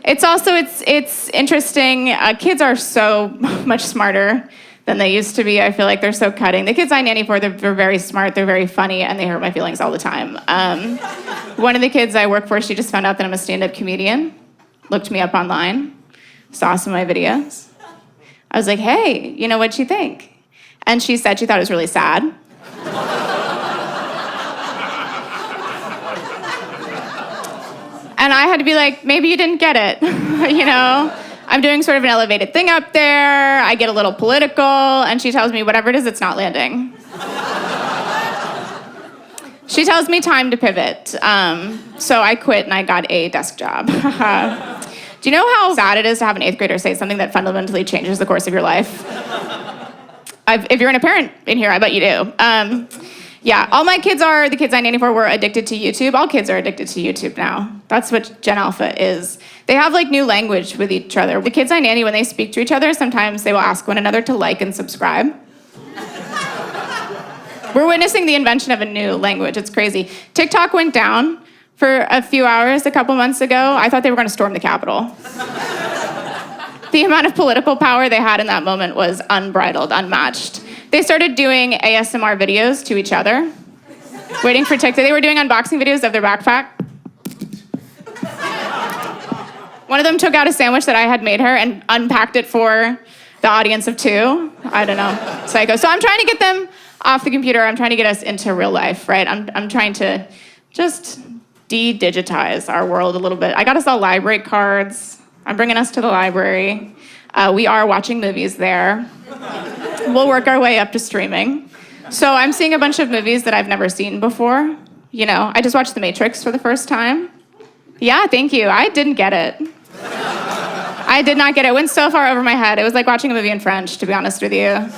It's also, it's interesting. Kids are so much smarter than they used to be. I feel like they're so cutting. The kids I nanny for, they're very smart, they're very funny, and they hurt my feelings all the time. One of the kids I work for, she just found out that I'm a stand-up comedian, looked me up online, saw some of my videos. I was like, hey, what'd you think? And she said she thought it was really sad. And I had to be like, maybe you didn't get it, I'm doing sort of an elevated thing up there. I get a little political, and she tells me, whatever it is, it's not landing. She tells me time to pivot. So I quit, and I got a desk job. Do you know how sad it is to have an 8th grader say something that fundamentally changes the course of your life? If you're a parent in here, I bet you do. Yeah, all my kids the kids I nanny for were addicted to YouTube. All kids are addicted to YouTube now. That's what Gen Alpha is. They have new language with each other. The kids I nanny, when they speak to each other, sometimes they will ask one another to like and subscribe. We're witnessing the invention of a new language. It's crazy. TikTok went down for a few hours a couple months ago. I thought they were going to storm the Capitol. The amount of political power they had in that moment was unbridled, unmatched. They started doing ASMR videos to each other, waiting for TikTok. They were doing unboxing videos of their backpack. One of them took out a sandwich that I had made her and unpacked it for the audience of 2. I don't know, psycho. So I'm trying to get them off the computer. I'm trying to get us into real life, right? I'm trying to just de-digitize our world a little bit. I got us all library cards. I'm bringing us to the library. We are watching movies there. We'll work our way up to streaming. So I'm seeing a bunch of movies that I've never seen before. I just watched The Matrix for the first time. Yeah, thank you. I didn't get it. I did not get it. It went so far over my head. It was like watching a movie in French, to be honest with you. And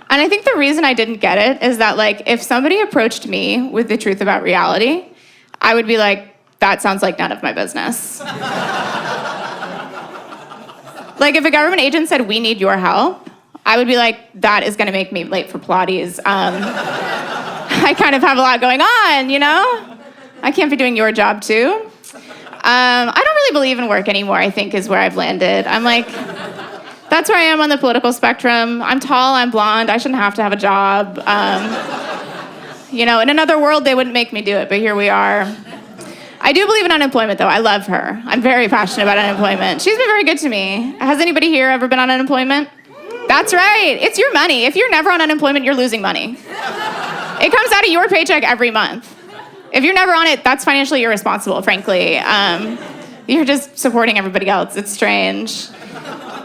I think the reason I didn't get it is that, if somebody approached me with the truth about reality, I would be like, that sounds like none of my business. Like, if a government agent said, we need your help, I would be like, that is gonna make me late for Pilates. I kind of have a lot going on, you know? I can't be doing your job too. I don't really believe in work anymore, I think, is where I've landed. I'm like, that's where I am on the political spectrum. I'm tall, I'm blonde, I shouldn't have to have a job. You know, in another world, they wouldn't make me do it, but here we are. I do believe in unemployment, though. I love her. I'm very passionate about unemployment. She's been very good to me. Has anybody here ever been on unemployment? That's right. It's your money. If you're never on unemployment, you're losing money. It comes out of your paycheck every month. If you're never on it, that's financially irresponsible, frankly. You're just supporting everybody else. It's strange.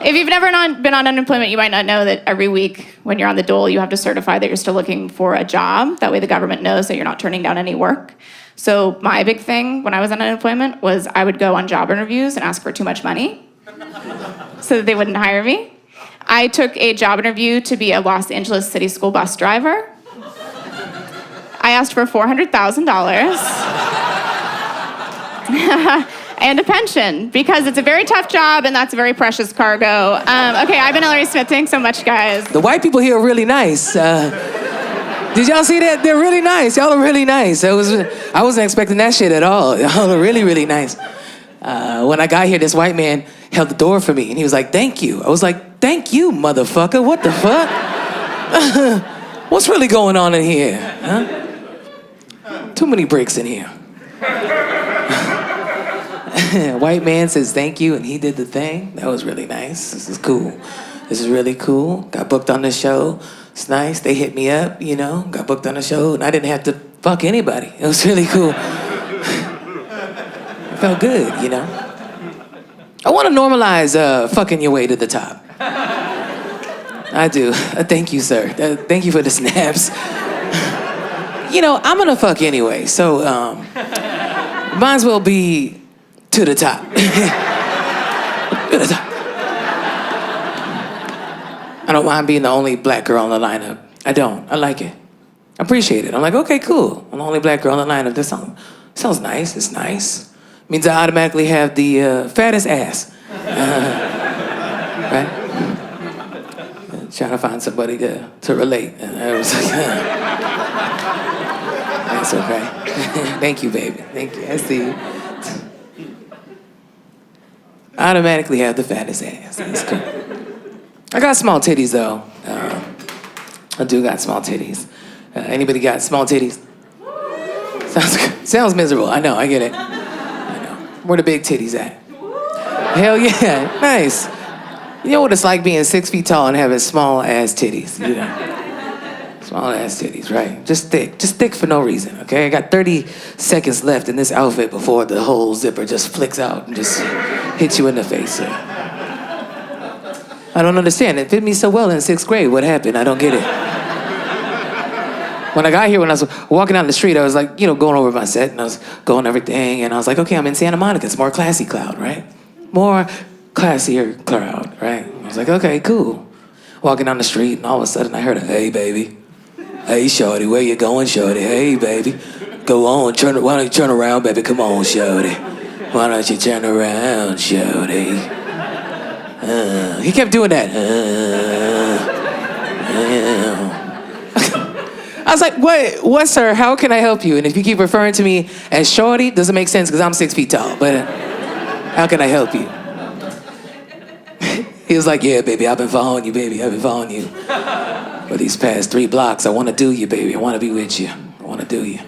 If you've never been on unemployment, you might not know that every week when you're on the dole, you have to certify that you're still looking for a job. That way the government knows that you're not turning down any work. So my big thing when I was on unemployment was I would go on job interviews and ask for too much money so that they wouldn't hire me. I took a job interview to be a Los Angeles city school bus driver. I asked for $400,000 and a pension because it's a very tough job and that's a very precious cargo. Okay, I've been Hillary Smith. Thanks so much, guys. The white people here are really nice. Did y'all see that? They're really nice. Y'all are really nice. I wasn't expecting that shit at all. Y'all are really, really nice. When I got here, this white man held the door for me and he was like, thank you. I was like, thank you, motherfucker. What the fuck? What's really going on in here? Huh? Too many breaks in here. White man says thank you and he did the thing. That was really nice. This is cool. This is really cool. Got booked on the show. It's nice. They hit me up, you know, got booked on the show and I didn't have to fuck anybody. It was really cool. It felt good, you know. I want to normalize fucking your way to the top. I do. Thank you, sir. Thank you for the snaps. You know, I'm gonna fuck anyway, so might as well be to the top. To the top. I don't mind being the only black girl on the lineup. I don't. I like it. I appreciate it. I'm like, okay, cool. I'm the only black girl on the lineup. This sounds nice. It's nice. Means I automatically have the fattest ass. Right? Trying to find somebody to relate. And I was like, that's okay. Thank you, baby. Thank you. I see you. I automatically have the fattest ass. That's cool. I got small titties, though. I do got small titties. Anybody got small titties? Sounds miserable. I know, I get it. I know. Where the big titties at? Hell yeah, nice. You know what it's like being 6 feet tall and having small ass titties, you know? Small ass titties, right? Just thick for no reason, okay? I got 30 seconds left in this outfit before the whole zipper just flicks out and just hits you in the face. I don't understand. It fit me so well in 6th grade. What happened? I don't get it. When I got here, when I was walking down the street, I was like, you know, going over my set and I was going everything and I was like, okay, I'm in Santa Monica. It's more classy crowd, right? More classier crowd, right? I was like, okay, cool. Walking down the street and all of a sudden I heard a, hey, baby. Hey, shorty, where you going, shorty? Hey, baby. Go on, why don't you turn around, baby? Come on, shorty. Why don't you turn around, shorty? He kept doing that. I was like, what, sir? How can I help you? And if you keep referring to me as shorty, doesn't make sense because I'm 6 feet tall. But how can I help you? He was like, yeah, baby, I've been following you, baby. I've been following you. For these past 3 blocks, I want to do you, baby. I want to be with you. I want to do you.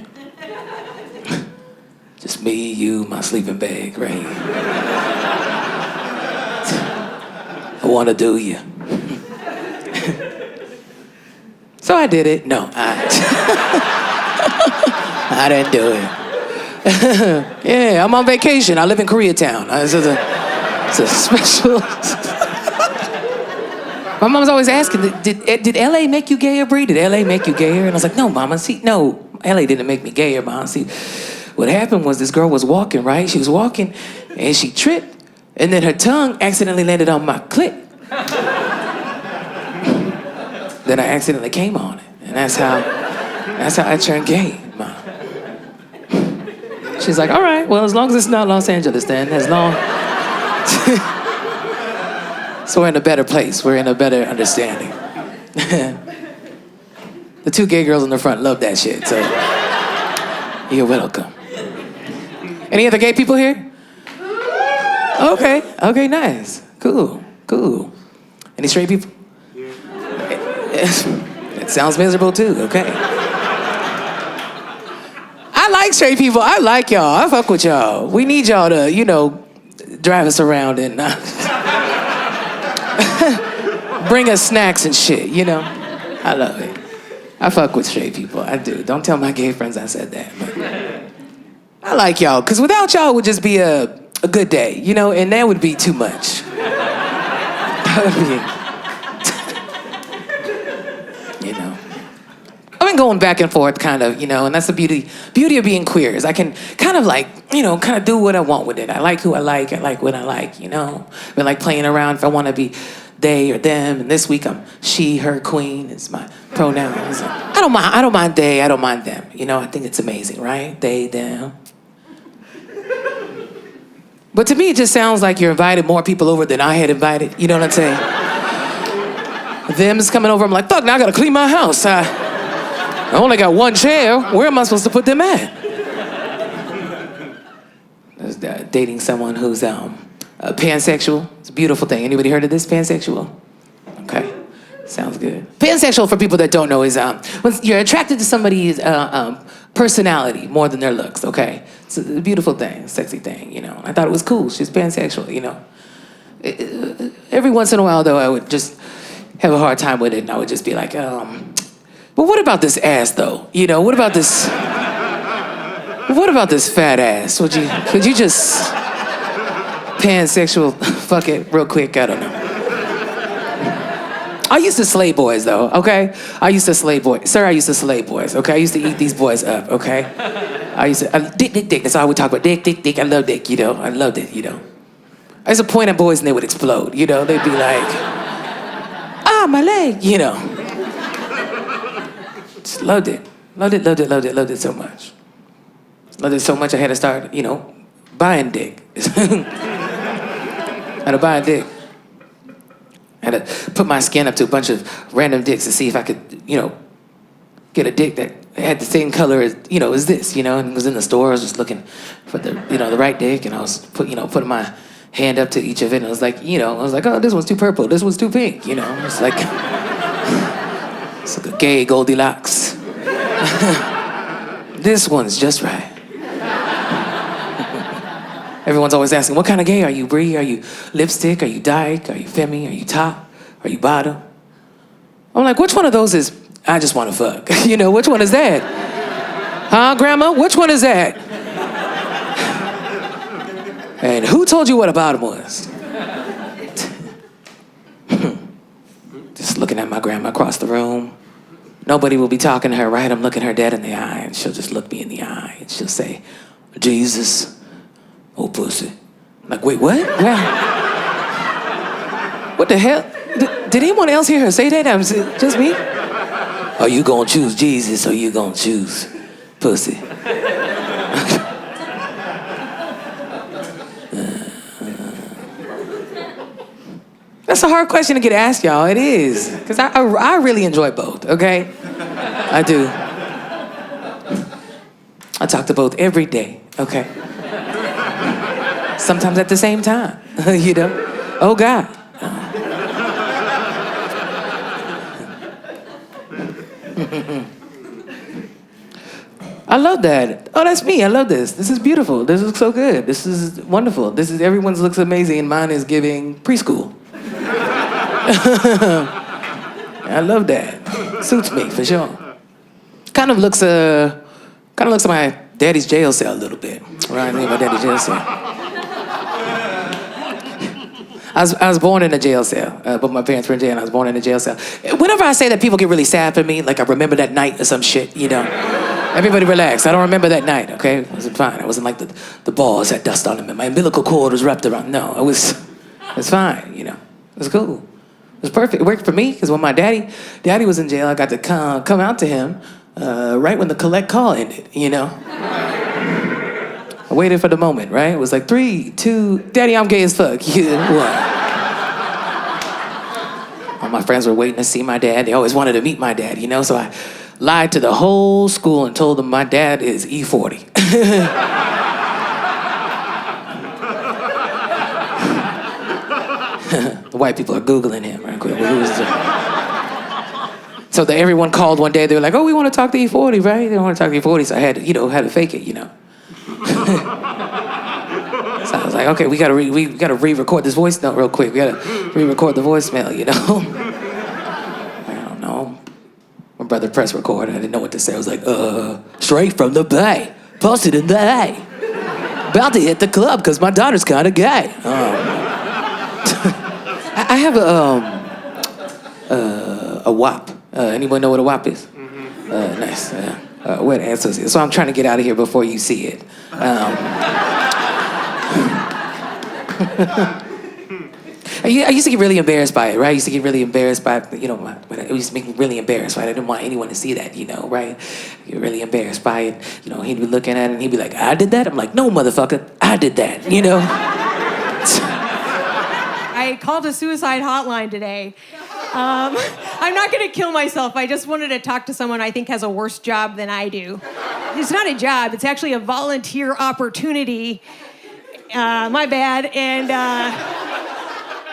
Just me, you, my sleeping bag, right? I want to do you. So I did it. No, I didn't do it. Yeah, I'm on vacation. I live in Koreatown. It's a special... My mom's always asking, did LA make you gayer, Bree? Did LA make you gayer? And I was like, no, Mama, see, no, LA didn't make me gayer, Mom. See, what happened was this girl was walking, right? She was walking and she tripped and then her tongue accidentally landed on my clit. Then I accidentally came on it. And that's how I turned gay, Mom. She's like, all right, well, as long as it's not Los Angeles then, as long... So we're in a better place. We're in a better understanding. The two gay girls in the front love that shit, so you're welcome. Any other gay people here? Okay, nice. Cool. Any straight people? It sounds miserable too, okay. I like straight people. I like y'all. I fuck with y'all. We need y'all to, drive us around and bring us snacks and shit, I love it. I fuck with straight people. I do. Don't tell my gay friends I said that. But I like y'all, because without y'all it would just be a good day, and that would be too much. That would be... I've been going back and forth kind of, and that's the beauty of being queer is I can kind of do what I want with it. I like who I like what I like, I've been playing around if I want to be they or them, and this week I'm she, her, queen is my pronouns. I don't mind they, I don't mind them. I think it's amazing, right? They, them. But to me, it just sounds like you're invited more people over than I had invited. You know what I'm saying? Them's coming over, I'm like, fuck, now I gotta clean my house. I only got one chair. Where am I supposed to put them at? I was dating someone who's pansexual. It's a beautiful thing. Anybody heard of this, pansexual? Okay, sounds good. Pansexual, for people that don't know, is when you're attracted to somebody's personality more than their looks, okay? It's a beautiful thing, sexy thing, I thought it was cool. She's pansexual, Every once in a while, though, I would just have a hard time with it, and I would just be like, but what about this ass, though? What about this fat ass? Could you just pansexual fuck it real quick? I don't know. I used to slay boys, though, okay? I used to slay boys. Sir, I used to slay boys, okay? I used to eat these boys up, okay? Dick. That's all we talk about. Dick. I love dick, I loved it, I used to point at boys and they would explode, They'd be like, my leg, Just loved it so much. Loved it so much I had to start, buying dick. I had to buy a dick. I had to put my skin up to a bunch of random dicks to see if I could, get a dick that had the same color as, as this, and it was in the store. I was just looking for the, the right dick, and I was putting my hand up to each of it, and I was like, oh, this one's too purple, this one's too pink, It's like, it's like a gay Goldilocks. This one's just right. Everyone's always asking, what kind of gay are you, Brie? Are you lipstick? Are you dyke? Are you femi? Are you top? Are you bottom? I'm like, which one of those is, I just want to fuck? Which one is that? Huh, Grandma? Which one is that? And who told you what a bottom was? Just looking at my grandma across the room. Nobody will be talking to her, right? I'm looking her dead in the eye, and she'll just look me in the eye, and she'll say, Jesus. Oh, pussy. I'm like, wait, what? Yeah. What the hell? Did anyone else hear her say that? Just me? Are you gonna choose Jesus or you gonna choose pussy? That's a hard question to get asked, y'all. It is. Because I really enjoy both, okay? I do. I talk to both every day, okay? Sometimes at the same time, Oh, God. I love that. Oh, that's me. I love this. This is beautiful. This looks so good. This is wonderful. Everyone's looks amazing, and mine is giving preschool. I love that. Suits me, for sure. Kind of looks like my daddy's jail cell a little bit. Right, my daddy's jail cell. I was born in a jail cell, but my parents were in jail, and I was born in a jail cell. Whenever I say that, people get really sad for me, like I remember that night or some shit, Everybody relax. I don't remember that night, okay? It was fine. I wasn't like the balls had dust on them, and my umbilical cord was wrapped around. No, it was fine, It was cool. It was perfect. It worked for me, because when my daddy was in jail, I got to come out to him right when the collect call ended, waited for the moment, right? It was like 3, 2, Daddy, I'm gay as fuck. What? All my friends were waiting to see my dad. They always wanted to meet my dad, you know? So I lied to the whole school and told them my dad is E40. The white people are Googling him right quick. So everyone called one day. They were like, oh, we want to talk to E40, right? They want to talk to E40. So I had to fake it, you know? So I was like, okay, we gotta re-record this voice note real quick. We gotta re-record the voicemail, you know? I don't know. My brother pressed record. I didn't know what to say. I was like, straight from the Bay. Posted in the A. About to hit the club because my daughter's kind of gay. I have a WAP. Anyone know what a WAP is? Mm-hmm. Nice. Wet associate. So I'm trying to get out of here before you see it. I used to get really embarrassed by it, right? I used to get really embarrassed by, it used to make me really embarrassed, right? I didn't want anyone to see that, right? I get really embarrassed by it. He'd be looking at it and he'd be like, I did that? I'm like, no, motherfucker, I did that, I called a suicide hotline today. I'm not gonna kill myself. I just wanted to talk to someone I think has a worse job than I do. It's not a job, it's actually a volunteer opportunity. My bad. And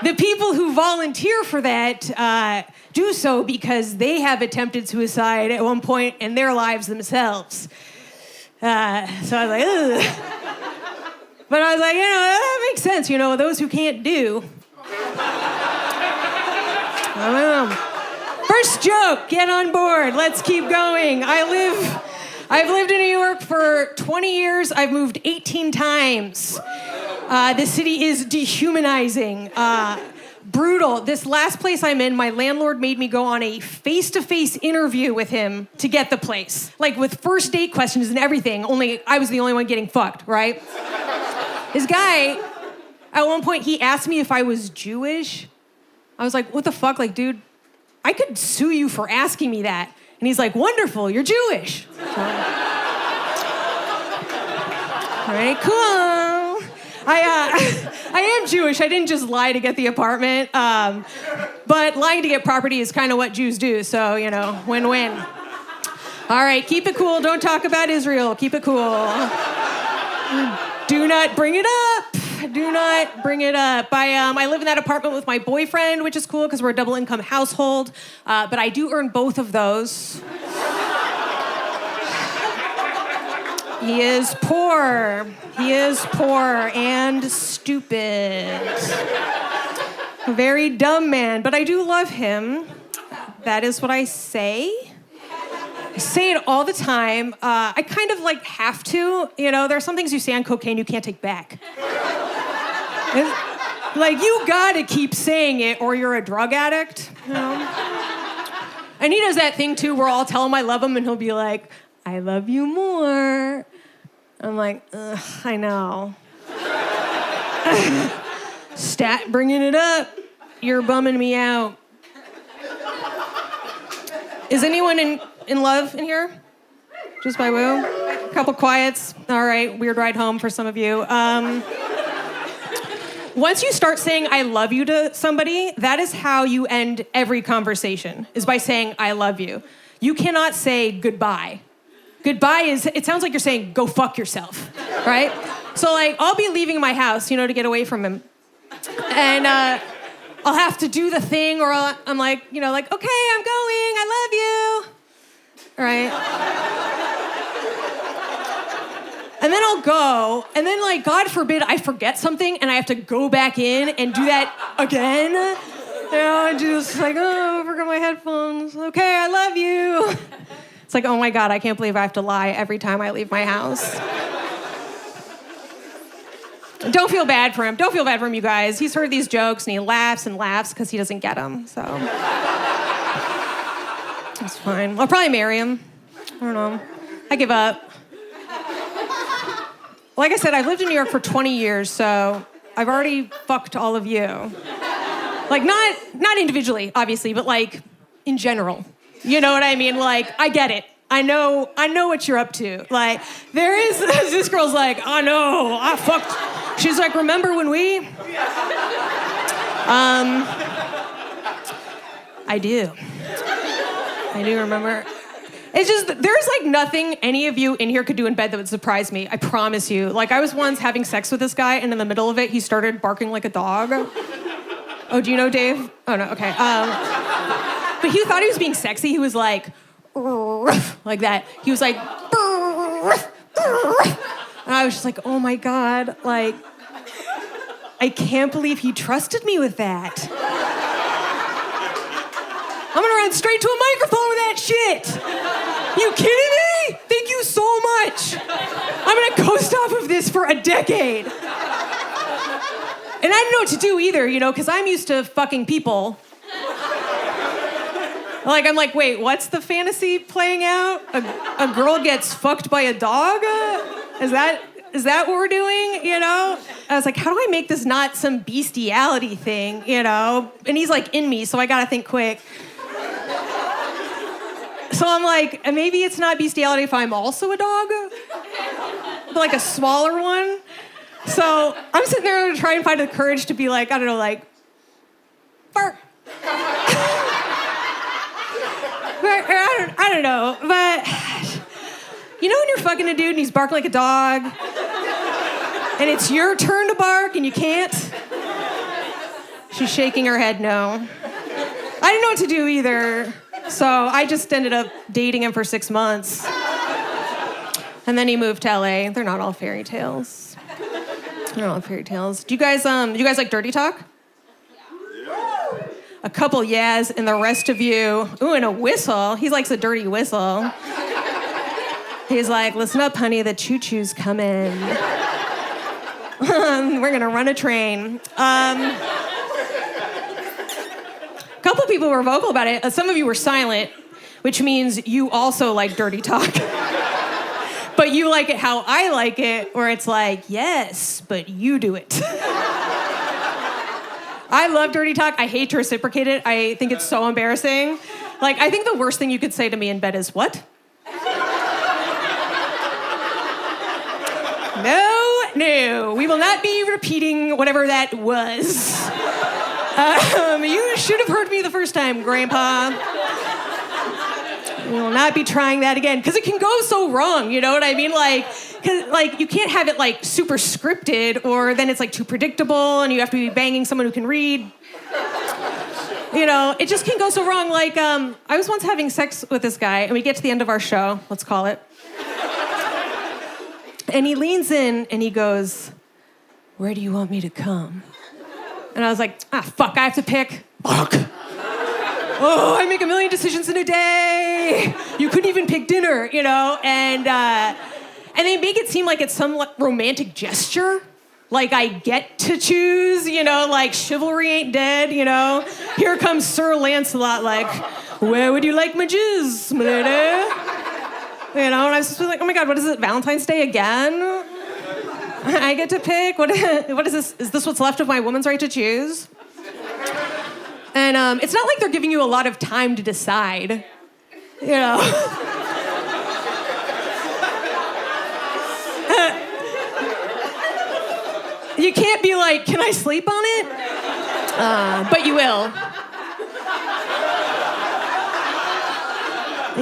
the people who volunteer for that do so because they have attempted suicide at one point in their lives themselves. So I was like, ugh. But I was like, that makes sense, those who can't do. I don't know. First joke, get on board. Let's keep going. I've lived in New York for 20 years. I've moved 18 times. The city is dehumanizing. Brutal. This last place I'm in, my landlord made me go on a face-to-face interview with him to get the place. Like with first date questions and everything, only I was the only one getting fucked, right? This guy, at one point, he asked me if I was Jewish. I was like, what the fuck? Like, dude, I could sue you for asking me that. And he's like, wonderful, you're Jewish. So, all right, cool. I am Jewish. I didn't just lie to get the apartment. But lying to get property is kind of what Jews do. So, win-win. All right, keep it cool. Don't talk about Israel. Keep it cool. Do not bring it up. Do not bring it up. I live in that apartment with my boyfriend, which is cool because we're a double income household. But I do earn both of those. He is poor. He is poor and stupid. A very dumb man, but I do love him. That is what I say. I say it all the time. I kind of have to. There are some things you say on cocaine you can't take back. You gotta keep saying it or you're a drug addict. And he does that thing too where I'll tell him I love him and he'll be like, I love you more. I'm like, ugh, I know. Stat bringing it up. You're bumming me out. Is anyone in love in here? Just by woo? A couple quiets. All right, weird ride home for some of you. Once you start saying I love you to somebody, that is how you end every conversation, is by saying I love you. You cannot say goodbye. Goodbye it sounds like you're saying go fuck yourself, right? So I'll be leaving my house, to get away from him. And I'll have to do the thing or I'm like, okay, I'm going, I love you. All right. And then I'll go, and then God forbid I forget something and I have to go back in and do that again. I just I forgot my headphones. Okay, I love you. It's oh my God, I can't believe I have to lie every time I leave my house. Don't feel bad for him. Don't feel bad for him, you guys. He's heard these jokes and he laughs and laughs because he doesn't get them, so. It's fine. I'll probably marry him. I don't know. I give up. Like I said, I've lived in New York for 20 years, so I've already fucked all of you. Not individually, obviously, but in general. You know what I mean? I get it. I know what you're up to. Like, there is, this girl's like, I know, I fucked. She's like, remember when we? I do remember. It's just, there's like nothing any of you in here could do in bed that would surprise me. I promise you. Like, I was once having sex with this guy, and in the middle of it, he started barking like a dog. Oh, do you know Dave? Oh, no, okay. But he thought he was being sexy. He was like that. He was like, and I was just like, oh my God, like, I can't believe he trusted me with that. I'm gonna run straight to a microphone with that shit. You kidding me? Thank you so much. I'm gonna coast off of this for a decade. And I didn't know what to do either, you know, because I'm used to fucking people. Like, I'm like, wait, what's the fantasy playing out? A girl gets fucked by a dog? Is that what we're doing, you know? I was like, how do I make this not some bestiality thing, you know? And he's like in me, so I gotta think quick. So I'm like, maybe it's not bestiality if I'm also a dog? But like a smaller one? So I'm sitting there to try and find the courage to be like, I don't know, like, bark. I don't know, but you know when you're fucking a dude and he's barking like a dog, and it's your turn to bark and you can't? She's shaking her head no. I didn't know what to do either, so I just ended up dating him for 6 months. And then he moved to LA. They're not all fairy tales. They're not all fairy tales. Do you guys like dirty talk? A couple yes, and the rest of you, ooh, and a whistle. He likes a dirty whistle. He's like, listen up, honey, the choo-choo's coming. We're gonna run a train. A couple people were vocal about it. Some of you were silent, which means you also like dirty talk. But you like it how I like it, where it's like, yes, but you do it. I love dirty talk. I hate to reciprocate it. I think it's so embarrassing. Like, I think the worst thing you could say to me in bed is, what? No, we will not be repeating whatever that was. You should have heard me the first time, Grandpa. We will not be trying that again, because it can go so wrong, you know what I mean? Like, cause, like, you can't have it, like, super scripted, or then it's, like, too predictable, and you have to be banging someone who can read. You know, it just can go so wrong. Like, I was once having sex with this guy, and we get to the end of our show, let's call it. And he leans in, and he goes, where do you want me to come? And I was like, fuck, I have to pick. Fuck. Oh, I make a million decisions in a day. You couldn't even pick dinner, you know? And they make it seem like it's some romantic gesture. Like I get to choose, you know, like chivalry ain't dead, you know? Here comes Sir Lancelot, like, where would you like my jizz, my lady? You know, and I was just like, oh my God, what is it, Valentine's Day again? I get to pick? What is this? Is this what's left of my woman's right to choose? And it's not like they're giving you a lot of time to decide, you know. You can't be like, can I sleep on it? But you will.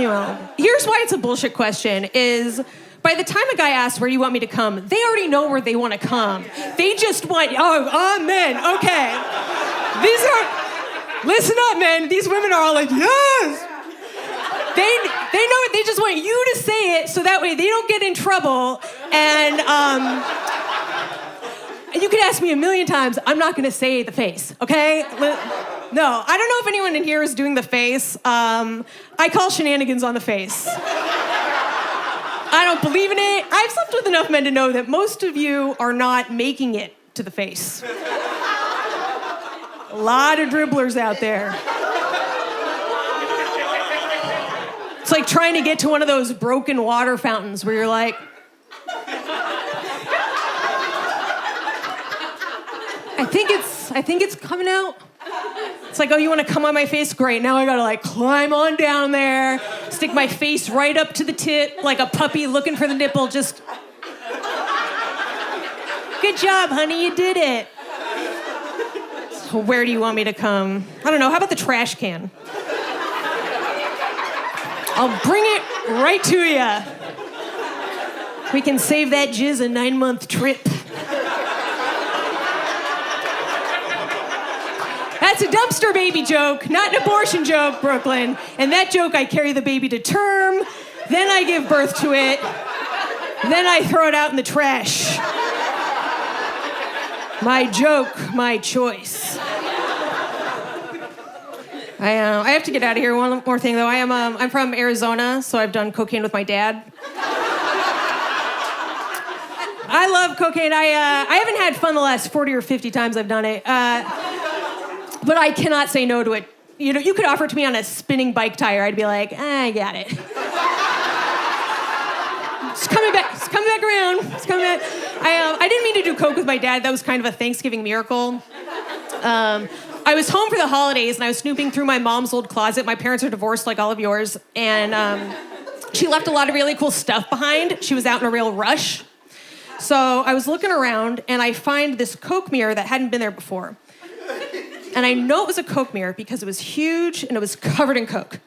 You will. Here's why it's a bullshit question, is by the time a guy asks, where do you want me to come? They already know where they want to come. They just want, men, okay. Listen up, man. These women are all like, yes. They know it. They just want you to say it so that way they don't get in trouble. And you can ask me a million times. I'm not going to say the face, okay? No, I don't know if anyone in here is doing the face. I call shenanigans on the face. I don't believe in it. I've slept with enough men to know that most of you are not making it to the face. A lot of dribblers out there. It's like trying to get to one of those broken water fountains where you're like, I think it's coming out. It's like, oh, you want to come on my face? Great. Now I gotta like climb on down there, Stick my face right up to the tit like a puppy looking for the nipple. Just, good job, honey, you did it. So where do you want me to come? I don't know, how about the trash can? I'll bring it right to you. We can save that jizz a 9-month trip. That's a dumpster baby joke, not an abortion joke, Brooklyn. And that joke, I carry the baby to term, then I give birth to it, then I throw it out in the trash. My joke, my choice. I have to get out of here. One more thing, though. I'm from Arizona, so I've done cocaine with my dad. I love cocaine. I haven't had fun the last 40 or 50 times I've done it. But I cannot say no to it. You know, you could offer it to me on a spinning bike tire. I'd be like, I got it. It's coming back. It's coming back around. It's coming back. I didn't mean to do coke with my dad. That was kind of a Thanksgiving miracle. I was home for the holidays, and I was snooping through my mom's old closet. My parents are divorced, like all of yours, and she left a lot of really cool stuff behind. She was out in a real rush. So I was looking around, and I find this Coke mirror that hadn't been there before. And I know it was a Coke mirror because it was huge, and it was covered in Coke.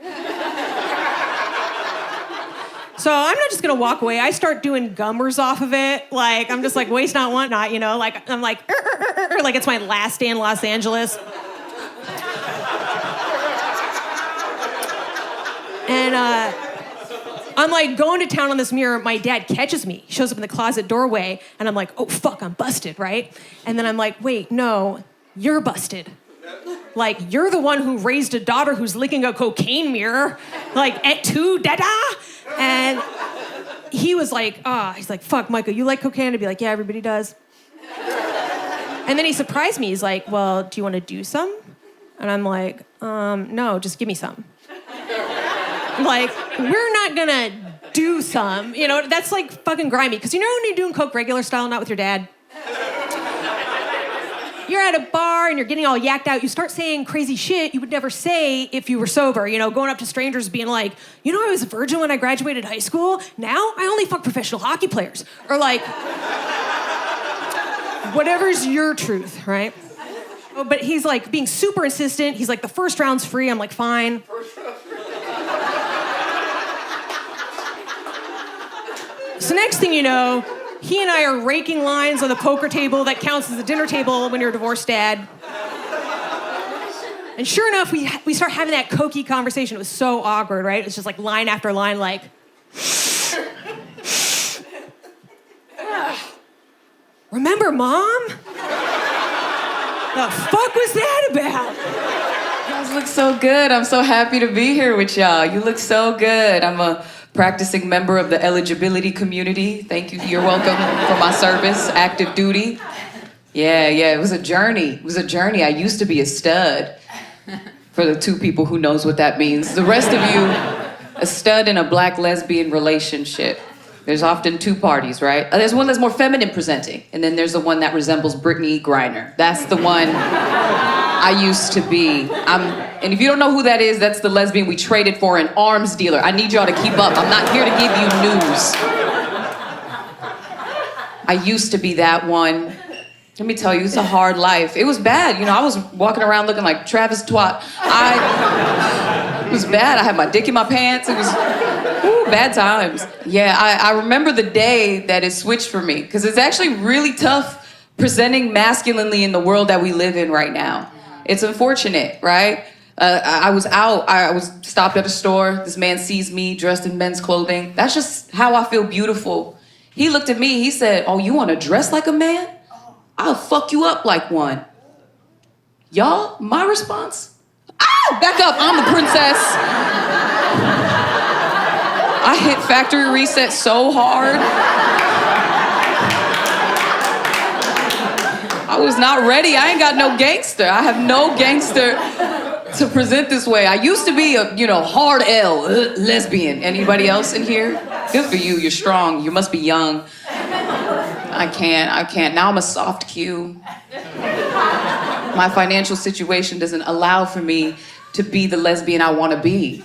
So I'm not just gonna walk away. I start doing gummers off of it. Like, I'm just like, waste not, want not, you know? Like, I'm like, like it's my last day in Los Angeles. And I'm like going to town on this mirror. My dad catches me. He shows up in the closet doorway, and I'm like, oh, fuck, I'm busted, right? And then I'm like, wait, no, you're busted. Like, you're the one who raised a daughter who's licking a cocaine mirror. Like, et tu, dada? And he was like, he's like, fuck, Micah, you like cocaine? I'd be like, yeah, everybody does. And then he surprised me. He's like, well, do you want to do some? And I'm like, no, just give me some. Like, we're not gonna do some. You know, that's like fucking grimy. Because you know when you're doing coke regular style, not with your dad? You're at a bar and you're getting all yacked out. You start saying crazy shit you would never say if you were sober. You know, going up to strangers being like, you know, I was a virgin when I graduated high school. Now I only fuck professional hockey players. Or like, whatever's your truth, right? Oh, but he's like being super insistent. He's like, the first round's free. I'm like, fine. So next thing you know, he and I are raking lines on the poker table that counts as a dinner table when you're a divorced dad. And sure enough, we start having that cokey conversation. It was so awkward, right? It's just like line after line, like, remember Mom? The fuck was that about? You guys look so good. I'm so happy to be here with y'all. You look so good. I'm a practicing member of the eligibility community. Thank you. You're welcome for my service, active duty. Yeah, it was a journey. It was a journey. I used to be a stud. For the two people who knows what that means. The rest of you, a stud in a black lesbian relationship. There's often two parties, right? There's one that's more feminine presenting, and then there's the one that resembles Brittany Griner. That's the one I used to be. And if you don't know who that is, that's the lesbian we traded for an arms dealer. I need y'all to keep up. I'm not here to give you news. I used to be that one. Let me tell you, it's a hard life. It was bad. You know, I was walking around looking like Travis Twat. It was bad. I had my dick in my pants. It was bad times. Yeah, I remember the day that it switched for me, because it's actually really tough presenting masculinely in the world that we live in right now. It's unfortunate, right? I was out. I was stopped at a store. This man sees me dressed in men's clothing. That's just how I feel beautiful. He looked at me. He said, oh, you want to dress like a man? I'll fuck you up like one. Y'all, my response? Back up, I'm the princess. I hit factory reset so hard. I was not ready. I ain't got no gangster. I have no gangster to present this way. I used to be a, hard L, lesbian. Anybody else in here? Good for you, you're strong. You must be young. I can't. Now I'm a soft Q. My financial situation doesn't allow for me to be the lesbian I want to be.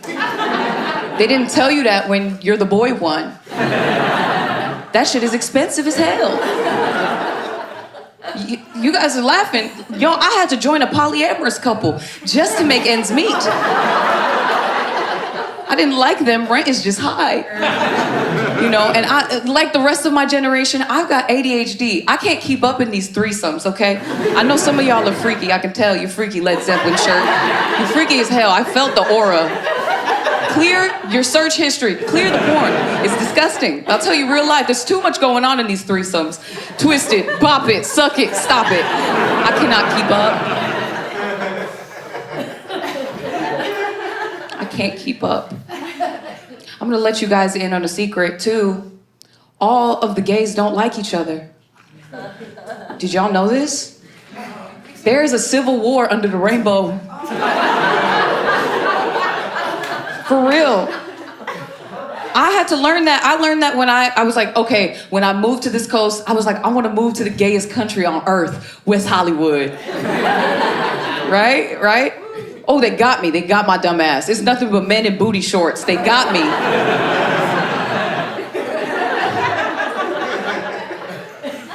They didn't tell you that when you're the boy one. That shit is expensive as hell. You guys are laughing. Yo, I had to join a polyamorous couple just to make ends meet. I didn't like them, rent is just high. You know, and I, like the rest of my generation, I've got ADHD. I can't keep up in these threesomes, okay? I know some of y'all are freaky, I can tell, you freaky Led Zeppelin shirt. You're freaky as hell, I felt the aura. Clear your search history, clear the porn. It's disgusting. I'll tell you real life, there's too much going on in these threesomes. Twist it, bop it, suck it, stop it. I cannot keep up. I can't keep up. I'm gonna let you guys in on a secret too. All of the gays don't like each other. Did y'all know this? There is a civil war under the rainbow. For real. I had to learn that. I learned that when I was like, okay, when I moved to this coast, I was like, I want to move to the gayest country on earth, West Hollywood. Right? Oh, they got me. They got my dumb ass. It's nothing but men in booty shorts. They got me.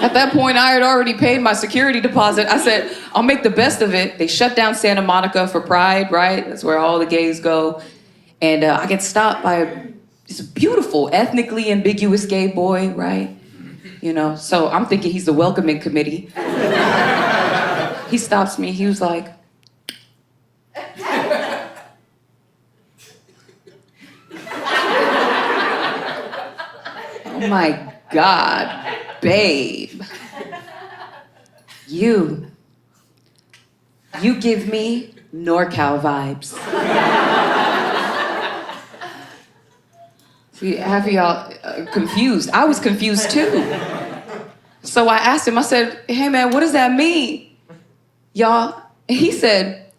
At that point, I had already paid my security deposit. I said, I'll make the best of it. They shut down Santa Monica for Pride, right? That's where all the gays go. And I get stopped by this beautiful, ethnically ambiguous gay boy, right? You know, so I'm thinking he's the welcoming committee. He stops me. He was like, oh my God, babe. You give me NorCal vibes. See, half of y'all confused. I was confused too. So I asked him, I said, hey man, what does that mean? Y'all, and he said,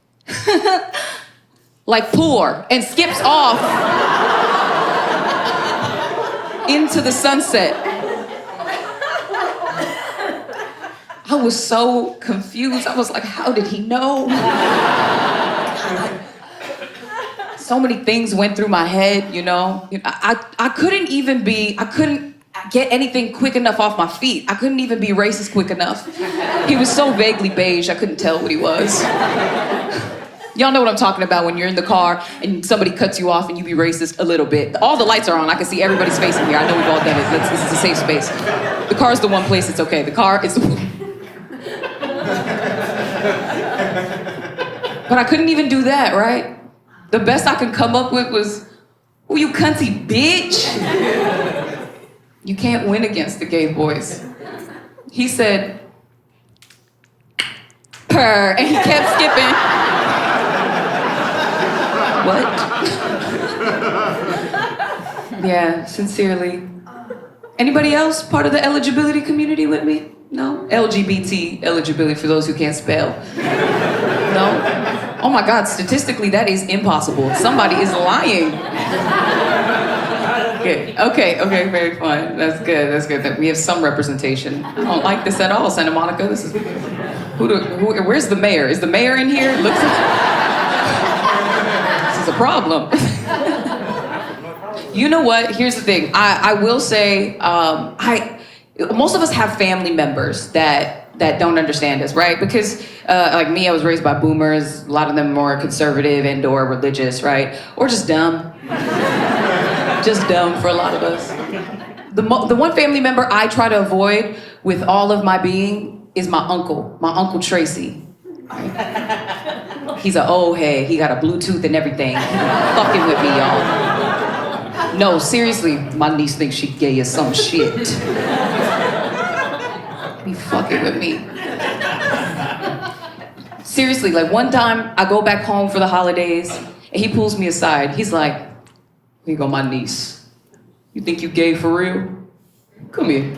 like poor, and skips off into the sunset. I was so confused. I was like, how did he know? So many things went through my head, you know? I couldn't get anything quick enough off my feet. I couldn't even be racist quick enough. He was so vaguely beige, I couldn't tell what he was. Y'all know what I'm talking about when you're in the car and somebody cuts you off and you be racist a little bit. All the lights are on, I can see everybody's face in here. I know we've all done it. This is a safe space. The car's the one place it's okay. The car is But I couldn't even do that, right? The best I could come up with was, oh, you cunty bitch. You can't win against the gay boys. He said, purr, and he kept skipping. What? Yeah, sincerely. Anybody else part of the eligibility community with me? No? LGBT eligibility for those who can't spell. No? Oh my God, statistically that is impossible. Somebody is lying. Okay, very fine. That's good that we have some representation. I don't like this at all, Santa Monica. This is, where's the mayor? Is the mayor in here? Looks like, this is a problem. You know what? Here's the thing. I will say, most of us have family members that don't understand us, right? Because like me, I was raised by boomers. A lot of them more conservative and or religious, right? Or just dumb. Just dumb for a lot of us. The one family member I try to avoid with all of my being is my Uncle Tracy. He's a old head. He got a Bluetooth and everything. Fucking with me, y'all. No, seriously, my niece thinks she gay as some shit. He fucking with me. Seriously, like one time I go back home for the holidays and he pulls me aside. He's like, here you go, my niece. You think you gay for real? Come here.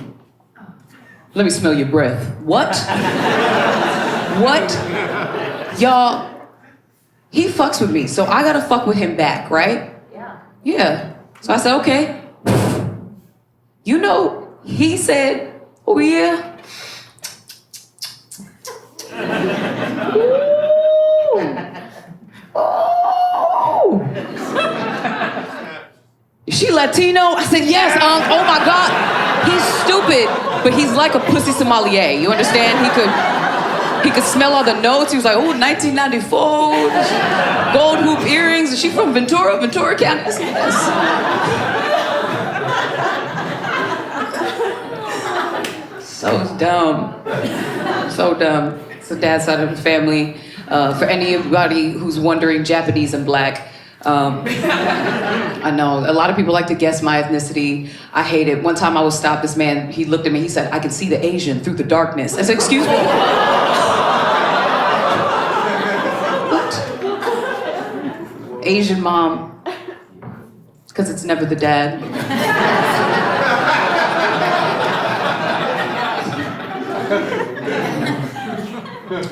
Let me smell your breath. What? What? Y'all, he fucks with me, so I gotta fuck with him back, right? Yeah. So I said, okay. You know, he said, oh yeah. Ooh. Oh. she Latino? I said, yes, oh my God. He's stupid, but he's like a pussy sommelier. You understand? He could smell all the notes. He was like, oh, 1994, gold hoop earrings. Is she from Ventura County? I said, yes. So dumb. So dumb. It's the dad's side of the family. For anybody who's wondering, Japanese and black. I know, a lot of people like to guess my ethnicity. I hate it. One time I was stopped, this man, he looked at me, he said, I can see the Asian through the darkness. I said, excuse me? What? Asian mom. Because it's never the dad.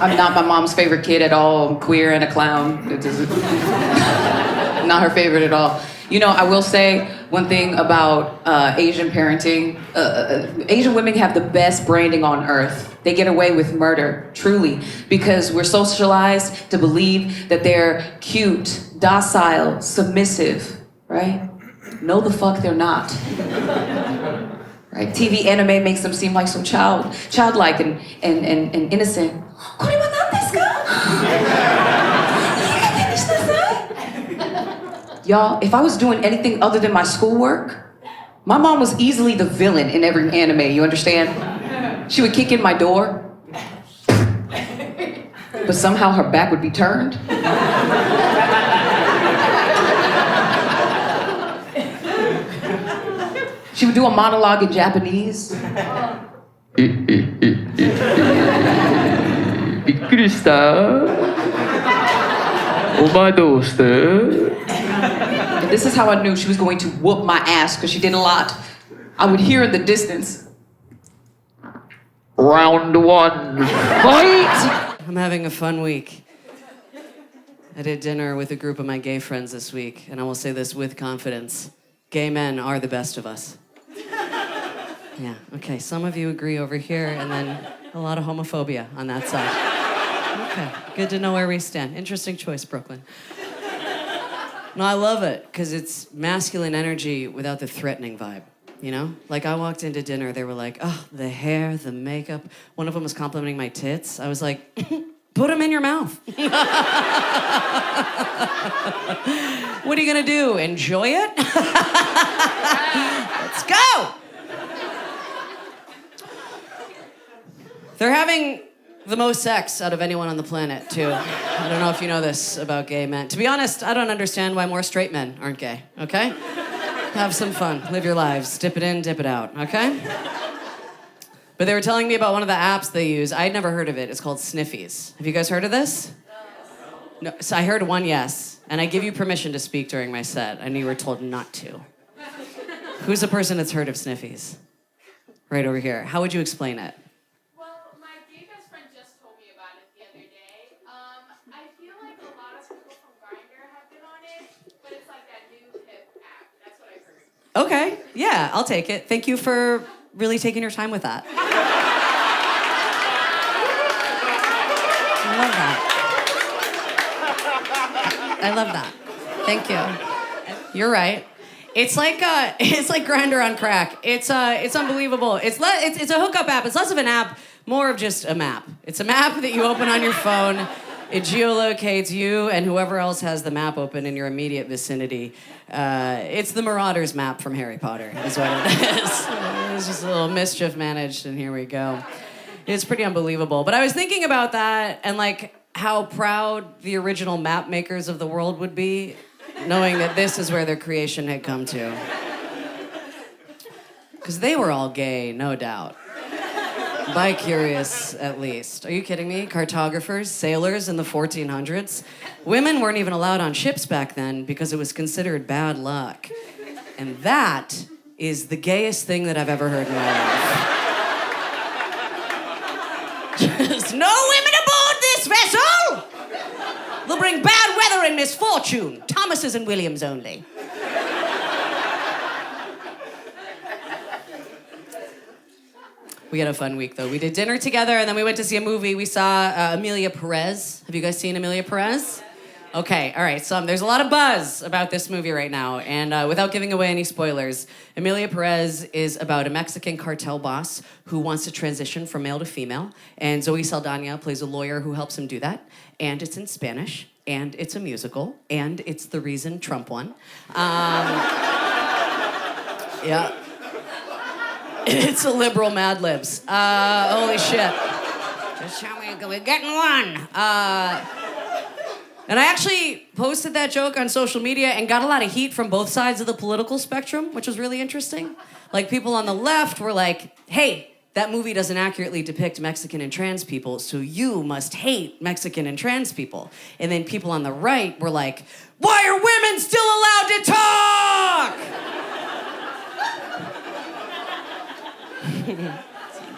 I'm not my mom's favorite kid at all. I'm queer and a clown. It doesn't... Not her favorite at all. You know, I will say one thing about Asian parenting. Asian women have the best branding on earth. They get away with murder, truly, because we're socialized to believe that they're cute, docile, submissive, right? No, the fuck they're not. Right? TV anime makes them seem like so childlike and innocent. Y'all, if I was doing anything other than my schoolwork, my mom was easily the villain in every anime, you understand? She would kick in my door, but somehow her back would be turned. She would do a monologue in Japanese. And this is how I knew she was going to whoop my ass, because she did a lot. I would hear in the distance. Round one, fight! I'm having a fun week. I did dinner with a group of my gay friends this week, and I will say this with confidence. Gay men are the best of us. Yeah, okay, some of you agree over here, and then a lot of homophobia on that side. Okay, good to know where we stand. Interesting choice, Brooklyn. No, I love it, because it's masculine energy without the threatening vibe, you know? Like, I walked into dinner, they were like, oh, the hair, the makeup. One of them was complimenting my tits. I was like, put them in your mouth. What are you gonna do, enjoy it? Let's go! They're having the most sex out of anyone on the planet, too. I don't know if you know this about gay men. To be honest, I don't understand why more straight men aren't gay, okay? Have some fun, live your lives, dip it in, dip it out, okay? But they were telling me about one of the apps they use. I'd never heard of it. It's called Sniffies. Have you guys heard of this? No. So I heard one yes, and I give you permission to speak during my set. I knew you were told not to. Who's the person that's heard of Sniffies? Right over here. How would you explain it? Okay, yeah, I'll take it. Thank you for really taking your time with that. I love that. Thank you. You're right. It's like Grindr on crack. It's unbelievable. It's a hookup app. It's less of an app, more of just a map. It's a map that you open on your phone. It geolocates you and whoever else has the map open in your immediate vicinity. It's the Marauders map from Harry Potter, is what it is. It's just a little mischief managed, and here we go. It's pretty unbelievable. But I was thinking about that and like how proud the original map makers of the world would be, knowing that this is where their creation had come to. Because they were all gay, no doubt. Bi-curious, at least. Are you kidding me? Cartographers, sailors in the 1400s. Women weren't even allowed on ships back then because it was considered bad luck. And that is the gayest thing that I've ever heard in my life. Just no women aboard this vessel! They'll bring bad weather and misfortune. Thomases and Williams only. We had a fun week, though. We did dinner together, and then we went to see a movie. We saw Amelia Perez. Have you guys seen Amelia Perez? Okay, all right. So there's a lot of buzz about this movie right now, and without giving away any spoilers, Emilia Perez is about a Mexican cartel boss who wants to transition from male to female, and Zoe Saldana plays a lawyer who helps him do that. And it's in Spanish, and it's a musical, and it's the reason Trump won. Yeah. It's a liberal Mad Libs. Holy shit. Just show me, we're getting one. And I actually posted that joke on social media and got a lot of heat from both sides of the political spectrum, which was really interesting. Like, people on the left were like, hey, that movie doesn't accurately depict Mexican and trans people, so you must hate Mexican and trans people. And then people on the right were like, why are women still allowed to talk?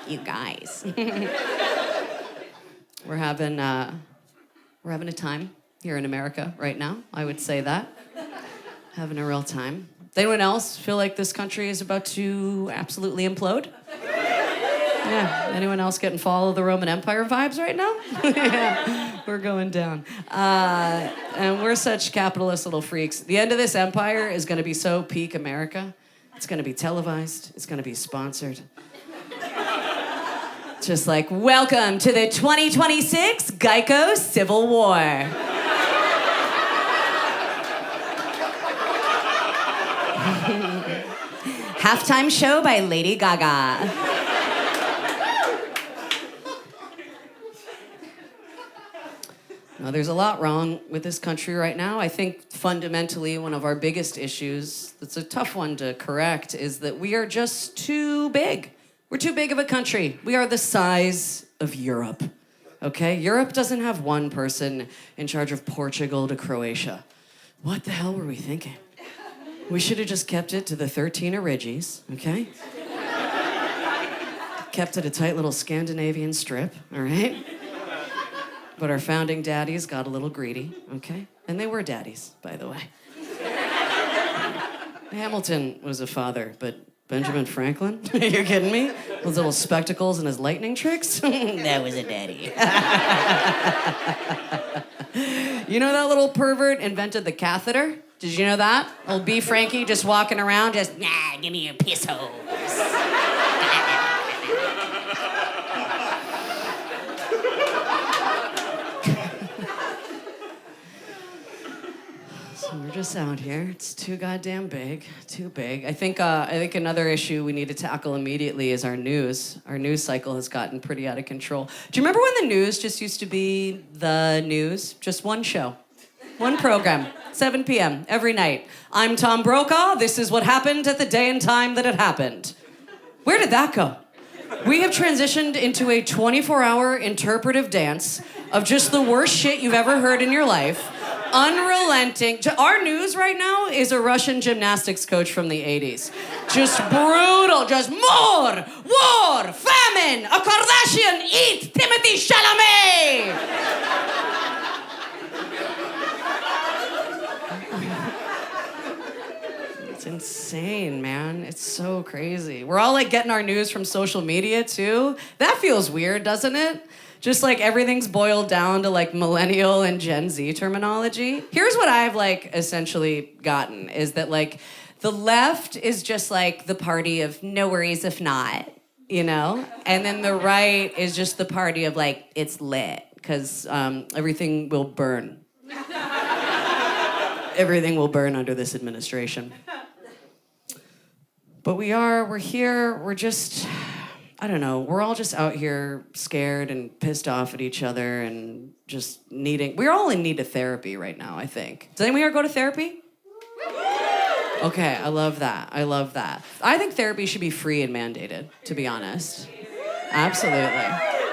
You guys. We're having a time here in America right now, I would say that. Having a real time. Does anyone else feel like this country is about to absolutely implode? Yeah, anyone else getting fall of the Roman Empire vibes right now? Yeah, we're going down. And we're such capitalist little freaks. The end of this empire is gonna be so peak America. It's gonna be televised, it's gonna be sponsored. Just like, welcome to the 2026 Geico Civil War. Halftime show by Lady Gaga. Now, there's a lot wrong with this country right now. I think fundamentally one of our biggest issues, that's a tough one to correct, is that we are just too big. We're too big of a country. We are the size of Europe, okay? Europe doesn't have one person in charge of Portugal to Croatia. What the hell were we thinking? We should have just kept it to the 13 Origis, okay? Kept it a tight little Scandinavian strip, all right? But our founding daddies got a little greedy, okay? And they were daddies, by the way. Hamilton was a father, but Benjamin Franklin? You're kidding me? Those little spectacles and his lightning tricks? That was a daddy. You know that little pervert invented the catheter? Did you know that? Old B. Frankie just walking around, just, nah, give me your piss hose. So we're just out here. It's too goddamn big, too big. I think another issue we need to tackle immediately is our news. Our news cycle has gotten pretty out of control. Do you remember when the news just used to be the news? Just one show, one program, 7 p.m. every night. I'm Tom Brokaw. This is what happened at the day and time that it happened. Where did that go? We have transitioned into a 24-hour interpretive dance of just the worst shit you've ever heard in your life. Unrelenting. Our news right now is a Russian gymnastics coach from the 80s. Just brutal. Just more, war, famine, a Kardashian eat Timothy Chalamet. It's insane, man. It's so crazy. We're all like getting our news from social media too. That feels weird, doesn't it? Just like everything's boiled down to like millennial and Gen Z terminology. Here's what I've like essentially gotten is that like the left is just like the party of no worries if not, you know? And then the right is just the party of like, it's lit, because everything will burn. Everything will burn under this administration. But we're here, we're just, I don't know, we're all just out here scared and pissed off at each other and just we're all in need of therapy right now, I think. Does anyone here go to therapy? Okay, I love that. I love that. I think therapy should be free and mandated, to be honest. Absolutely.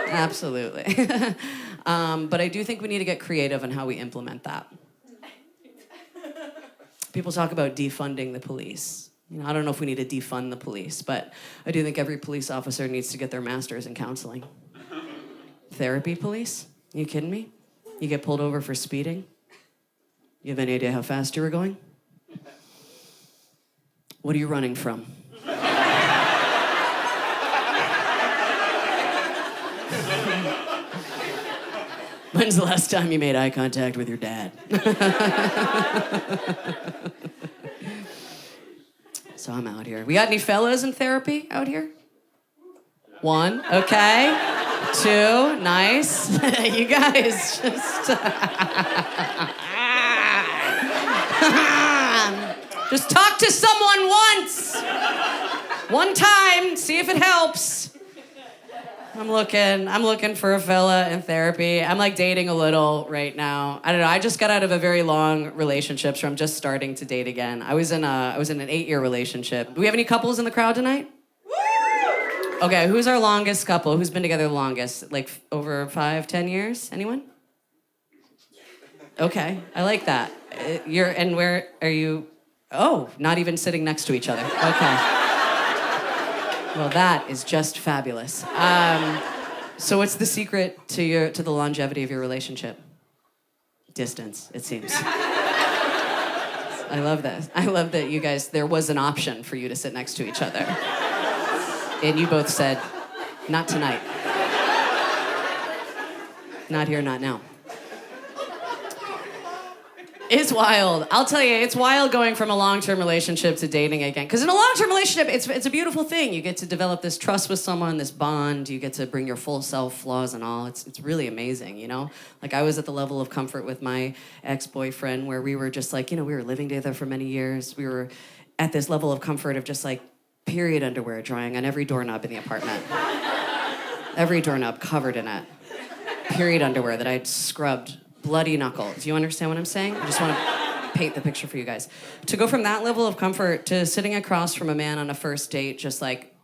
Absolutely. But I do think we need to get creative on how we implement that. People talk about defunding the police. You know, I don't know if we need to defund the police, but I do think every police officer needs to get their master's in counseling. Therapy police? Are you kidding me? You get pulled over for speeding? You have any idea how fast you were going? What are you running from? When's the last time you made eye contact with your dad? So I'm out here. We got any fellas in therapy out here? 1, okay. 2, nice. You guys just... just talk to someone once. One time, see if it helps. I'm looking for a fella in therapy. I'm like dating a little right now. I don't know. I just got out of a very long relationship, so I'm just starting to date again. I was in an 8-year relationship. Do we have any couples in the crowd tonight? Okay, who's our longest couple? Who's been together the longest? Like over 5, 10 years? Anyone? Okay, I like that. Where are you? Oh, not even sitting next to each other. Okay. Well, that is just fabulous. So what's the secret to the longevity of your relationship? Distance, it seems. I love that. I love that you guys, there was an option for you to sit next to each other. And you both said, not tonight. Not here, not now. It's wild. I'll tell you, it's wild going from a long-term relationship to dating again. Because in a long-term relationship, it's a beautiful thing. You get to develop this trust with someone, this bond. You get to bring your full self, flaws and all. It's really amazing, you know? Like, I was at the level of comfort with my ex-boyfriend where we were just like, you know, we were living together for many years. We were at this level of comfort of just like period underwear drying on every doorknob in the apartment. Every doorknob covered in it. Period underwear that I'd scrubbed. Bloody knuckles. Do you understand what I'm saying? I just want to paint the picture for you guys. To go from that level of comfort to sitting across from a man on a first date, just like,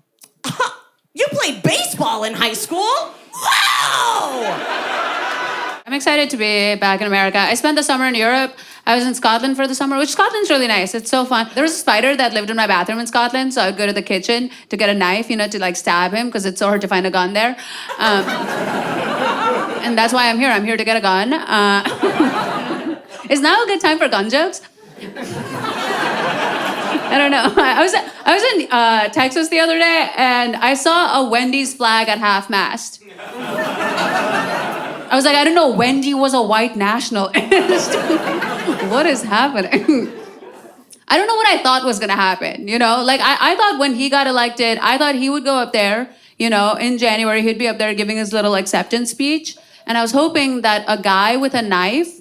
you played baseball in high school? Wow! I'm excited to be back in America. I spent the summer in Europe. I was in Scotland for the summer, which Scotland's really nice. It's so fun. There was a spider that lived in my bathroom in Scotland, so I would go to the kitchen to get a knife, you know, to like stab him because it's so hard to find a gun there. And that's why I'm here. I'm here to get a gun. Is now a good time for gun jokes? I don't know. I was in Texas the other day, and I saw a Wendy's flag at half-mast. I was like, I didn't know Wendy was a white nationalist. What is happening? I don't know what I thought was gonna happen, you know? Like, I thought when he got elected, I thought he would go up there, you know, in January, he'd be up there giving his little acceptance speech. And I was hoping that a guy with a knife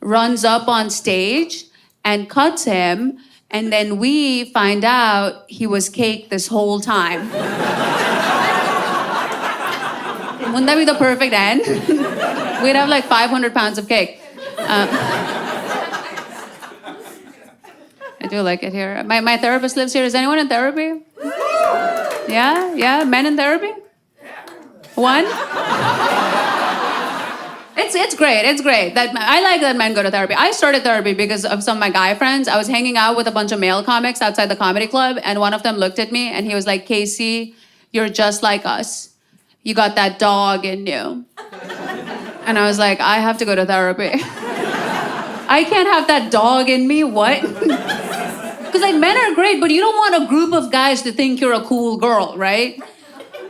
runs up on stage and cuts him, and then we find out he was cake this whole time. Wouldn't that be the perfect end? We'd have like 500 pounds of cake. I do like it here. My therapist lives here. Is anyone in therapy? Yeah? Yeah? Men in therapy? 1? It's great. It's great. I like that men go to therapy. I started therapy because of some of my guy friends. I was hanging out with a bunch of male comics outside the comedy club, and one of them looked at me and he was like, Casey, you're just like us. You got that dog in you. And I was like, I have to go to therapy. I can't have that dog in me, what? Because like men are great, but you don't want a group of guys to think you're a cool girl, right?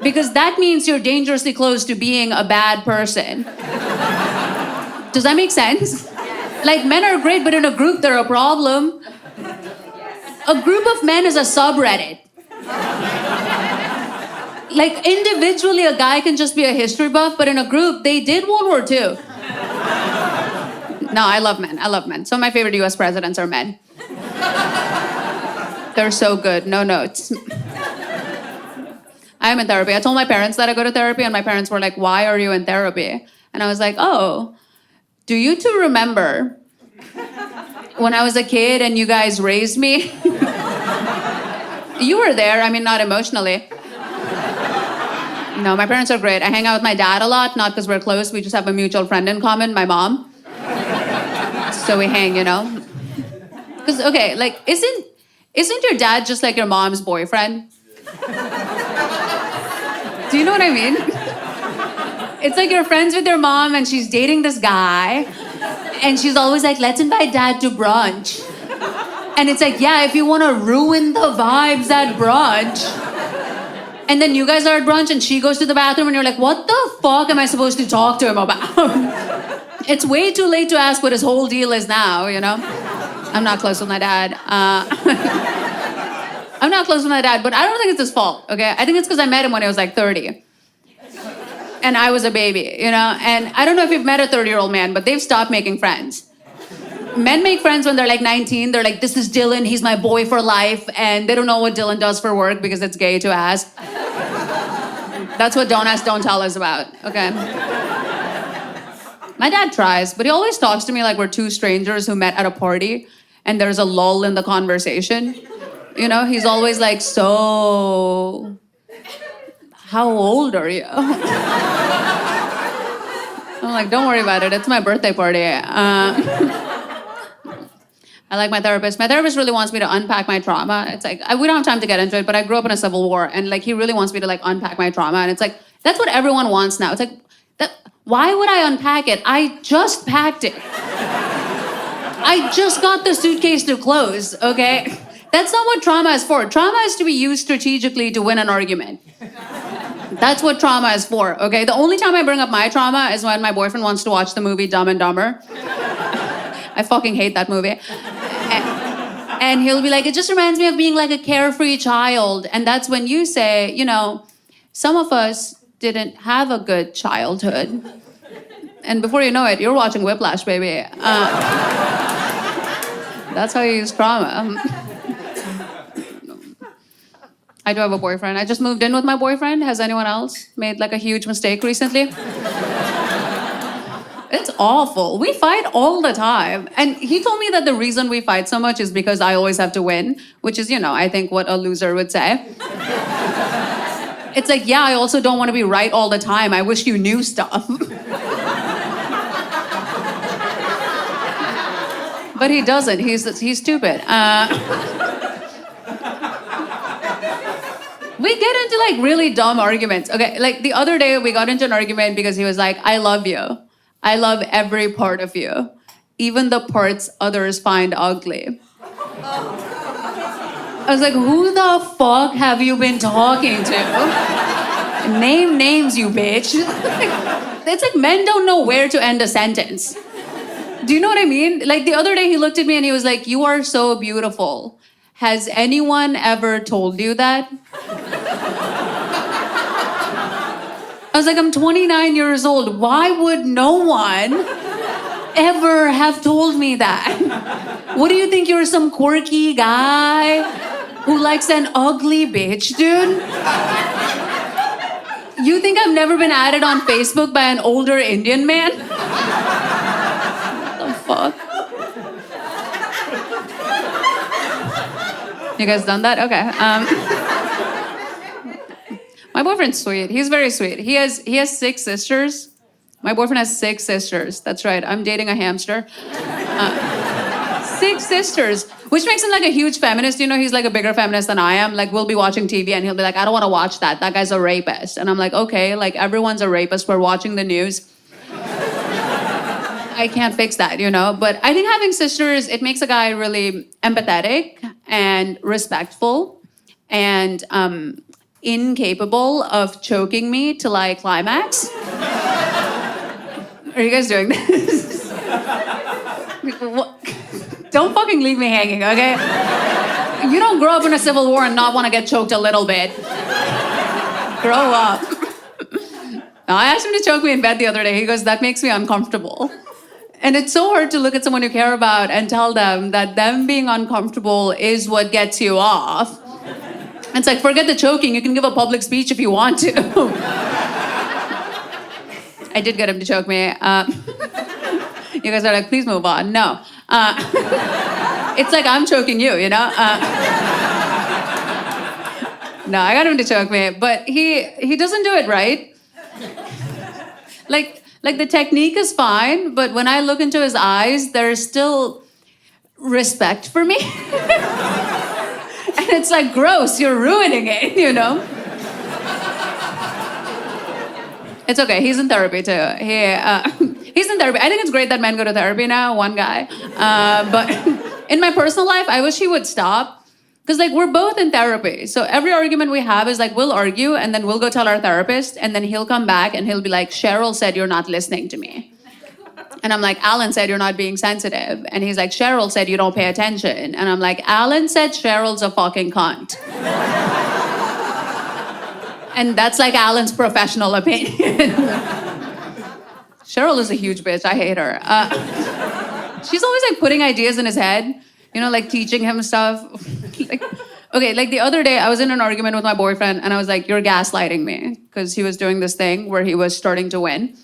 Because that means you're dangerously close to being a bad person. Does that make sense? Like, men are great, but in a group, they're a problem. A group of men is a subreddit. Like, individually, a guy can just be a history buff, but in a group, they did World War II. No, I love men. I love men. Some of my favorite US presidents are men. They're so good. No notes. I am in therapy. I told my parents that I go to therapy, and my parents were like, why are you in therapy? And I was like, oh, do you two remember when I was a kid and you guys raised me? You were there. I mean, not emotionally. No, my parents are great. I hang out with my dad a lot, not because we're close. We just have a mutual friend in common, my mom. So we hang, you know? Because, okay, like, isn't your dad just like your mom's boyfriend? Do you know what I mean? It's like you're friends with your mom and she's dating this guy and she's always like, let's invite dad to brunch. And it's like, yeah, if you want to ruin the vibes at brunch. And then you guys are at brunch and she goes to the bathroom and you're like, what the fuck am I supposed to talk to him about? It's way too late to ask what his whole deal is now, you know? I'm not close with my dad. I'm not close with my dad, but I don't think it's his fault, okay? I think it's because I met him when he was like 30. And I was a baby, you know? And I don't know if you've met a 30-year-old man, but they've stopped making friends. Men make friends when they're like 19. They're like, this is Dylan, he's my boy for life. And they don't know what Dylan does for work because it's gay to ask. That's what Don't Ask, Don't Tell is about, okay? My dad tries, but he always talks to me like we're two strangers who met at a party and there's a lull in the conversation. You know, he's always like, so, how old are you? I'm like, don't worry about it. It's my birthday party. I like my therapist. My therapist really wants me to unpack my trauma. It's like, we don't have time to get into it, but I grew up in a civil war, and like, he really wants me to like unpack my trauma. And it's like, that's what everyone wants now. It's like, why would I unpack it? I just packed it. I just got the suitcase to close, okay? That's not what trauma is for. Trauma is to be used strategically to win an argument. That's what trauma is for, okay? The only time I bring up my trauma is when my boyfriend wants to watch the movie Dumb and Dumber. I fucking hate that movie. And he'll be like, it just reminds me of being like a carefree child. And that's when you say, you know, some of us didn't have a good childhood. And before you know it, you're watching Whiplash, baby. That's how you use trauma. I do have a boyfriend. I just moved in with my boyfriend. Has anyone else made like a huge mistake recently? It's awful. We fight all the time. And he told me that the reason we fight so much is because I always have to win, which is, you know, I think what a loser would say. It's like, yeah, I also don't want to be right all the time. I wish you knew stuff. But he doesn't. He's stupid. We get into like really dumb arguments. Okay, like the other day we got into an argument because he was like, I love you. I love every part of you, even the parts others find ugly. I was like, who the fuck have you been talking to? Name names, you bitch. It's like men don't know where to end a sentence. Do you know what I mean? Like the other day he looked at me and he was like, you are so beautiful. Has anyone ever told you that? I was like, I'm 29 years old. Why would no one ever have told me that? What do you think, you're some quirky guy who likes an ugly bitch, dude? You think I've never been added on Facebook by an older Indian man? What the fuck? You guys done that? Okay. My boyfriend's sweet. He's very sweet. He has 6 sisters. My boyfriend has 6 sisters. That's right. I'm dating a hamster. 6 sisters, which makes him like a huge feminist. You know, he's like a bigger feminist than I am. Like, we'll be watching TV and he'll be like, I don't want to watch that. That guy's a rapist. And I'm like, okay, like everyone's a rapist. We're watching the news. I can't fix that, you know? But I think having sisters, it makes a guy really empathetic and respectful and incapable of choking me till I climax. Are you guys doing this? Don't fucking leave me hanging, okay? You don't grow up in a civil war and not want to get choked a little bit. Grow up. Now, I asked him to choke me in bed the other day. He goes, that makes me uncomfortable. And it's so hard to look at someone you care about and tell them that them being uncomfortable is what gets you off. It's like, forget the choking. You can give a public speech if you want to. I did get him to choke me. You guys are like, please move on. No. It's like I'm choking you, you know? No, I got him to choke me, but he doesn't do it right. Like the technique is fine, but when I look into his eyes, there's still respect for me. And it's like, gross, you're ruining it, you know? It's okay, he's in therapy too. He's in therapy. I think it's great that men go to therapy now, one guy. But in my personal life, I wish he would stop. Because like we're both in therapy. So every argument we have is like we'll argue and then we'll go tell our therapist and then he'll come back and he'll be like, Cheryl said you're not listening to me. And I'm like, Alan said you're not being sensitive. And he's like, Cheryl said you don't pay attention. And I'm like, Alan said Cheryl's a fucking cunt. And that's like Alan's professional opinion. Cheryl is a huge bitch. I hate her. She's always like putting ideas in his head, you know, like teaching him stuff. Like the other day I was in an argument with my boyfriend and I was like, you're gaslighting me, because he was doing this thing where he was starting to win.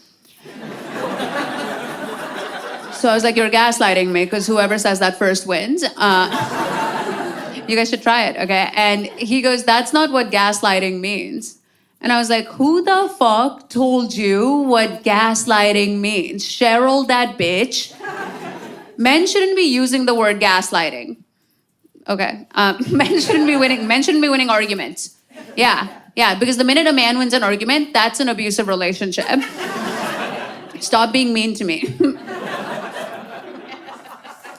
So I was like, you're gaslighting me, because whoever says that first wins. You guys should try it, okay? And he goes, that's not what gaslighting means. And I was like, who the fuck told you what gaslighting means? Cheryl, that bitch. Men shouldn't be using the word gaslighting. Okay. Men shouldn't be winning arguments. Yeah, because the minute a man wins an argument, that's an abusive relationship. Stop being mean to me.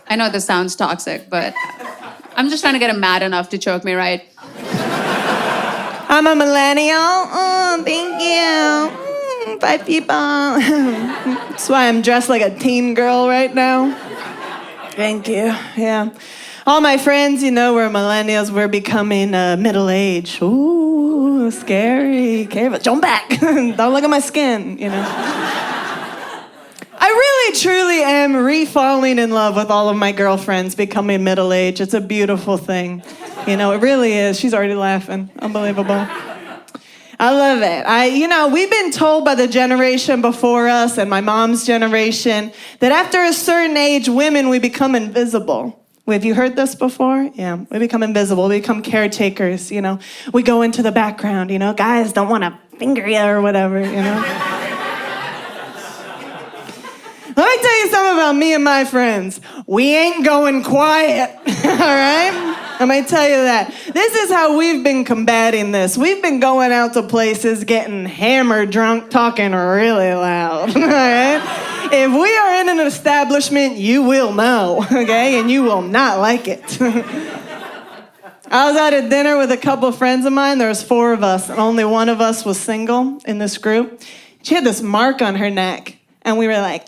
I know this sounds toxic, but I'm just trying to get him mad enough to choke me, right? I'm a millennial. Oh, thank you. 5 people. That's why I'm dressed like a teen girl right now. Thank you. Yeah. All my friends, you know, we're millennials. We're becoming middle-aged. Ooh, scary. Careful. Jump back. Don't look at my skin, you know. I really, truly am re-falling in love with all of my girlfriends becoming middle-aged. It's a beautiful thing. You know, it really is. She's already laughing. Unbelievable. I love it. We've been told by the generation before us and my mom's generation that after a certain age, women, we become invisible. Have you heard this before? Yeah, we become invisible. We become caretakers, you know. We go into the background, you know. Guys don't want to finger you or whatever, you know. Let me tell you something about me and my friends. We ain't going quiet, all right? I'm gonna tell you that. This is how we've been combating this. We've been going out to places, getting hammered drunk, talking really loud, all right? If we are in an establishment, you will know, okay? And you will not like it. I was out at dinner with a couple of friends of mine. There was 4 of us, and only one of us was single in this group. She had this mark on her neck, and we were like,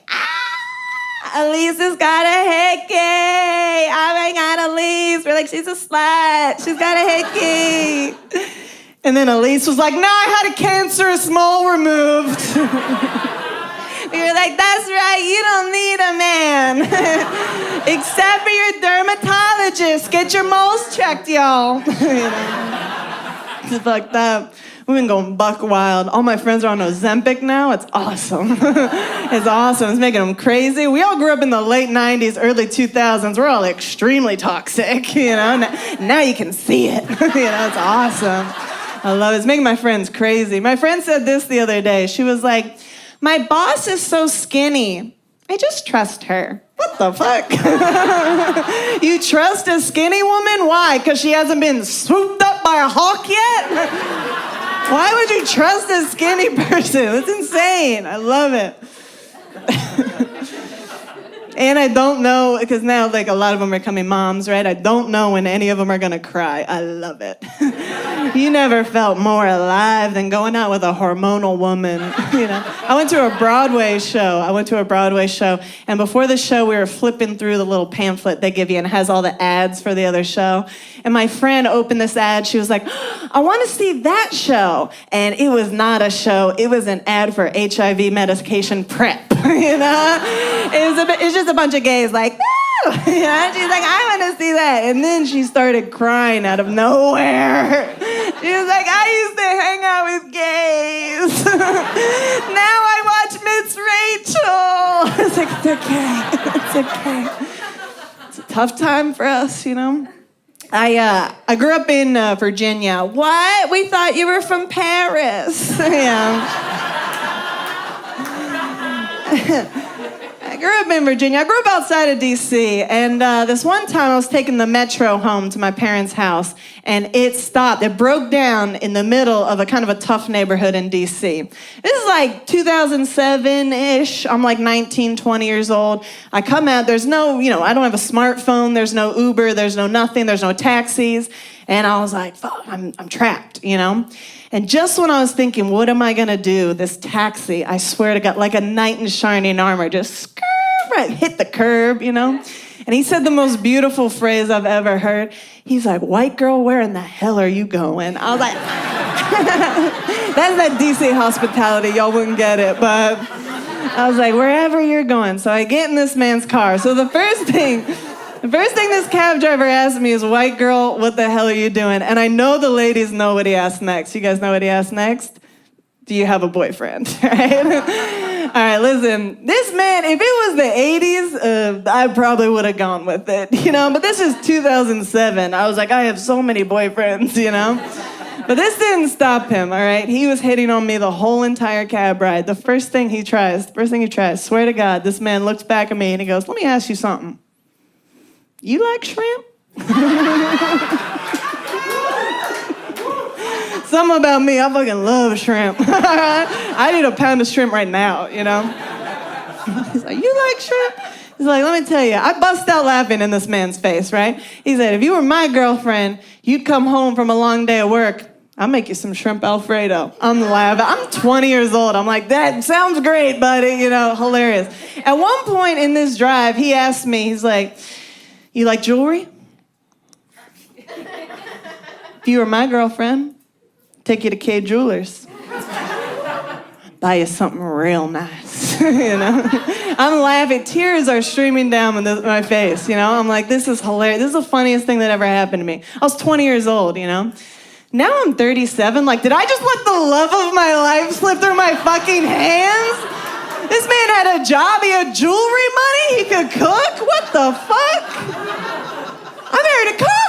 Elise has got a hickey. Oh my God, Elise. We're like, she's a slut. She's got a hickey. And then Elise was like, no, I had a cancerous mole removed. We were like, that's right, you don't need a man. Except for your dermatologist. Get your moles checked, y'all. It's fucked up. We've been going buck wild. All my friends are on Ozempic now. It's awesome. It's awesome. It's making them crazy. We all grew up in the late 90s, early 2000s. We're all extremely toxic, you know. Now you can see it. You know, it's awesome. I love it. It's making my friends crazy. My friend said this the other day. She was like, my boss is so skinny. I just trust her. What the fuck? You trust a skinny woman? Why? Because she hasn't been swooped up by a hawk yet? Why would you trust a skinny person? It's insane. I love it. And I don't know, because now like a lot of them are becoming moms, right? I don't know when any of them are gonna cry. I love it. You never felt more alive than going out with a hormonal woman, you know? I went to a Broadway show, and before the show we were flipping through the little pamphlet they give you and it has all the ads for the other show. And my friend opened this ad, she was like, I wanna see that show. And it was not a show, it was an ad for HIV medication PrEP, you know? It's just a bunch of gays like, no! You know? She's like, I want to see that. And then she started crying out of nowhere. She was like, I used to hang out with gays. Now I watch Miss Rachel. I was like, it's okay. It's a tough time for us, you know? I grew up in Virginia. What? We thought you were from Paris. Yeah. I grew up in Virginia. I grew up outside of D.C. And this one time I was taking the metro home to my parents' house and it stopped. It broke down in the middle of a kind of a tough neighborhood in D.C. This is like 2007-ish. I'm like 19, 20 years old. I come out. There's no, I don't have a smartphone. There's no Uber. There's no nothing. There's no taxis. And I was like, fuck, I'm trapped, And just when I was thinking, what am I gonna do? This taxi, I swear to God, like a knight in shining armor, just skirt right, hit the curb, you know? And he said the most beautiful phrase I've ever heard. He's like, white girl, where in the hell are you going? I was like, that's that DC hospitality, y'all wouldn't get it, but I was like, wherever you're going. So I get in this man's car. So the first thing this cab driver asked me is, white girl, what the hell are you doing? And I know the ladies know what he asked next. You guys know what he asked next? Do you have a boyfriend? Right? All right, listen, this man, if it was the 80s, I probably would have gone with it, you know? But this is 2007. I was like, I have so many boyfriends, you know? But this didn't stop him, all right? He was hitting on me the whole entire cab ride. The first thing he tries, swear to God, this man looks back at me and he goes, let me ask you something. You like shrimp? Something about me, I fucking love shrimp. I need a pound of shrimp right now, you know? He's like, you like shrimp? He's like, let me tell you, I bust out laughing in this man's face, right? He said, if you were my girlfriend, you'd come home from a long day of work, I'll make you some shrimp Alfredo. I'm laughing. I'm 20 years old. I'm like, that sounds great, buddy, you know, hilarious. At one point in this drive, he asked me, he's like, you like jewelry? If you were my girlfriend, take you to K Jewelers. Buy you something real nice, you know? I'm laughing. Tears are streaming down my face, you know? I'm like, this is hilarious. This is the funniest thing that ever happened to me. I was 20 years old, you know? Now I'm 37. Like, did I just let the love of my life slip through my fucking hands? This man had a job. He had jewelry money. He could cook. What the fuck? I married a comic.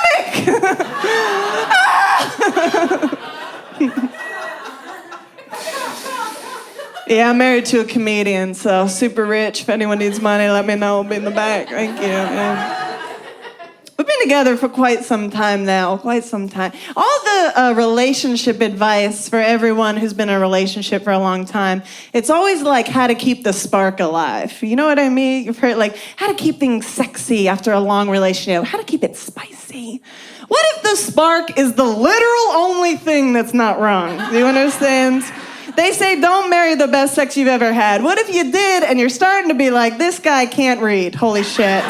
Yeah, I'm married to a comedian, so super rich. If anyone needs money, let me know. I'll be in the back. Thank you. Yeah. We've been together for quite some time now, quite some time. All the relationship advice for everyone who's been in a relationship for a long time, it's always like how to keep the spark alive. You know what I mean? You've heard like how to keep things sexy after a long relationship, how to keep it spicy. What if the spark is the literal only thing that's not wrong? Do you understand? They say don't marry the best sex you've ever had. What if you did and you're starting to be like, this guy can't read, holy shit.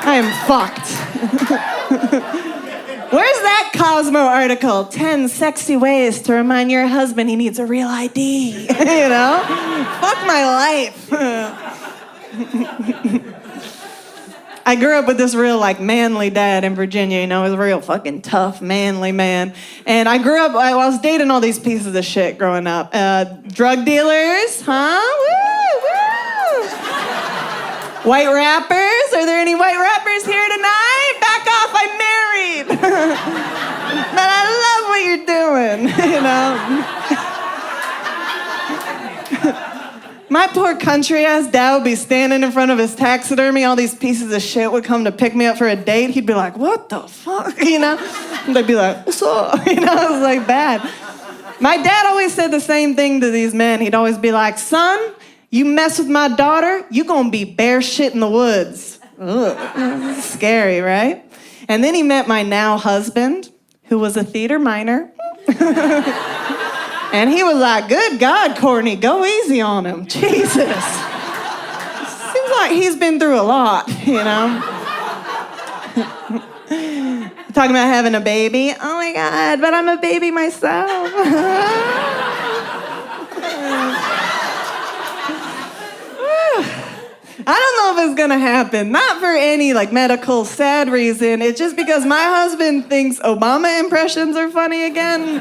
I am fucked. Where's that Cosmo article? 10 sexy ways to remind your husband he needs a real ID. You know? Fuck my life. I grew up with this real, like, manly dad in Virginia, you know, he was a real fucking tough, manly man. And I grew up, I was dating all these pieces of shit growing up. Drug dealers, huh? Woo, woo. White rappers, are there any white rappers here tonight? Back off, I'm married. But I love what you're doing, you know? My poor country-ass dad would be standing in front of his taxidermy. All these pieces of shit would come to pick me up for a date. He'd be like, what the fuck, you know? And they'd be like, what's up? You know, it was like bad. My dad always said the same thing to these men. He'd always be like, son, you mess with my daughter, you gonna be bare shit in the woods. Ugh, this is scary, right? And then he met my now husband, who was a theater minor. And he was like, good God, Courtney, go easy on him. Jesus. Seems like he's been through a lot, you know? Talking about having a baby. Oh my God, but I'm a baby myself. I don't know if it's gonna happen. Not for any like medical sad reason. It's just because my husband thinks Obama impressions are funny again.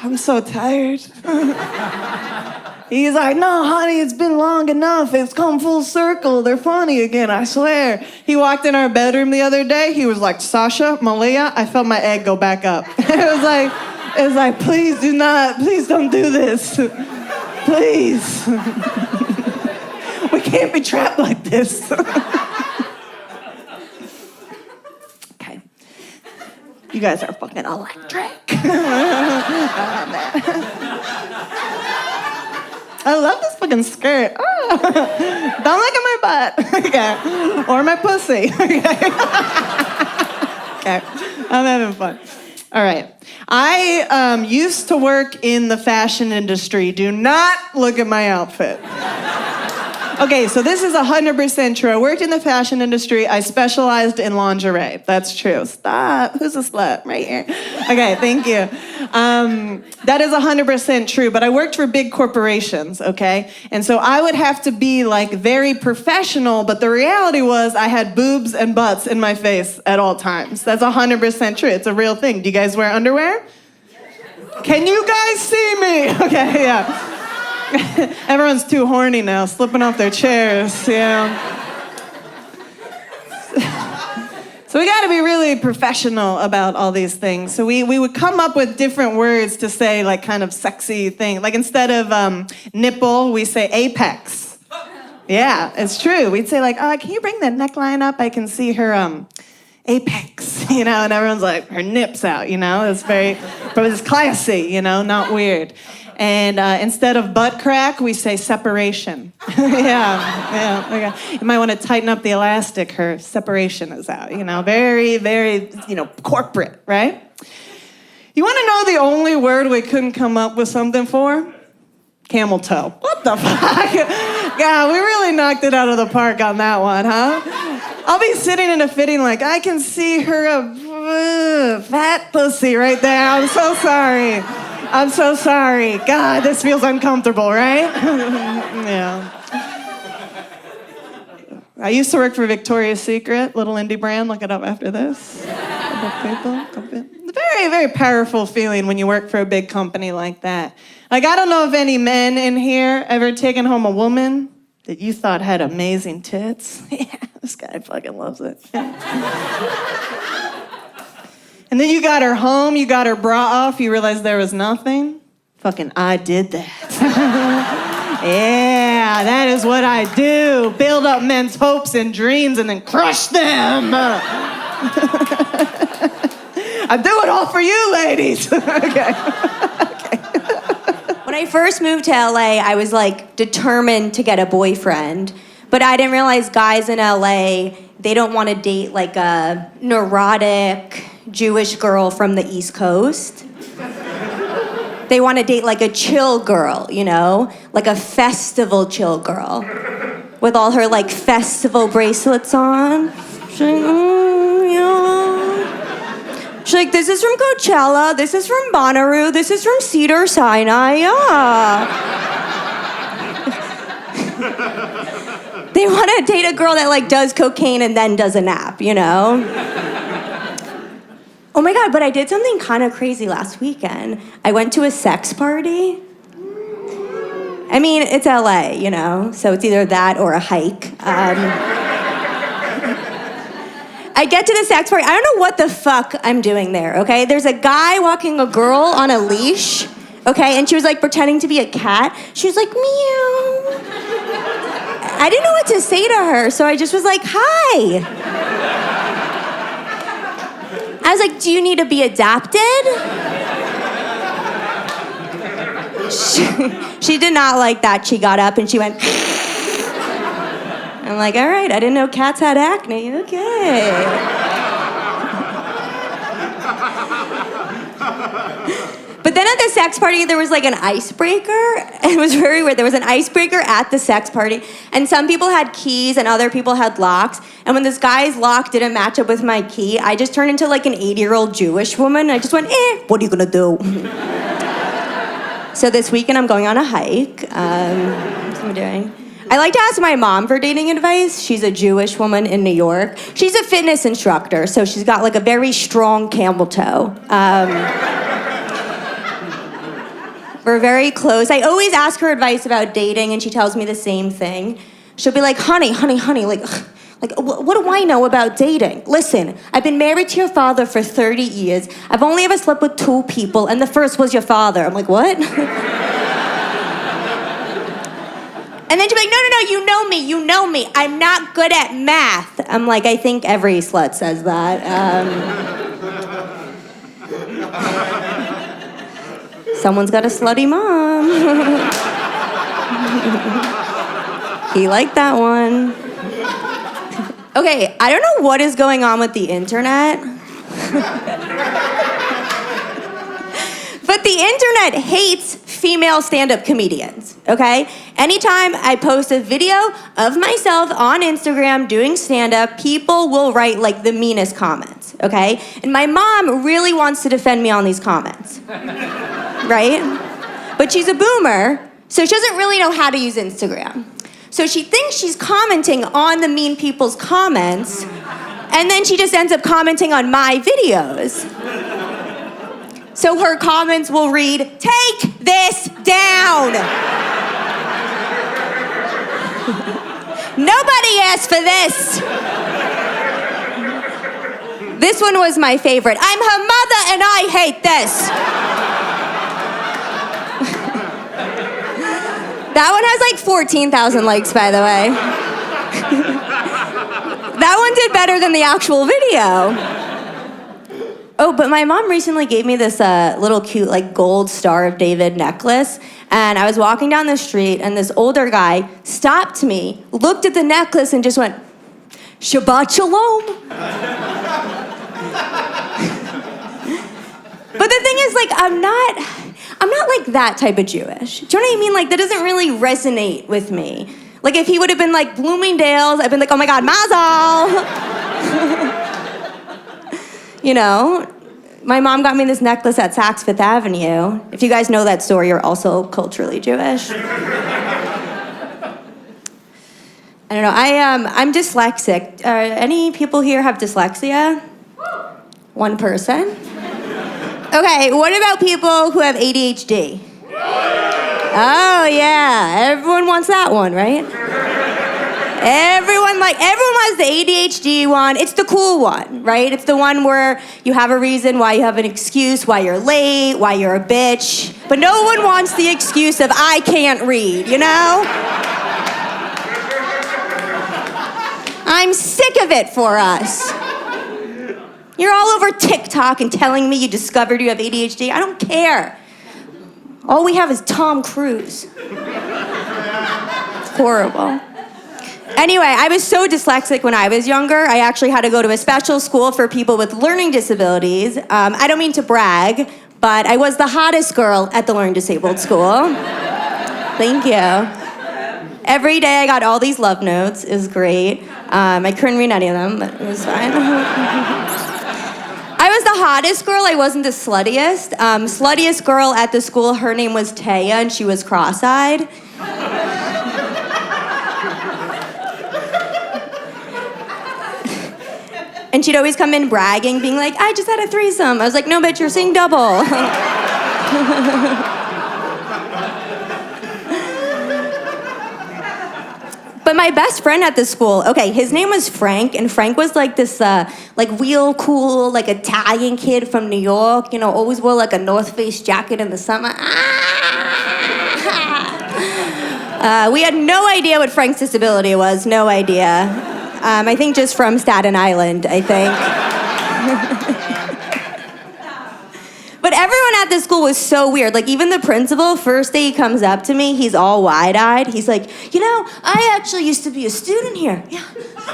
I'm so tired. He's like, no, honey, it's been long enough. It's come full circle. They're funny again, I swear. He walked in our bedroom the other day. He was like, Sasha, Malia, I felt my egg go back up. It was like, please don't do this. Please. We can't be trapped like this. Okay. You guys are fucking electric. I love this fucking skirt. Oh. Don't look at my butt. Okay. Or my pussy. Okay. Okay. I'm having fun. All right. I used to work in the fashion industry. Do not look at my outfit. Okay, so this is 100% true. I worked in the fashion industry. I specialized in lingerie. That's true. Stop. Who's a slut? Right here. Okay, thank you. That is 100% true, but I worked for big corporations, okay? And so I would have to be like very professional, but the reality was I had boobs and butts in my face at all times. That's 100% true. It's a real thing. Do you guys wear underwear? Can you guys see me? Okay, yeah. Everyone's too horny now, slipping off their chairs, yeah. So we gotta be really professional about all these things. So we would come up with different words to say like kind of sexy thing. Like instead of nipple, we say apex. Yeah, it's true. We'd say like, can you bring the neckline up? I can see her apex, you know, and everyone's like, her nips out, you know? But it's classy, you know, not weird. And instead of butt crack, we say separation. yeah, okay. You might want to tighten up the elastic. Her separation is out, you know, very, very, you know, corporate, right? You want to know the only word we couldn't come up with something for? Camel toe. What the fuck? God, we really knocked it out of the park on that one, huh? I'll be sitting in a fitting like, I can see her fat pussy right there. I'm so sorry. I'm so sorry. God, this feels uncomfortable, right? Yeah. I used to work for Victoria's Secret, little indie brand. Look it up after this. It's a very, very powerful feeling when you work for a big company like that. Like, I don't know if any men in here ever taken home a woman that you thought had amazing tits. Yeah, this guy fucking loves it. And then you got her home, you got her bra off, you realized there was nothing. Fucking I did that. Yeah, that is what I do. Build up men's hopes and dreams and then crush them. I do it all for you, ladies. Okay. When I first moved to LA, I was like determined to get a boyfriend. But I didn't realize guys in LA, they don't want to date like a neurotic Jewish girl from the East Coast. They want to date like a chill girl, you know? Like a festival chill girl. With all her like festival bracelets on. She's like, yeah. She's like, this is from Coachella, this is from Bonnaroo, this is from Cedar Sinai, yeah. They want to date a girl that like does cocaine and then does a nap, you know? Oh my God, but I did something kind of crazy last weekend. I went to a sex party. I mean, it's LA, you know, so it's either that or a hike. I get to the sex party. I don't know what the fuck I'm doing there, okay? There's a guy walking a girl on a leash, okay? And she was like pretending to be a cat. She was like, meow. I didn't know what to say to her, so I just was like, hi. I was like, do you need to be adopted? She did not like that. She got up and she went, I'm like, all right, I didn't know cats had acne. Okay. But then at the sex party, there was like an icebreaker. It was very weird. There was an icebreaker at the sex party, and some people had keys and other people had locks. And when this guy's lock didn't match up with my key, I just turned into like an 80-year-old Jewish woman. I just went, what are you gonna do? So this weekend I'm going on a hike. That's what I'm doing. I like to ask my mom for dating advice. She's a Jewish woman in New York. She's a fitness instructor, so she's got like a very strong camel toe. We're very close. I always ask her advice about dating, and she tells me the same thing. She'll be like, honey, like, what do I know about dating? Listen, I've been married to your father for 30 years. I've only ever slept with 2 people, and the first was your father. I'm like, what? And then she'll be like, no, you know me. I'm not good at math. I'm like, I think every slut says that. Someone's got a slutty mom. He liked that one. Okay, I don't know what is going on with the internet. But the internet hates female stand-up comedians, okay? Anytime I post a video of myself on Instagram doing stand-up, people will write like the meanest comments, okay? And my mom really wants to defend me on these comments, right? But she's a boomer, so she doesn't really know how to use Instagram. So she thinks she's commenting on the mean people's comments, and then she just ends up commenting on my videos. So her comments will read, "Take this down." Nobody asked for this. This one was my favorite. "I'm her mother and I hate this." That one has like 14,000 likes, by the way. That one did better than the actual video. Oh, but my mom recently gave me this little cute like gold Star of David necklace. And I was walking down the street and this older guy stopped me, looked at the necklace and just went, "Shabbat Shalom." But the thing is, like, I'm not like that type of Jewish. Do you know what I mean? Like, that doesn't really resonate with me. Like, if he would have been like Bloomingdale's, I'd been like, "Oh my God, Mazel." You know, my mom got me this necklace at Saks Fifth Avenue. If you guys know that story, you're also culturally Jewish. I don't know. I'm dyslexic. Any people here have dyslexia? One person. Okay, what about people who have ADHD? Oh yeah, everyone wants that one, right? Everyone wants the ADHD one. It's the cool one, right? It's the one where you have a reason why you have an excuse, why you're late, why you're a bitch. But no one wants the excuse of "I can't read," you know? I'm sick of it for us. You're all over TikTok and telling me you discovered you have ADHD. I don't care. All we have is Tom Cruise. It's horrible. Anyway, I was so dyslexic when I was younger, I actually had to go to a special school for people with learning disabilities. I don't mean to brag, but I was the hottest girl at the learning disabled school. Thank you. Every day I got all these love notes. It was great. I couldn't read any of them, but it was fine. I was the hottest girl. I wasn't the sluttiest. Sluttiest girl at the school, her name was Taya, and she was cross-eyed. And she'd always come in bragging, being like, "I just had a threesome." I was like, "No, bitch, you're seeing double." But my best friend at the school, okay, his name was Frank, and Frank was like this, like real cool, like Italian kid from New York, you know, always wore like a North Face jacket in the summer. We had no idea what Frank's disability was, no idea. I think just from Staten Island, I think. But everyone at this school was so weird. Like, even the principal, first day he comes up to me, he's all wide-eyed. He's like, "You know, I actually used to be a student here." Yeah.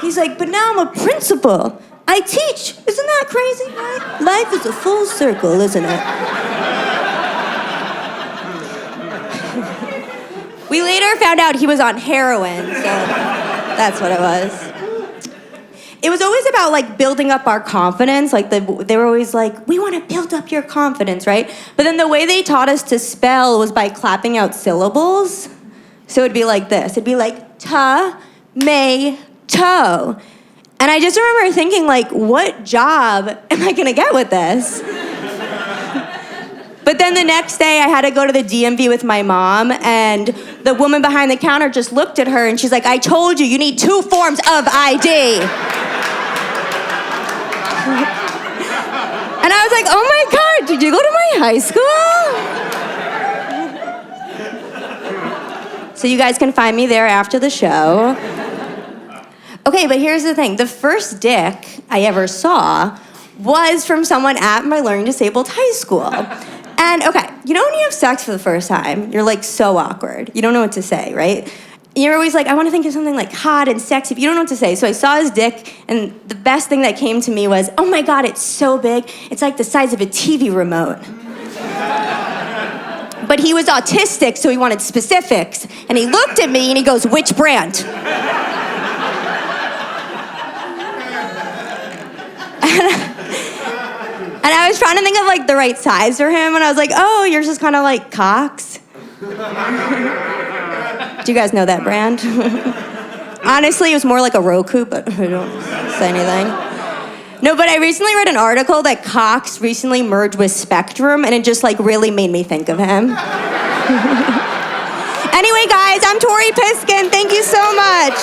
He's like, "But now I'm a principal. I teach. Isn't that crazy, right? Life is a full circle, isn't it?" We later found out he was on heroin, so that's what it was. It was always about like building up our confidence. Like they were always like, "We want to build up your confidence," right? But then the way they taught us to spell was by clapping out syllables. So it'd be like this. It'd be like tomato. And I just remember thinking like, what job am I gonna get with this? But then the next day I had to go to the DMV with my mom, and the woman behind the counter just looked at her and she's like, "I told you, you need 2 forms of ID." And I was like, "Oh my God, did you go to my high school?" So you guys can find me there after the show. Okay, but here's the thing. The first dick I ever saw was from someone at my learning disabled high school. And okay, you know when you have sex for the first time, you're like so awkward. You don't know what to say, right? You're always like, I want to think of something like hot and sexy, but you don't know what to say. So I saw his dick, and the best thing that came to me was, "Oh my God, it's so big. It's like the size of a TV remote." but he was autistic, so he wanted specifics. And he looked at me and he goes, which brand? And I was trying to think of like the right size for him, and I was like, oh, yours is kind of like Cox. Do you guys know that brand? Honestly, it was more like a Roku, but I don't say anything. No, but I recently read an article that Cox recently merged with Spectrum, and it just like really made me think of him. Anyway, guys, I'm Tori Piskin. Thank you so much.